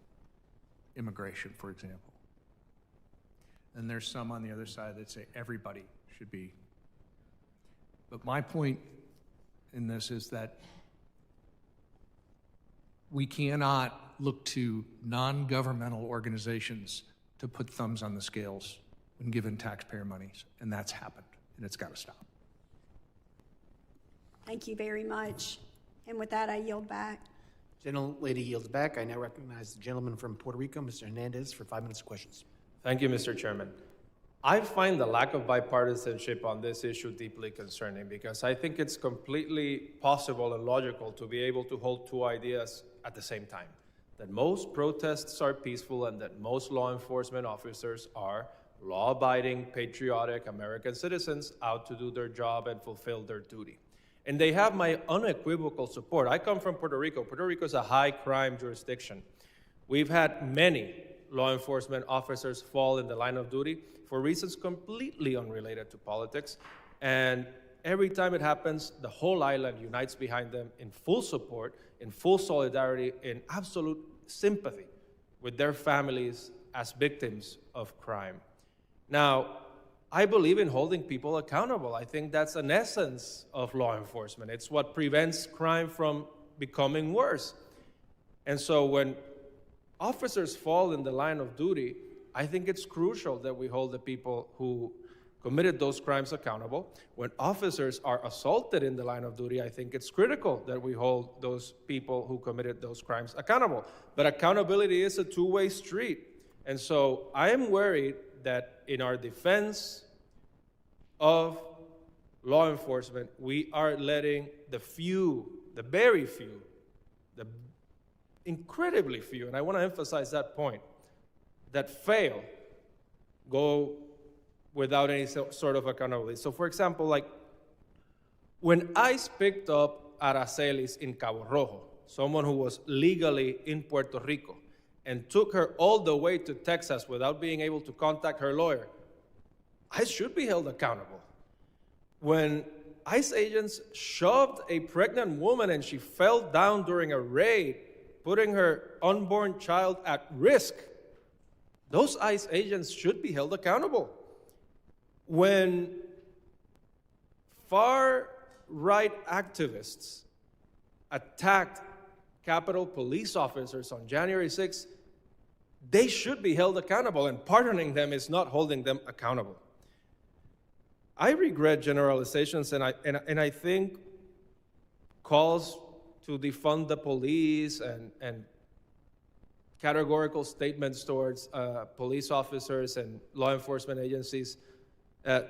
immigration, for example. And there's some on the other side that say everybody should be. But my point in this is that we cannot look to non-governmental organizations to put thumbs on the scales when given taxpayer monies, and that's happened, and it's got to stop. Thank you very much. And with that, I yield back. Gentlelady yields back. I now recognize the gentleman from Puerto Rico, Mr. Hernandez, for 5 minutes of questions. Thank you, Mr. Chairman. I find the lack of bipartisanship on this issue deeply concerning because I think it's completely possible and logical to be able to hold two ideas at the same time. That most protests are peaceful and that most law enforcement officers are law-abiding, patriotic American citizens out to do their job and fulfill their duty. And they have my unequivocal support. I come from Puerto Rico. Puerto Rico is a high-crime jurisdiction. We've had many law enforcement officers fall in the line of duty for reasons completely unrelated to politics. And every time it happens, the whole island unites behind them in full support, in full solidarity, in absolute sympathy with their families as victims of crime. Now, I believe in holding people accountable. I think that's an essence of law enforcement. It's what prevents crime from becoming worse. And so when officers fall in the line of duty, I think it's crucial that we hold the people who committed those crimes accountable. When officers are assaulted in the line of duty, I think it's critical that we hold those people who committed those crimes accountable. But accountability is a two-way street. And so I am worried that in our defense of law enforcement, we are letting the few, the very few, the incredibly few, and I want to emphasize that point, that fail, go without any sort of accountability. So for example, like when ICE picked up Aracelis in Cabo Rojo, someone who was legally in Puerto Rico, and took her all the way to Texas without being able to contact her lawyer, ICE should be held accountable. When ICE agents shoved a pregnant woman and she fell down during a raid, putting her unborn child at risk, those ICE agents should be held accountable. When far-right activists attacked Capitol police officers on January 6th, they should be held accountable, and pardoning them is not holding them accountable. I regret generalizations, and I think calls to defund the police and categorical statements towards police officers and law enforcement agencies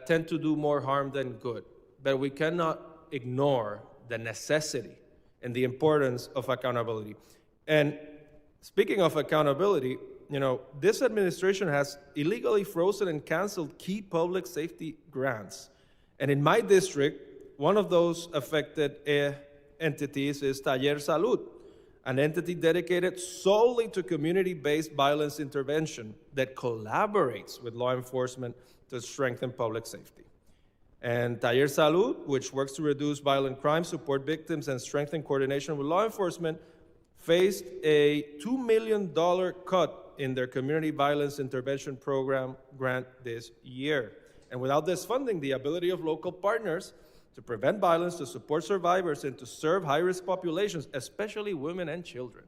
tend to do more harm than good. But we cannot ignore the necessity and the importance of accountability. And speaking of accountability, you know, this administration has illegally frozen and canceled key public safety grants. And in my district, one of those affected entities is Taller Salud, an entity dedicated solely to community-based violence intervention that collaborates with law enforcement to strengthen public safety. And Taller Salud, which works to reduce violent crime, support victims, and strengthen coordination with law enforcement, faced a $2 million cut in their community violence intervention program grant this year. And without this funding, the ability of local partners to prevent violence, to support survivors, and to serve high-risk populations, especially women and children,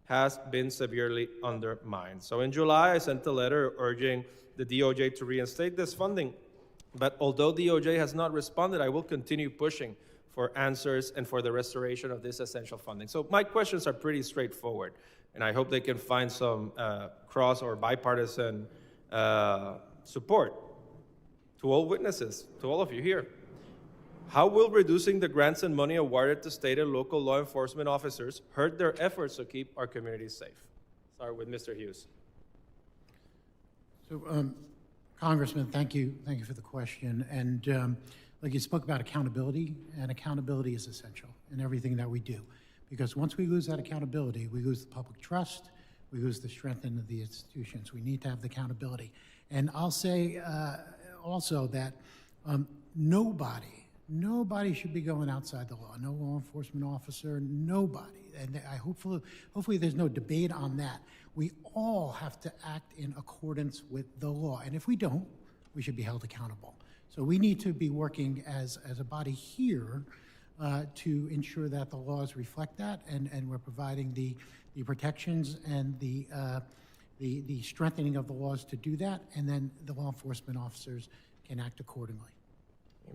has been severely undermined. So in July, I sent a letter urging the DOJ to reinstate this funding. But although DOJ has not responded, I will continue pushing for answers and for the restoration of this essential funding. So my questions are pretty straightforward, and I hope they can find some cross or bipartisan support to all witnesses, to all of you here. How will reducing the grants and money awarded to state and local law enforcement officers hurt their efforts to keep our communities safe? Start with Mr. Hughes. So, Congressman, thank you for the question. And like you spoke about accountability, and accountability is essential in everything that we do. Because once we lose that accountability, we lose the public trust, we lose the strength in the institutions. We need to have the accountability. And I'll say also that nobody should be going outside the law. No law enforcement officer, nobody. And hopefully there's no debate on that. We all have to act in accordance with the law. And if we don't, we should be held accountable. So we need to be working as a body here to ensure that the laws reflect that, and we're providing the protections and the strengthening of the laws to do that, and then the law enforcement officers can act accordingly.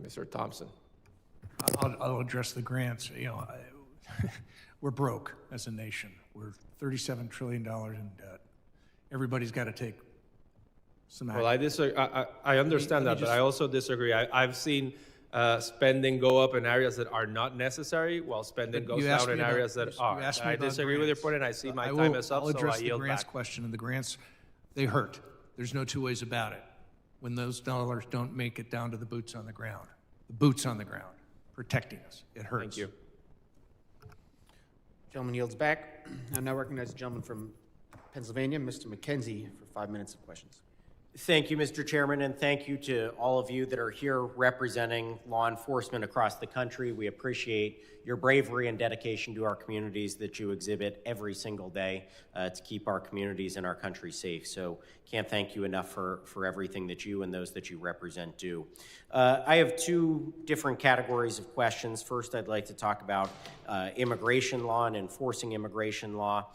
Mr. Thompson. I'll address the grants. We're broke as a nation. We're $37 trillion in debt. Everybody's got to take some action. Well, I disagree. I understand that, but I also disagree. I've seen spending go up in areas that are not necessary, while spending goes down in areas that are. I disagree with your point, and I see my time is up, I'll address so I the yield grants back. question, and the grants, they hurt. There's no two ways about it. When those dollars don't make it down to the boots on the ground, protecting us, it hurts. Thank you. Gentleman yields back. I now recognize the gentleman from Pennsylvania, Mr. McKenzie, for 5 minutes of questions. Thank you, Mr. Chairman, and thank you to all of you that are here representing law enforcement across the country. We appreciate your bravery and dedication to our communities that you exhibit every single day to keep our communities and our country safe. So can't thank you enough for everything that you and those that you represent do. I have two different categories of questions. First, I'd like to talk about immigration law and enforcing immigration law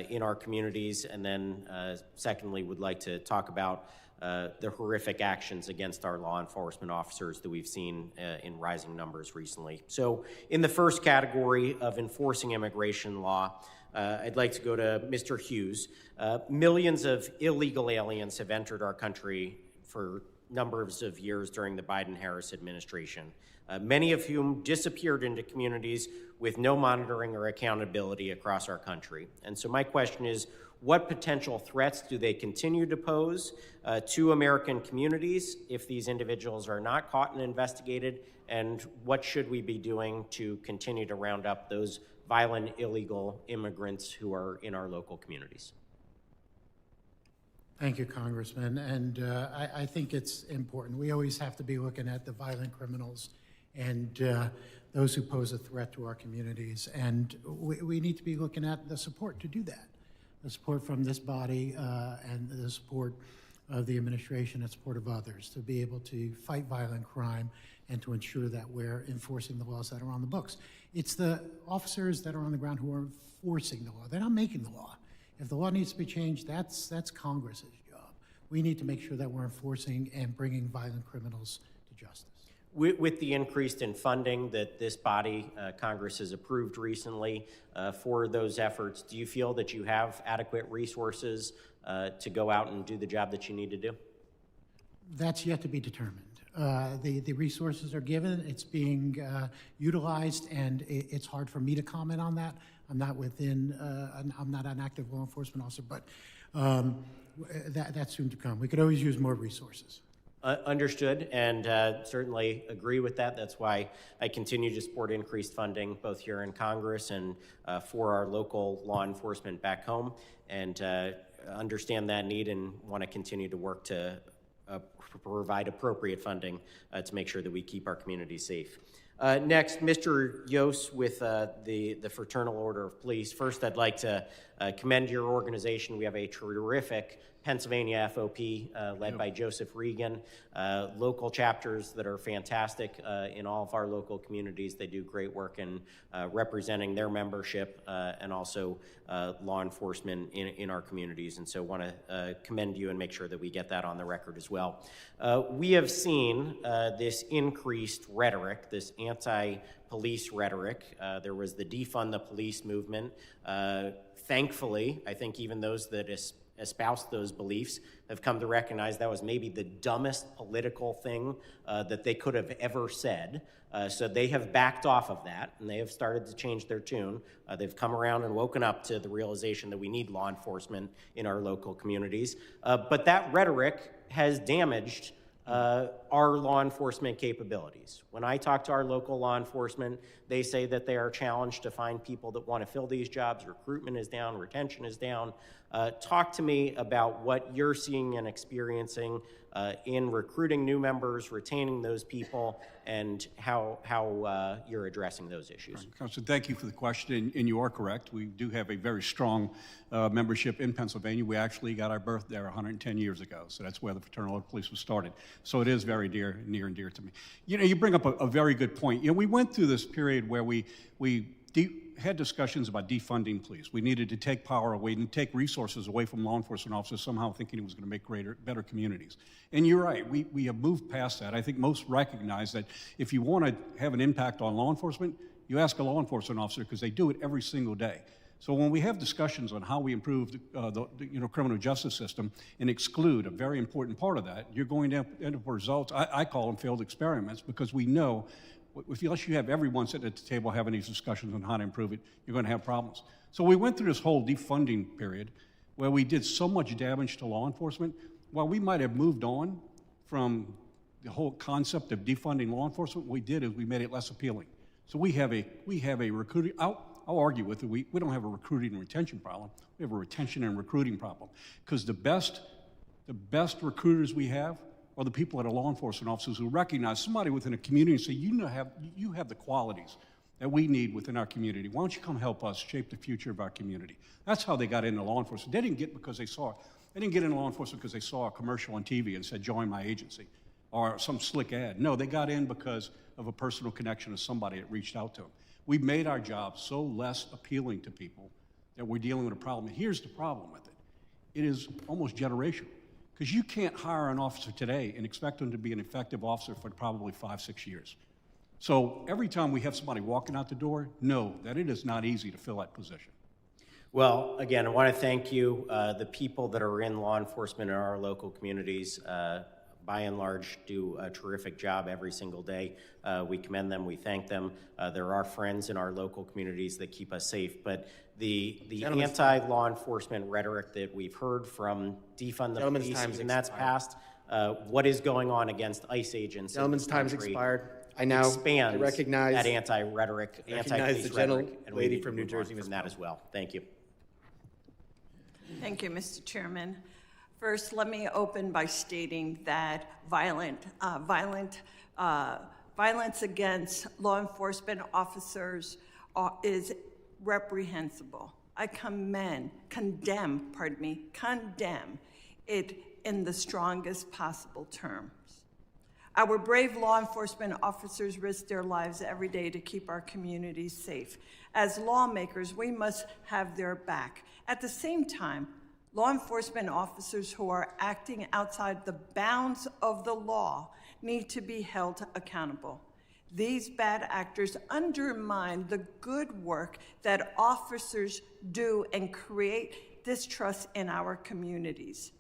in our communities, and then secondly, would like to talk about the horrific actions against our law enforcement officers that we've seen in rising numbers recently. So in the first category of enforcing immigration law, I'd like to go to Mr. Hughes. Millions of illegal aliens have entered our country for numbers of years during the Biden-Harris administration, many of whom disappeared into communities with no monitoring or accountability across our country. And so my question is, what potential threats do they continue to pose to American communities if these individuals are not caught and investigated? And what should we be doing to continue to round up those violent illegal immigrants who are in our local communities? Thank you, Congressman. And I think it's important. We always have to be looking at the violent criminals and those who pose a threat to our communities. And we need to be looking at the support to do that. The support from this body and the support of the administration and support of others to be able to fight violent crime and to ensure that we're enforcing the laws that are on the books. It's the officers that are on the ground who are enforcing the law. They're not making the law. If the law needs to be changed, that's Congress's job. We need to make sure that we're enforcing and bringing violent criminals to justice. With the increase in funding that this body, Congress, has approved recently for those efforts, do you feel that you have adequate resources to go out and do the job that you need to do? That's yet to be determined. The resources are given, it's being utilized, and it's hard for me to comment on that. I'm not I'm not an active law enforcement officer, but that's soon to come. We could always use more resources. Understood, and certainly agree with that. That's why I continue to support increased funding both here in Congress and for our local law enforcement back home, and understand that need and want to continue to work to provide appropriate funding to make sure that we keep our communities safe. Next, Mr. Yost with the Fraternal Order of Police. First, I'd like to commend your organization. We have a terrific Pennsylvania FOP, led by Joseph Regan, local chapters that are fantastic in all of our local communities. They do great work in representing their membership and also law enforcement in our communities. And so want to commend you and make sure that we get that on the record as well. We have seen this increased rhetoric, this anti-police rhetoric. There was the defund the police movement. Thankfully, I think even those that espouse those beliefs have come to recognize that was maybe the dumbest political thing that they could have ever said. So they have backed off of that, and they have started to change their tune. They've come around and woken up to the realization that we need law enforcement in our local communities. But that rhetoric has damaged our law enforcement capabilities. When I talk to our local law enforcement, they say that they are challenged to find people that want to fill these jobs. Recruitment is down, retention is down. Talk to me about what you're seeing and experiencing in recruiting new members, retaining those people, and how you're addressing those issues. Councilor, thank you for the question, and you are correct. We do have a very strong membership in Pennsylvania. We actually got our birth there 110 years ago, so that's where the Fraternal Order of Police was started. So it is very near and dear to me. You know, you bring up a very good point. You know, we went through this period where we had discussions about defunding police. We needed to take power away and take resources away from law enforcement officers, somehow thinking it was going to make better communities. And you're right, we have moved past that. I think most recognize that if you want to have an impact on law enforcement, you ask a law enforcement officer because they do it every single day. So when we have discussions on how we improve the criminal justice system and exclude a very important part of that, you're going to end up with results, I call them failed experiments, because we know unless you have everyone sitting at the table having these discussions on how to improve it, you're going to have problems. So we went through this whole defunding period where we did so much damage to law enforcement. While we might have moved on from the whole concept of defunding law enforcement, what we did is we made it less appealing. So we have a recruiting, I'll argue with it, we don't have a recruiting and retention problem. We have a retention and recruiting problem, because the best recruiters we have are the people that are law enforcement officers who recognize somebody within a community and say, you have the qualities that we need within our community. Why don't you come help us shape the future of our community? That's how they got into law enforcement. They didn't get into law enforcement because they saw a commercial on TV and said, join my agency, or some slick ad. No, they got in because of a personal connection to somebody that reached out to them. We've made our job so less appealing to people that we're dealing with a problem. And here's the problem with it. It is almost generational. Because you can't hire an officer today and expect them to be an effective officer for probably 5-6 years. So every time we have somebody walking out the door, know that it is not easy to fill that position. Well, again, I want to thank you. The people that are in law enforcement in our local communities, by and large, do a terrific job every single day. We commend them, we thank them. There are friends in our local communities that keep us safe, but the anti-law enforcement rhetoric that we've heard from defund the police, and that's passed, what is going on against ICE agents? Gentleman's time has expired. I recognize that anti-rhetoric, anti-police rhetoric, and lady from New Jersey from that as well. Thank you. Thank you, Mr. Chairman. First, let me open by stating that violence against law enforcement officers is reprehensible. I condemn it in the strongest possible terms. Our brave law enforcement officers risk their lives every day to keep our communities safe. As lawmakers, we must have their back. At the same time, law enforcement officers who are acting outside the bounds of the law need to be held accountable. These bad actors undermine the good work that officers do and create distrust in our communities.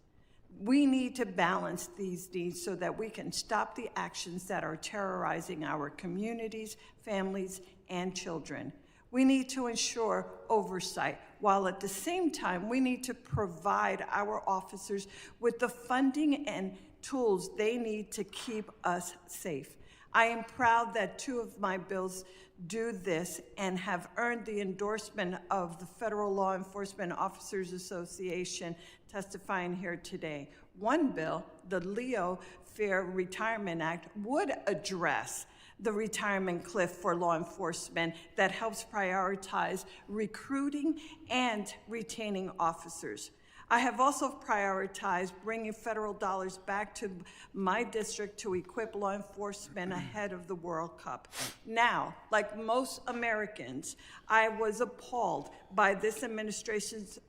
We need to balance these needs so that we can stop the actions that are terrorizing our communities, families, and children. We need to ensure oversight, while at the same time, we need to provide our officers with the funding and tools they need to keep us safe. I am proud that 2 of my bills do this and have earned the endorsement of the Federal Law Enforcement Officers Association testifying here today. One bill, the Leo Fair Retirement Act, would address the retirement cliff for law enforcement that helps prioritize recruiting and retaining officers. I have also prioritized bringing federal dollars back to my district to equip law enforcement ahead of the World Cup. Now, like most Americans, I was appalled by this administration's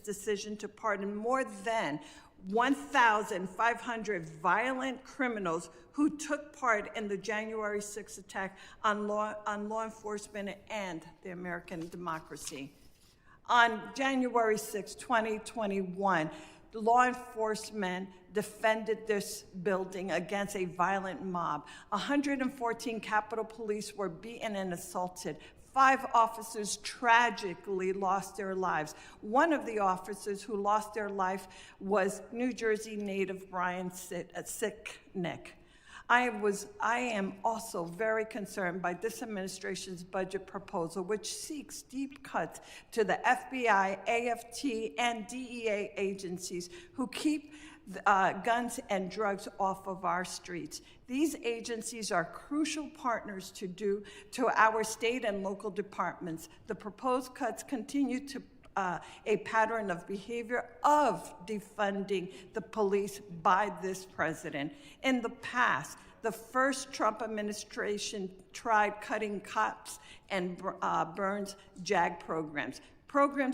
decision to pardon more than 1,500 violent criminals who took part in the January 6th attack on law enforcement and the American democracy. On January 6, 2021, law enforcement defended this building against a violent mob. 114 Capitol Police were beaten and assaulted. 5 officers tragically lost their lives. One of the officers who lost their life was New Jersey native Brian Sicknick. I am also very concerned by this administration's budget proposal, which seeks deep cuts to the FBI, AFT, and DEA agencies who keep guns and drugs off of our streets. These agencies are crucial partners to our state and local departments. The proposed cuts continue to a pattern of behavior of defunding the police by this president. In the past, the first Trump administration tried cutting cops and Burns JAG programs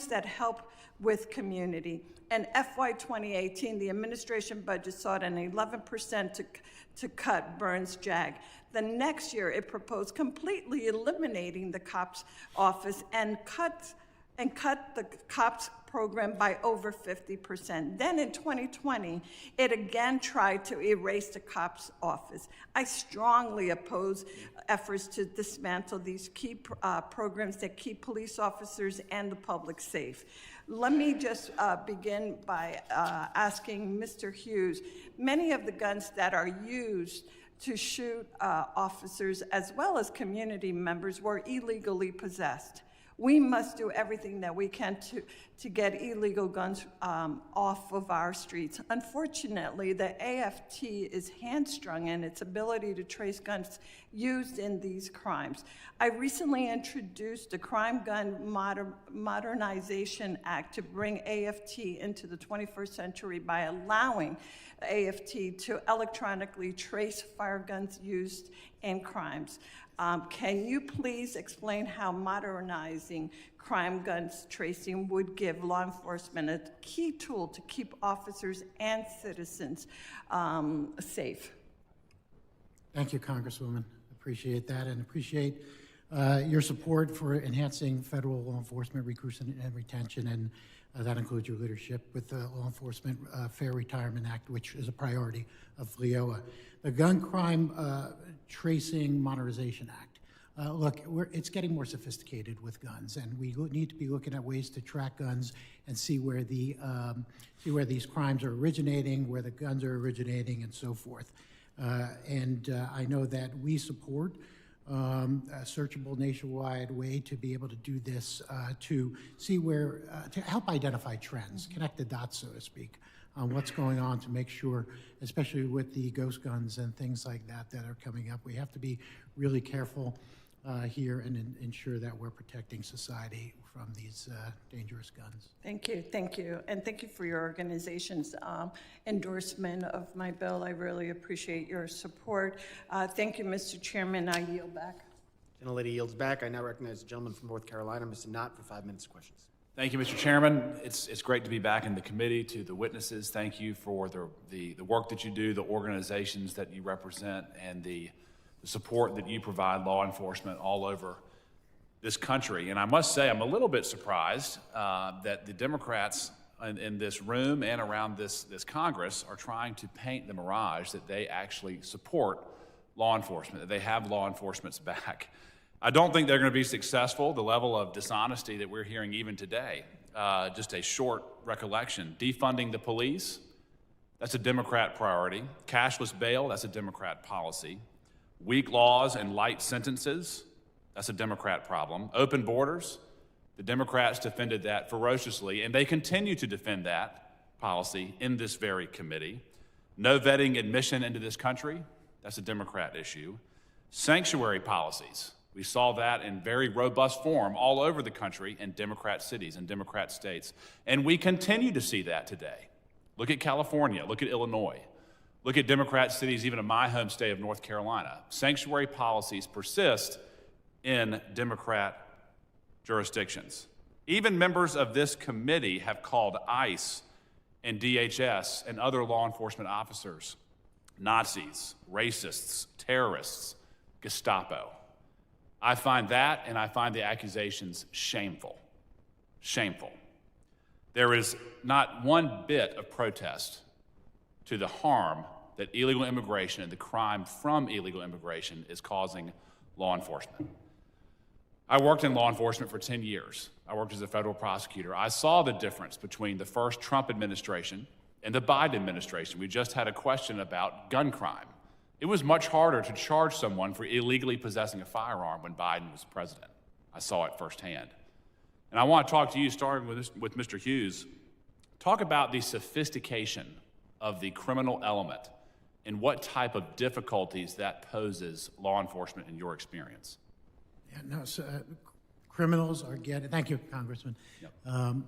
that help with community. In FY 2018, the administration budget sought an 11% to cut Burns JAG. The next year, it proposed completely eliminating the cops' office and cut the cops program by over 50%. Then in 2020, it again tried to erase the cops office. I strongly oppose efforts to dismantle these key programs that keep police officers and the public safe. Let me just begin by asking Mr. Hughes, many of the guns that are used to shoot officers as well as community members were illegally possessed. We must do everything that we can to get illegal guns off of our streets. Unfortunately, the AFT is hamstrung in its ability to trace guns used in these crimes. I recently introduced the Crime Gun Modernization Act to bring AFT into the 21st century by allowing AFT to electronically trace fire guns used in crimes. Can you please explain how modernizing crime guns tracing would give law enforcement a key tool to keep officers and citizens safe? Thank you, Congresswoman. Appreciate that and appreciate your support for enhancing federal law enforcement recruitment and retention, and that includes your leadership with the Law Enforcement Fair Retirement Act, which is a priority of FLEOA. The Gun Crime Tracing Modernization Act. Look, it's getting more sophisticated with guns, and we need to be looking at ways to track guns and see where these crimes are originating, where the guns are originating, and so forth. I know that we support a searchable nationwide way to be able to do this, to see where, to help identify trends, connect the dots, so to speak, on what's going on, to make sure, especially with the ghost guns and things like that that are coming up, we have to be really careful here and ensure that we're protecting society from these dangerous guns. Thank you, and thank you for your organization's endorsement of my bill. I really appreciate your support. Thank you, Mr. Chairman. I yield back. Gentlelady yields back. I now recognize the gentleman from North Carolina, Mr. Knott, for 5 minutes of questions. Thank you, Mr. Chairman. It's great to be back in the committee. To the witnesses, thank you for the work that you do, the organizations that you represent, and the support that you provide law enforcement all over this country. And I must say, I'm a little bit surprised that the Democrats in this room and around this Congress are trying to paint the mirage that they actually support law enforcement, that they have law enforcement's back. I don't think they're going to be successful. The level of dishonesty that we're hearing even today, just a short recollection. Defunding the police, that's a Democrat priority. Cashless bail, that's a Democrat policy. Weak laws and light sentences, that's a Democrat problem. Open borders, the Democrats defended that ferociously, and they continue to defend that policy in this very committee. No vetting admission into this country, that's a Democrat issue. Sanctuary policies, We saw that in very robust form all over the country in Democrat cities and Democrat states. And we continue to see that today. Look at California, look at Illinois, look at Democrat cities even in my home state of North Carolina. Sanctuary policies persist in Democrat jurisdictions. Even members of this committee have called ICE and DHS and other law enforcement officers Nazis, racists, terrorists, Gestapo. I find that, and I find the accusations shameful. Shameful. There is not one bit of protest to the harm that illegal immigration and the crime from illegal immigration is causing law enforcement. I worked in law enforcement for 10 years. I worked as a federal prosecutor. I saw the difference between the first Trump administration and the Biden administration. We just had a question about gun crime. It was much harder to charge someone for illegally possessing a firearm when Biden was president. I saw it firsthand. And I want to talk to you, starting with Mr. Hughes, talk about the sophistication of the criminal element and what type of difficulties that poses law enforcement in your experience. Yeah, no, so, criminals are getting, thank you, Congressman. Yep.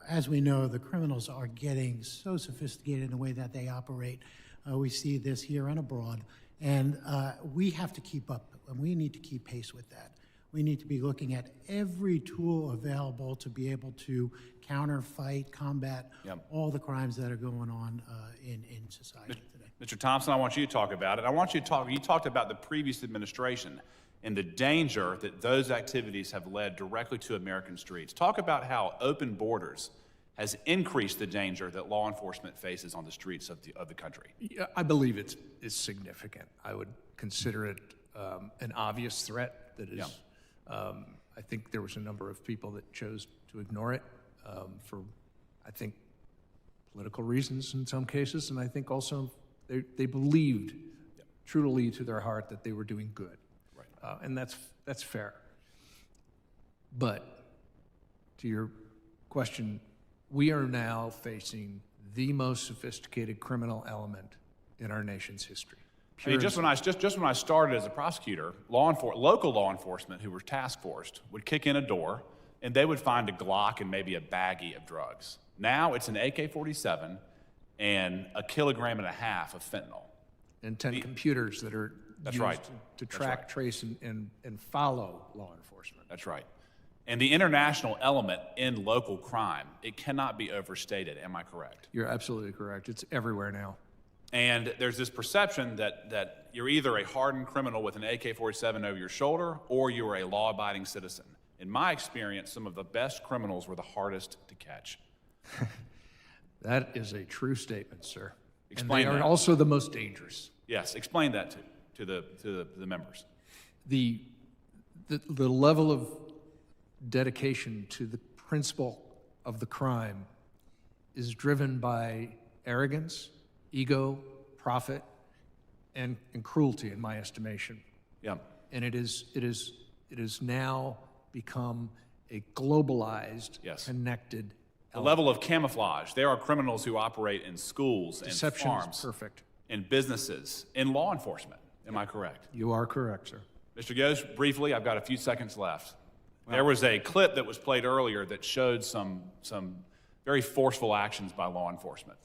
As we know, the criminals are getting so sophisticated in the way that they operate. We see this here and abroad, and we have to keep up, and we need to keep pace with that. We need to be looking at every tool available to be able to counter, fight, combat all the crimes that are going on in society today. Mr. Thompson, I want you to talk about it. I want you to talk, you talked about the previous administration and the danger that those activities have led directly to American streets. Talk about how open borders has increased the danger that law enforcement faces on the streets of the country. Yeah, I believe it's significant. I would consider it an obvious threat that is, I think there was a number of people that chose to ignore it for, I think, political reasons in some cases, and I think also they believed truly to their heart that they were doing good. Right. And that's fair. But to your question, we are now facing the most sophisticated criminal element in our nation's history. I mean, just when I started as a prosecutor, local law enforcement who were task forced would kick in a door and they would find a Glock and maybe a baggie of drugs. Now it's an AK-47 and 1.5 kilograms of fentanyl. And 10 computers that are used to track, trace, and follow law enforcement. That's right. And the international element in local crime, it cannot be overstated. Am I correct? You're absolutely correct. It's everywhere now. And there's this perception that you're either a hardened criminal with an AK-47 over your shoulder or you are a law-abiding citizen. In my experience, some of the best criminals were the hardest to catch. That is a true statement, sir. Explain and they that. are also the most dangerous. Yes, explain that to the members. The level of dedication to the principle of the crime is driven by arrogance, ego, profit, and cruelty, in my estimation. Yeah. And it is now become a globalized, connected The level of camouflage. There are criminals who operate in schools and Deception farms, is perfect. in businesses, in law enforcement. Am I correct? You are correct, sir. Mr. Gose, briefly, I've got a few seconds left. There was a clip that was played earlier that showed some very forceful actions by law enforcement.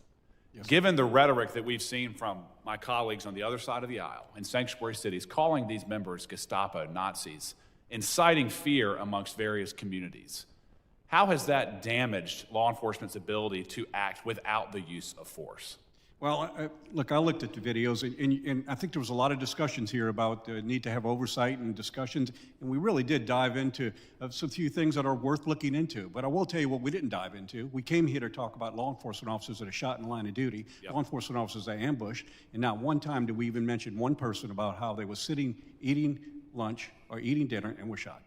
Yes. Given the rhetoric that we've seen from my colleagues on the other side of the aisle in sanctuary cities, calling these members Gestapo, Nazis, inciting fear amongst various communities, how has that damaged law enforcement's ability to act without the use of force? Well, look, I looked at the videos, and I think there was a lot of discussions here about the need to have oversight and discussions, and we really did dive into some few things that are worth looking into. But I will tell you what we didn't dive into. We came here to talk about law enforcement officers that are shot in the line of duty, law enforcement officers that are ambushed, and not one time did we even mention one person about how they were sitting, eating lunch or eating dinner, and were shot.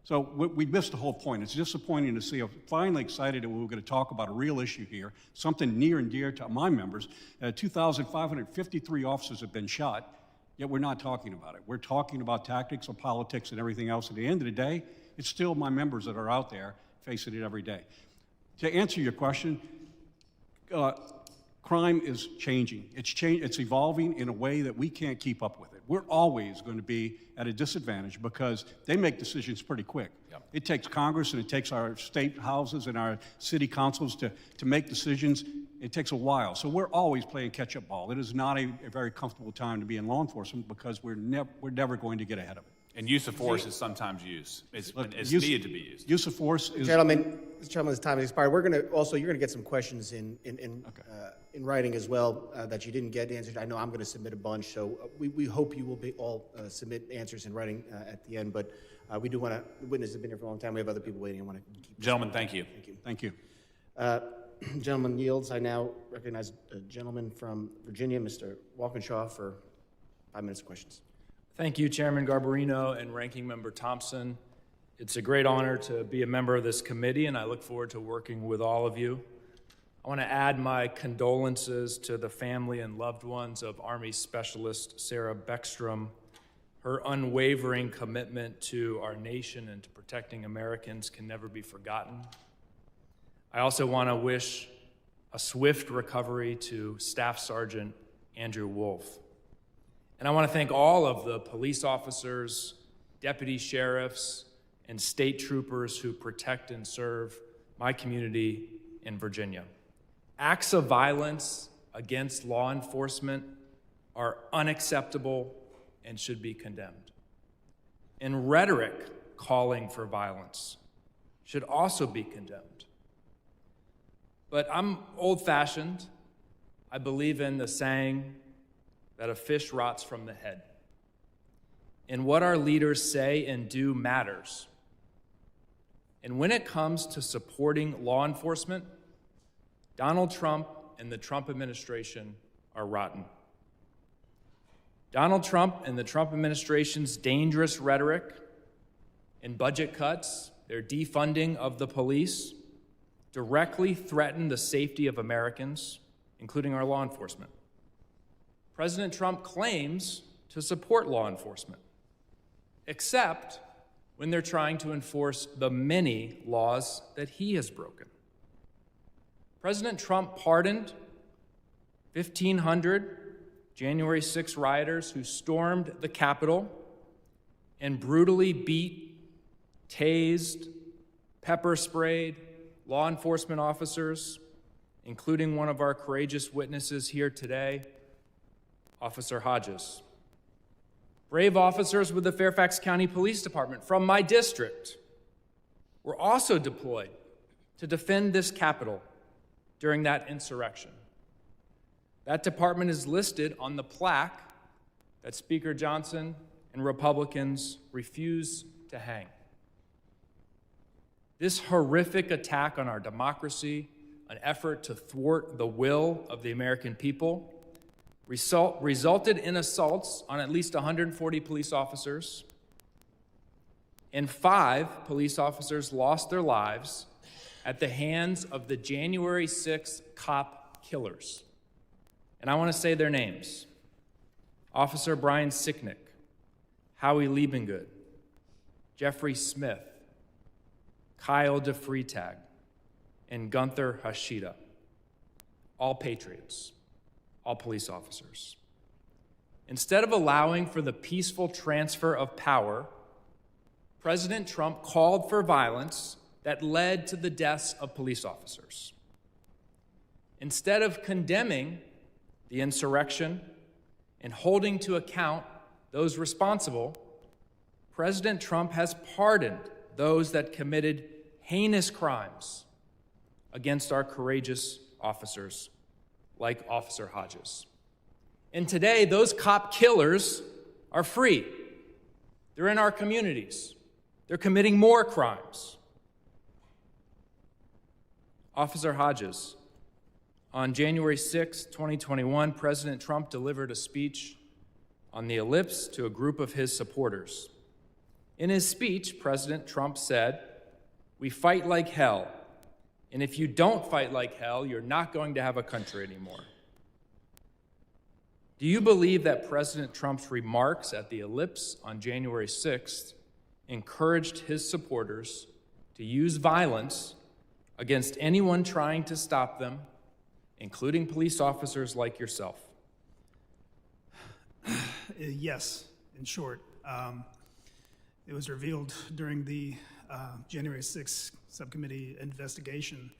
So we missed the whole point. It's disappointing to see. I'm finally excited that we were going to talk about a real issue here, something near and dear to my members. 2,553 officers have been shot, yet we're not talking about it. We're talking about tactics or politics and everything else. At the end of the day, it's still my members that are out there facing it every day. To answer your question, crime is changing. It's evolving in a way that we can't keep up with it. we're always going to be at a disadvantage because they make decisions pretty quick. It takes Congress and it takes our state houses and our city councils to make decisions. It takes a while. So we're always playing catch-up ball. It is not a very comfortable time to be in law enforcement because we're never going to get ahead of it. And use of force is sometimes used. It's needed to be used. Use of force is... Gentlemen, Mr. Chairman's time has expired. We're going to also, you're going to get some questions in writing as well that you didn't get answered. I know I'm going to submit a bunch, so we hope you will be all submit answers in writing at the end. But we do want to, the witnesses have been here for a long time. We have other people waiting. I want to keep... Gentlemen, thank you. Thank you. Gentleman yields. I now recognize a gentleman from Virginia, Mr. Walkinshaw, for 5 minutes of questions. Thank you, Chairman Garbarino and Ranking Member Thompson. It's a great honor to be a member of this committee, and I look forward to working with all of you. I want to add my condolences to the family and loved ones of Army Specialist Sarah Beckstrom. Her unwavering commitment to our nation and to protecting Americans can never be forgotten. I also want to wish a swift recovery to Staff Sergeant Andrew Wolf. And I want to thank all of the police officers, deputy sheriffs, and state troopers who protect and serve my community in Virginia. Acts of violence against law enforcement are unacceptable and should be condemned. And rhetoric calling for violence should also be condemned. But I'm old-fashioned. I believe in the saying that a fish rots from the head. And what our leaders say and do matters. And when it comes to supporting law enforcement, Donald Trump and the Trump administration are rotten. Donald Trump and the Trump administration's dangerous rhetoric and budget cuts, their defunding of the police, directly threaten the safety of Americans, including our law enforcement. President Trump claims to support law enforcement, except when they're trying to enforce the many laws that he has broken. President Trump pardoned 1,500 January 6 rioters who stormed the Capitol and brutally beat, tased, pepper sprayed law enforcement officers, including one of our courageous witnesses here today, Officer Hodges. Brave officers with the Fairfax County Police Department from my district were also deployed to defend this Capitol during that insurrection. That department is listed on the plaque that Speaker Johnson and Republicans refuse to hang. This horrific attack on our democracy, an effort to thwart the will of the American people, resulted in assaults on at least 140 police officers, and 5 police officers lost their lives at the hands of the January 6 cop killers. And I want to say their names: Officer Brian Sicknick, Howie Liebengood, Jeffrey Smith, Kyle DeFreetag, and Gunther Hashida. All patriots, all police officers. Instead of allowing for the peaceful transfer of power, President Trump called for violence that led to the deaths of police officers. Instead of condemning the insurrection and holding to account those responsible, President Trump has pardoned those that committed heinous crimes against our courageous officers, like Officer Hodges. And today, those cop killers are free. They're in our communities. They're committing more crimes. Officer Hodges, on January 6, 2021, President Trump delivered a speech on the ellipse to a group of his supporters. In his speech, President Trump said, "We fight like hell, and if you don't fight like hell, you're not going to have a country anymore." Do you believe that President Trump's remarks at the ellipse on January 6th encouraged his supporters to use violence against anyone trying to stop them, including police officers like yourself? Yes, in short. It was revealed during the January 6th subcommittee investigation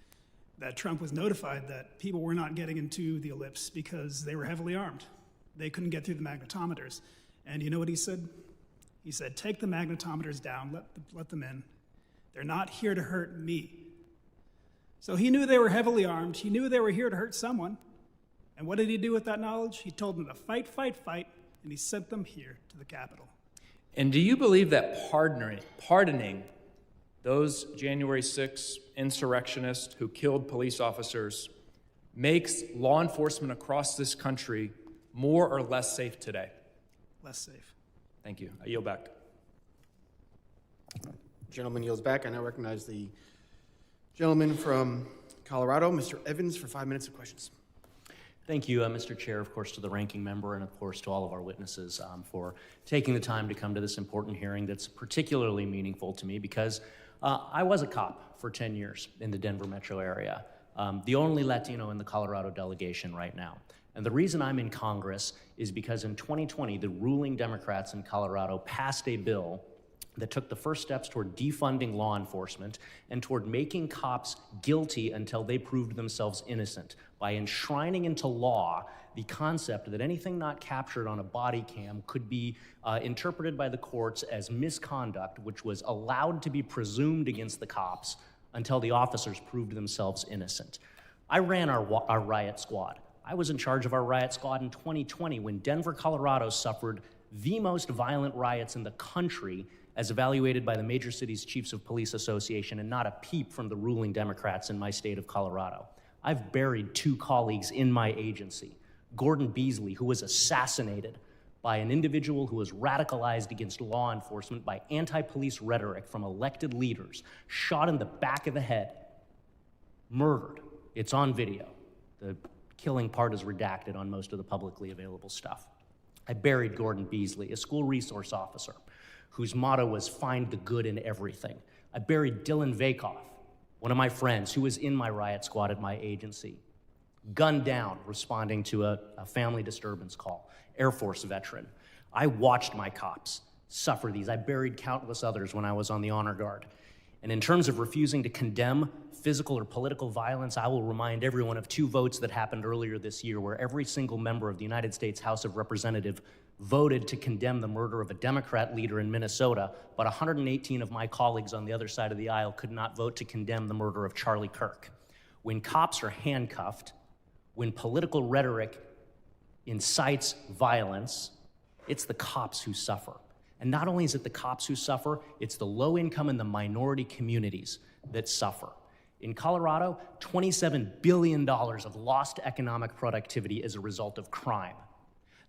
that Trump was notified that people were not getting into the ellipse because they were heavily armed. They couldn't get through the magnetometers. And you know what he said? He said, take the magnetometers down, let them in. They're not here to hurt me. So he knew they were heavily armed. He knew they were here to hurt someone. And what did he do with that knowledge? He told them to fight, fight, fight, and he sent them here to the Capitol. And do you believe that pardoning those January 6 insurrectionists who killed police officers makes law enforcement across this country more or less safe today? Less safe. Thank you. I yield back. Gentleman yields back. I now recognize the gentleman from Colorado, Mr. Evans, for 5 minutes of questions. Thank you, Mr. Chair, of course, to the ranking member and, of course, to all of our witnesses for taking the time to come to this important hearing that's particularly meaningful to me because I was a cop for 10 years in the Denver metro area, the only Latino in the Colorado delegation right now. And the reason I'm in Congress is because in 2020, the ruling Democrats in Colorado passed a bill that took the first steps toward defunding law enforcement and toward making cops guilty until they proved themselves innocent by enshrining into law the concept that anything not captured on a body cam could be interpreted by the courts as misconduct, which was allowed to be presumed against the cops until the officers proved themselves innocent. I ran our riot squad. I was in charge of our riot squad in 2020 when Denver, Colorado suffered the most violent riots in the country as evaluated by the Major Cities Chiefs of Police Association, and not a peep from the ruling Democrats in my state of Colorado. I've buried 2 colleagues in my agency. Gordon Beasley, who was assassinated by an individual who was radicalized against law enforcement by anti-police rhetoric from elected leaders, shot in the back of the head, murdered. It's on video. The killing part is redacted on most of the publicly available stuff. I buried Gordon Beasley, a school resource officer, whose motto was find the good in everything. I buried Dylan Vakoff, one of my friends who was in my riot squad at my agency, gunned down responding to a family disturbance call, Air Force veteran. I watched my cops suffer these. I buried countless others when I was on the honor guard. And in terms of refusing to condemn physical or political violence, I will remind everyone of 2 votes that happened earlier this year where every single member of the United States House of Representatives voted to condemn the murder of a Democrat leader in Minnesota, but 118 of my colleagues on the other side of the aisle could not vote to condemn the murder of Charlie Kirk. When cops are handcuffed, when political rhetoric incites violence, it's the cops who suffer. And not only is it the cops who suffer, it's the low income and the minority communities that suffer. In Colorado, $27 billion of lost economic productivity as a result of crime.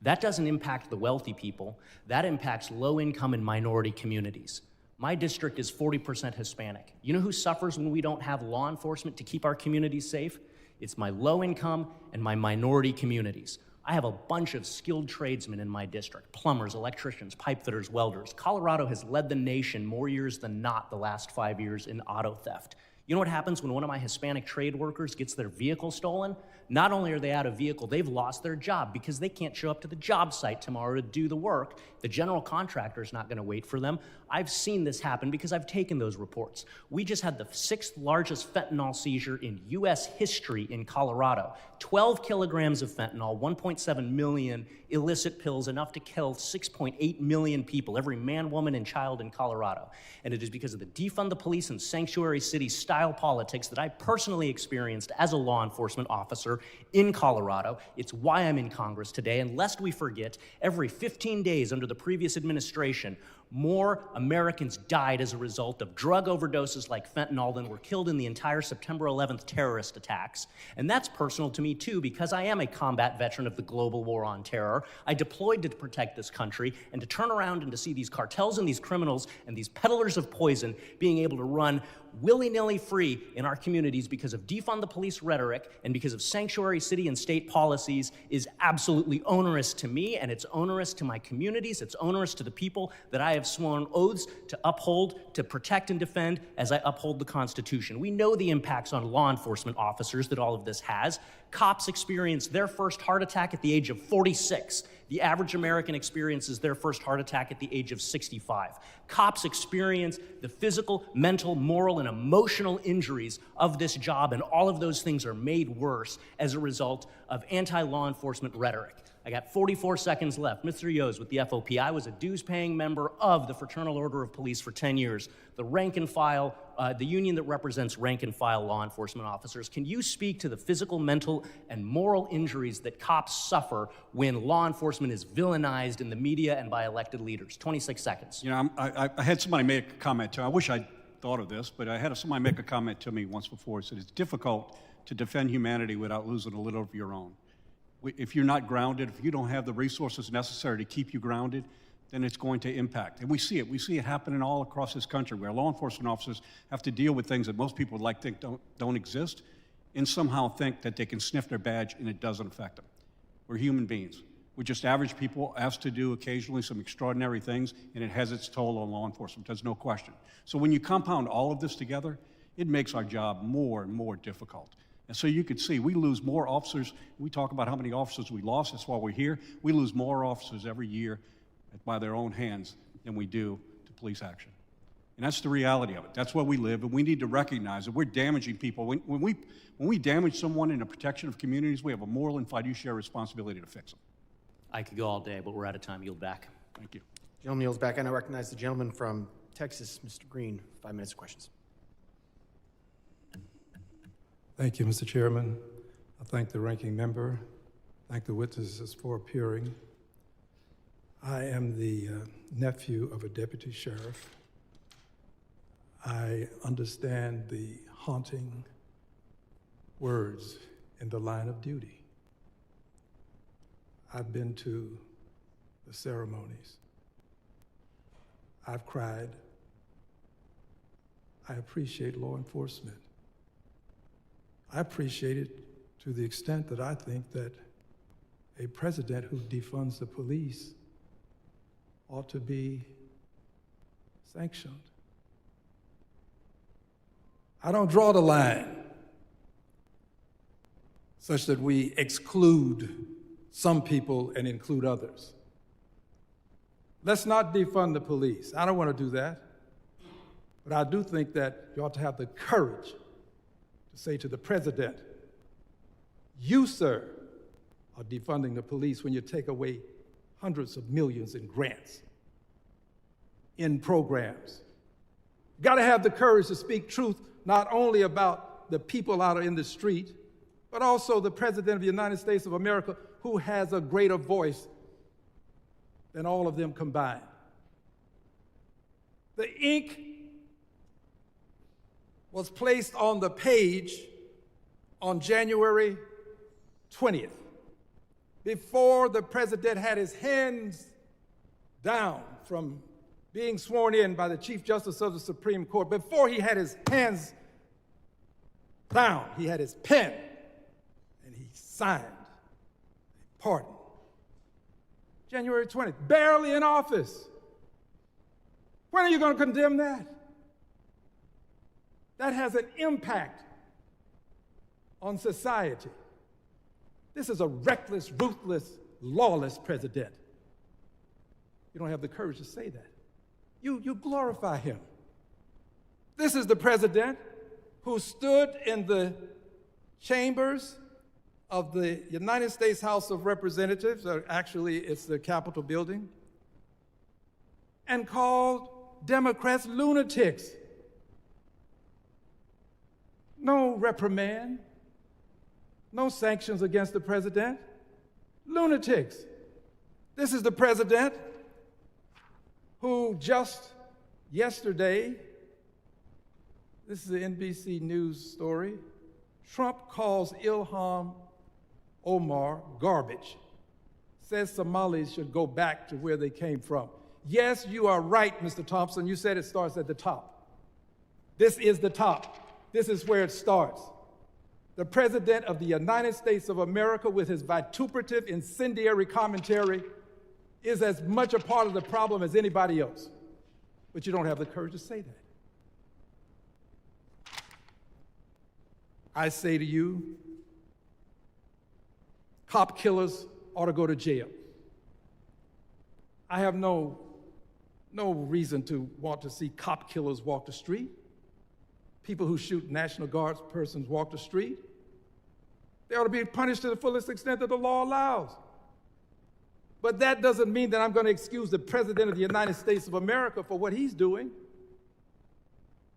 That doesn't impact the wealthy people, that impacts low income and minority communities. My district is 40% Hispanic. You know who suffers when we don't have law enforcement to keep our communities safe? It's my low income and my minority communities. I have a bunch of skilled tradesmen in my district, plumbers, electricians, pipe fitters, welders. Colorado has led the nation more years than not the last 5 years in auto theft. You know what happens when one of my Hispanic trade workers gets their vehicle stolen? Not only are they out of vehicle, they've lost their job because they can't show up to the job site tomorrow to do the work. The general contractor is not going to wait for them. I've seen this happen because I've taken those reports. We just had the 6th largest fentanyl seizure in U.S. history in Colorado. 12 kilograms of fentanyl, 1.7 million illicit pills, enough to kill 6.8 million people, every man, woman, and child in Colorado. And it is because of the defund the police and sanctuary city style politics that I personally experienced as a law enforcement officer in Colorado. It's why I'm in Congress today. And lest we forget, every 15 days under the previous administration, more Americans died as a result of drug overdoses like fentanyl than were killed in the entire September 11th terrorist attacks. And that's personal to me too, because I am a combat veteran of the global war on terror. I deployed to protect this country, and to turn around and to see these cartels and these criminals and these peddlers of poison being able to run willy-nilly free in our communities because of defund the police rhetoric and because of sanctuary city and state policies is absolutely onerous to me, and it's onerous to my communities. It's onerous to the people that I have sworn oaths to uphold, to protect and defend as I uphold the Constitution. We know the impacts on law enforcement officers that all of this has. Cops experienced their first heart attack at the age of 46. The average American experiences their first heart attack at the age of 65. Cops experience the physical, mental, moral, and emotional injuries of this job, and all of those things are made worse as a result of anti-law enforcement rhetoric. I got 44 seconds left. Mr. Yos with the FOP. I was a dues-paying member of the Fraternal Order of Police for 10 years, the rank and file, the union that represents rank and file law enforcement officers. Can you speak to the physical, mental, and moral injuries that cops suffer when law enforcement is villainized in the media and by elected leaders? 26 seconds. You know, I had somebody make a comment to me. I wish I'd thought of this, but I had somebody make a comment to me once before. It said it's difficult to defend humanity without losing a little of your own. If you're not grounded, if you don't have the resources necessary to keep you grounded, then it's going to impact. And we see it. We see it happening all across this country where law enforcement officers have to deal with things that most people would like to think don't exist and somehow think that they can sniff their badge and it doesn't affect them. We're human beings. We're just average people asked to do occasionally some extraordinary things, and it has its toll on law enforcement. There's no question. So when you compound all of this together, it makes our job more and more difficult. And so you can see we lose more officers. We talk about how many officers we lost. That's why we're here. We lose more officers every year by their own hands than we do to police action. And that's the reality of it. That's where we live, and we need to recognize that we're damaging people. When we damage someone in the protection of communities, we have a moral and fiduciary responsibility to fix them. I could go all day, but we're out of time. Yield back. Thank you. Gentleman yields back. I now recognize the gentleman from Texas, Mr. Green. 5 minutes of questions. Thank you, Mr. Chairman. I thank the ranking member, thank the witnesses for appearing. I am the nephew of a deputy sheriff. I understand the haunting words in the line of duty. I've been to the ceremonies. I've cried. I appreciate law enforcement. I appreciate it to the extent that I think that a president who defunds the police ought to be sanctioned. I don't draw the line such that we exclude some people and include others. Let's not defund the police. I don't want to do that. But I do think that you ought to have the courage to say to the president, you, sir, are defunding the police when you take away hundreds of millions in grants, in programs. You got to have the courage to speak truth, not only about the people out in the street, but also the President of the United States of America, who has a greater voice than all of them combined. The ink was placed on the page on January 20th, before the president had his hands down from being sworn in by the Chief Justice of the Supreme Court. Before he had his hands down, he had his pen, and he signed a pardon. January 20th, barely in office. When are you going to condemn that? That has an impact on society. This is a reckless, ruthless, lawless president. You don't have the courage to say that. You glorify him. This is the president who stood in the chambers of the United States House of Representatives, or actually it's the Capitol building, and called Democrats lunatics. No reprimand, no sanctions against the president. Lunatics. This is the president who just yesterday, this is an NBC News story, Trump calls Ilhan Omar garbage, says Somalis should go back to where they came from. Yes, you are right, Mr. Thompson. You said it starts at the top. This is the top. This is where it starts. The President of the United States of America, with his vituperative, incendiary commentary, is as much a part of the problem as anybody else. But you don't have the courage to say that. I say to you, cop killers ought to go to jail. I have no reason to want to see cop killers walk the street. People who shoot National Guard persons walk the street. They ought to be punished to the fullest extent that the law allows. But that doesn't mean that I'm going to excuse the President of the United States of America for what he's doing.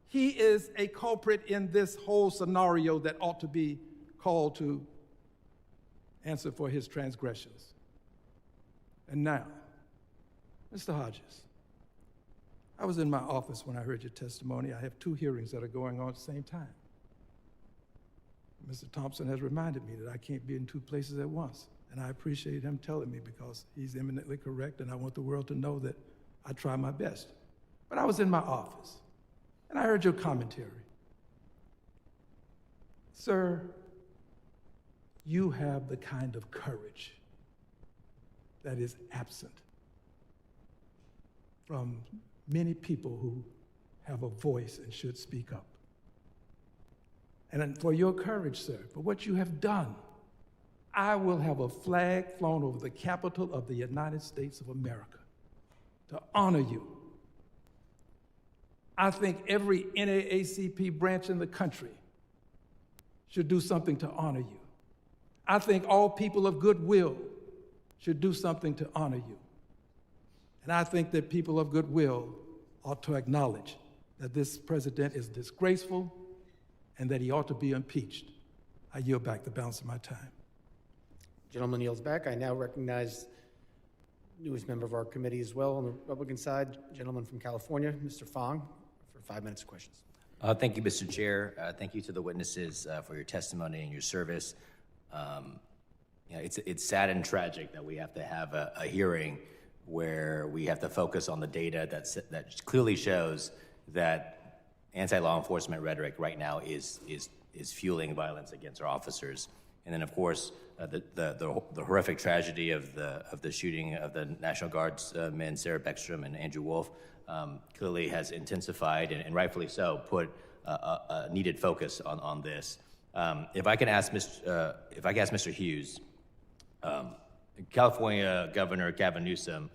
He is a culprit in this whole scenario that ought to be called to answer for his transgressions. And now, Mr. Hodges, I was in my office when I heard your testimony. I have 2 hearings that are going on at the same time. Mr. Thompson has reminded me that I can't be in 2 places at once. And I appreciate him telling me because he's eminently correct, and I want the world to know that I try my best. But I was in my office, and I heard your commentary. Sir, you have the kind of courage that is absent from many people who have a voice and should speak up. And for your courage, sir, for what you have done, I will have a flag flown over the Capitol of the United States of America to honor you. I think every NAACP branch in the country should do something to honor you. I think all people of goodwill should do something to honor you. And I think that people of goodwill ought to acknowledge that this president is disgraceful and that he ought to be impeached. I yield back the balance of my time. Gentleman yields back. I now recognize newest member of our committee as well on the Republican side, gentleman from California, Mr. Fong, for 5 minutes of questions. Thank you, Mr. Chair. Thank you to the witnesses for your testimony and your service. It's sad and tragic that we have to have a hearing where we have to focus on the data that clearly shows that anti-law enforcement rhetoric right now is fueling violence against our officers. And then, of course, the horrific tragedy of the shooting of the National Guard's men, Sarah Beckstrom and Andrew Wolf, clearly has intensified, and rightfully so, put a needed focus on this. If I can ask Mr. Hughes, California Governor Gavin Newsom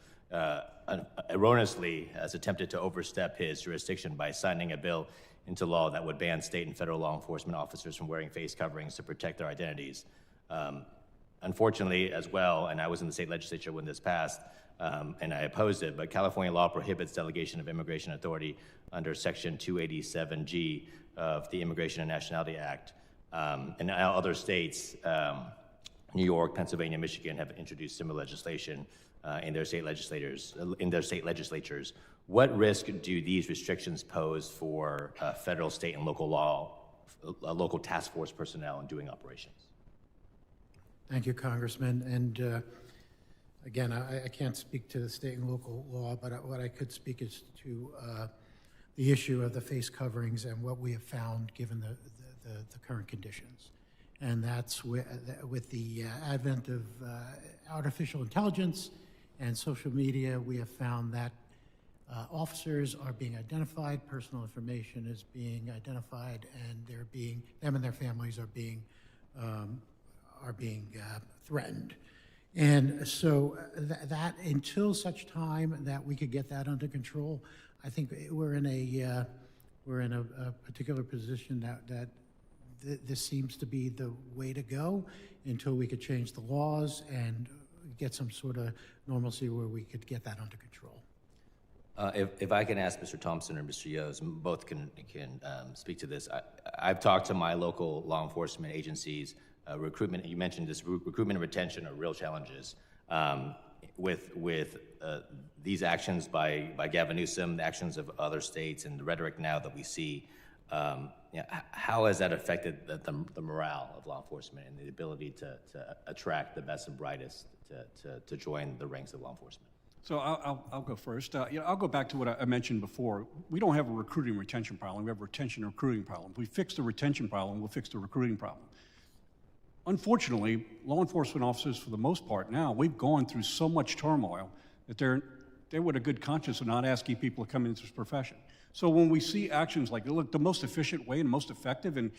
erroneously has attempted to overstep his jurisdiction by signing a bill into law that would ban state and federal law enforcement officers from wearing face coverings to protect their identities. Unfortunately, as well, and I was in the state legislature when this passed, and I opposed it, but California law prohibits delegation of immigration authority under Section 287G of the Immigration and Nationality Act. And now other states, New York, Pennsylvania, Michigan, have introduced similar legislation in their state legislatures. What risk do these restrictions pose for federal, state, and local task force personnel in doing operations? Thank you, Congressman. And again, I can't speak to the state and local law, but what I could speak is to the issue of the face coverings and what we have found given the current conditions. And that's with the advent of artificial intelligence and social media, we have found that officers are being identified, personal information is being identified, and them and their families are being threatened. And so that until such time that we could get that under control, I think we're in a particular position that this seems to be the way to go until we could change the laws and get some sort of normalcy where we could get that under control. If I can ask Mr. Thompson or Mr. Yos, both can speak to this. I've talked to my local law enforcement agencies. Recruitment, you mentioned this, recruitment and retention are real challenges. With these actions by Gavin Newsom, the actions of other states, and the rhetoric now that we see, how has that affected the morale of law enforcement and the ability to attract the best and brightest to join the ranks of law enforcement? So I'll go first. I'll go back to what I mentioned before. We don't have a recruiting retention problem. We have a retention and recruiting problem. If we fix the retention problem, we'll fix the recruiting problem. Unfortunately, law enforcement officers, for the most part now, we've gone through so much turmoil that they're with a good conscience of not asking people to come into this profession. So when we see actions like, look, the most efficient way and most effective, and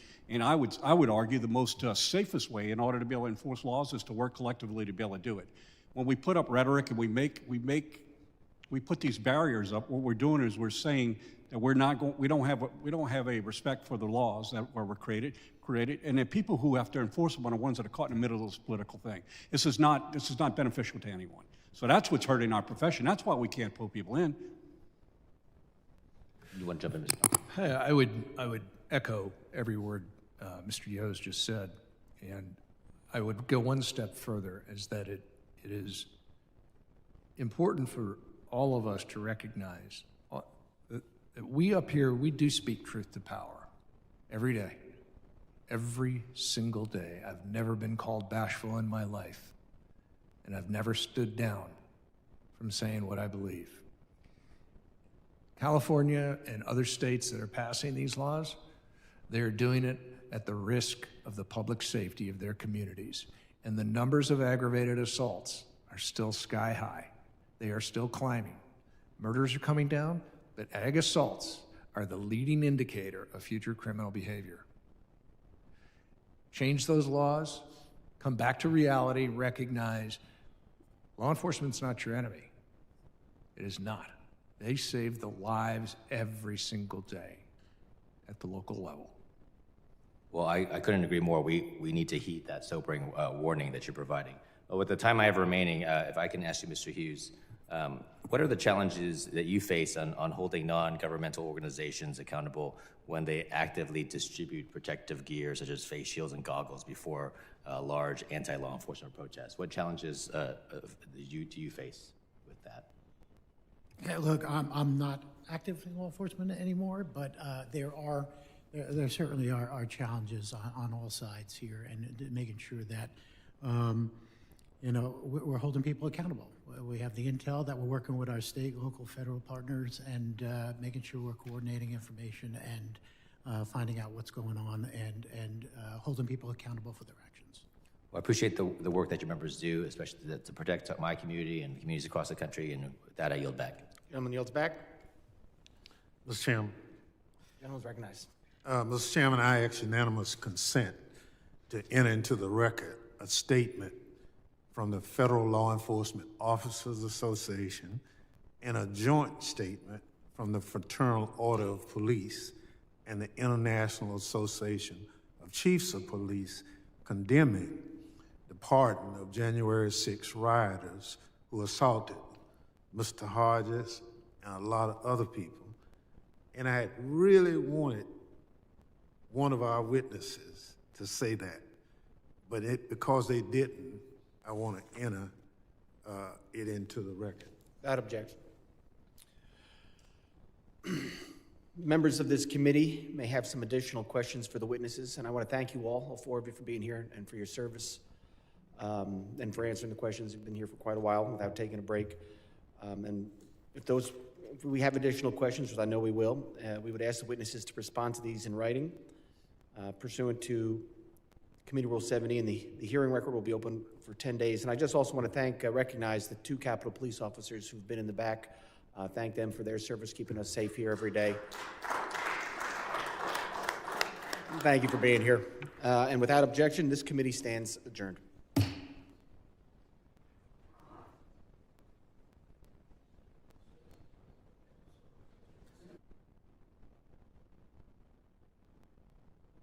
I would argue the most safest way in order to be able to enforce laws is to work collectively to be able to do it. When we put up rhetoric and we make we put these barriers up, what we're doing is we're saying that we don't have a respect for the laws that were created, and the people who have to enforce them are the ones that are caught in the middle of this political thing. This is not beneficial to anyone. So that's what's hurting our profession. That's why we can't pull people in. You want to jump in, Mr. Hey, I would echo every word Mr. Yo's just said, and I would go one step further, is that it is important for all of us to recognize that we up here, we do speak truth to power every day, every single day. I've never been called bashful in my life, and I've never stood down from saying what I believe. California and other states that are passing these laws, they're doing it at the risk of the public safety of their communities. And the numbers of aggravated assaults are still sky high. They are still climbing. Murders are coming down, but ag assaults are the leading indicator of future criminal behavior. Change those laws, come back to reality, recognize law enforcement's not your enemy. It is not. They save the lives every single day at the local level. Well, I couldn't agree more. We need to heed that sobering warning that you're providing. With the time I have remaining, if I can ask you, Mr. Hughes, what are the challenges that you face on holding non-governmental organizations accountable when they actively distribute protective gear such as face shields and goggles before large anti-law enforcement protests? What challenges do you face with that? Yeah, look, I'm not active in law enforcement anymore, but there certainly are challenges on all sides here, and making sure that we're holding people accountable. We have the intel that we're working with our state, local, federal partners, and making sure we're coordinating information and finding out what's going on and holding people accountable for their actions. Well, I appreciate the work that your members do, especially to protect my community and communities across the country, and with that I yield back. Gentleman yields back. Mr. Chairman. Gentleman's recognized. Mr. Chairman, I ask unanimous consent to enter into the record a statement from the Federal Law Enforcement Officers Association and a joint statement from the Fraternal Order of Police and the International Association of Chiefs of Police condemning the pardon of January 6 rioters who assaulted Mr. Hodges and a lot of other people. And I had really wanted one of our witnesses to say that, but because they didn't, I want to enter it into the record. Without objection. Members of this committee may have some additional questions for the witnesses, and I want to thank you all four of you, for being here and for your service, and for answering the questions. You've been here for quite a while without taking a break. And if we have additional questions, which I know we will, we would ask the witnesses to respond to these in writing. Pursuant to Committee Rule 70, and the hearing record will be open for 10 days. And I just also want to recognize the 2 Capitol Police officers who've been in the back. Thank them for their service, keeping us safe here every day. Thank you for being here. And without objection, this committee stands adjourned.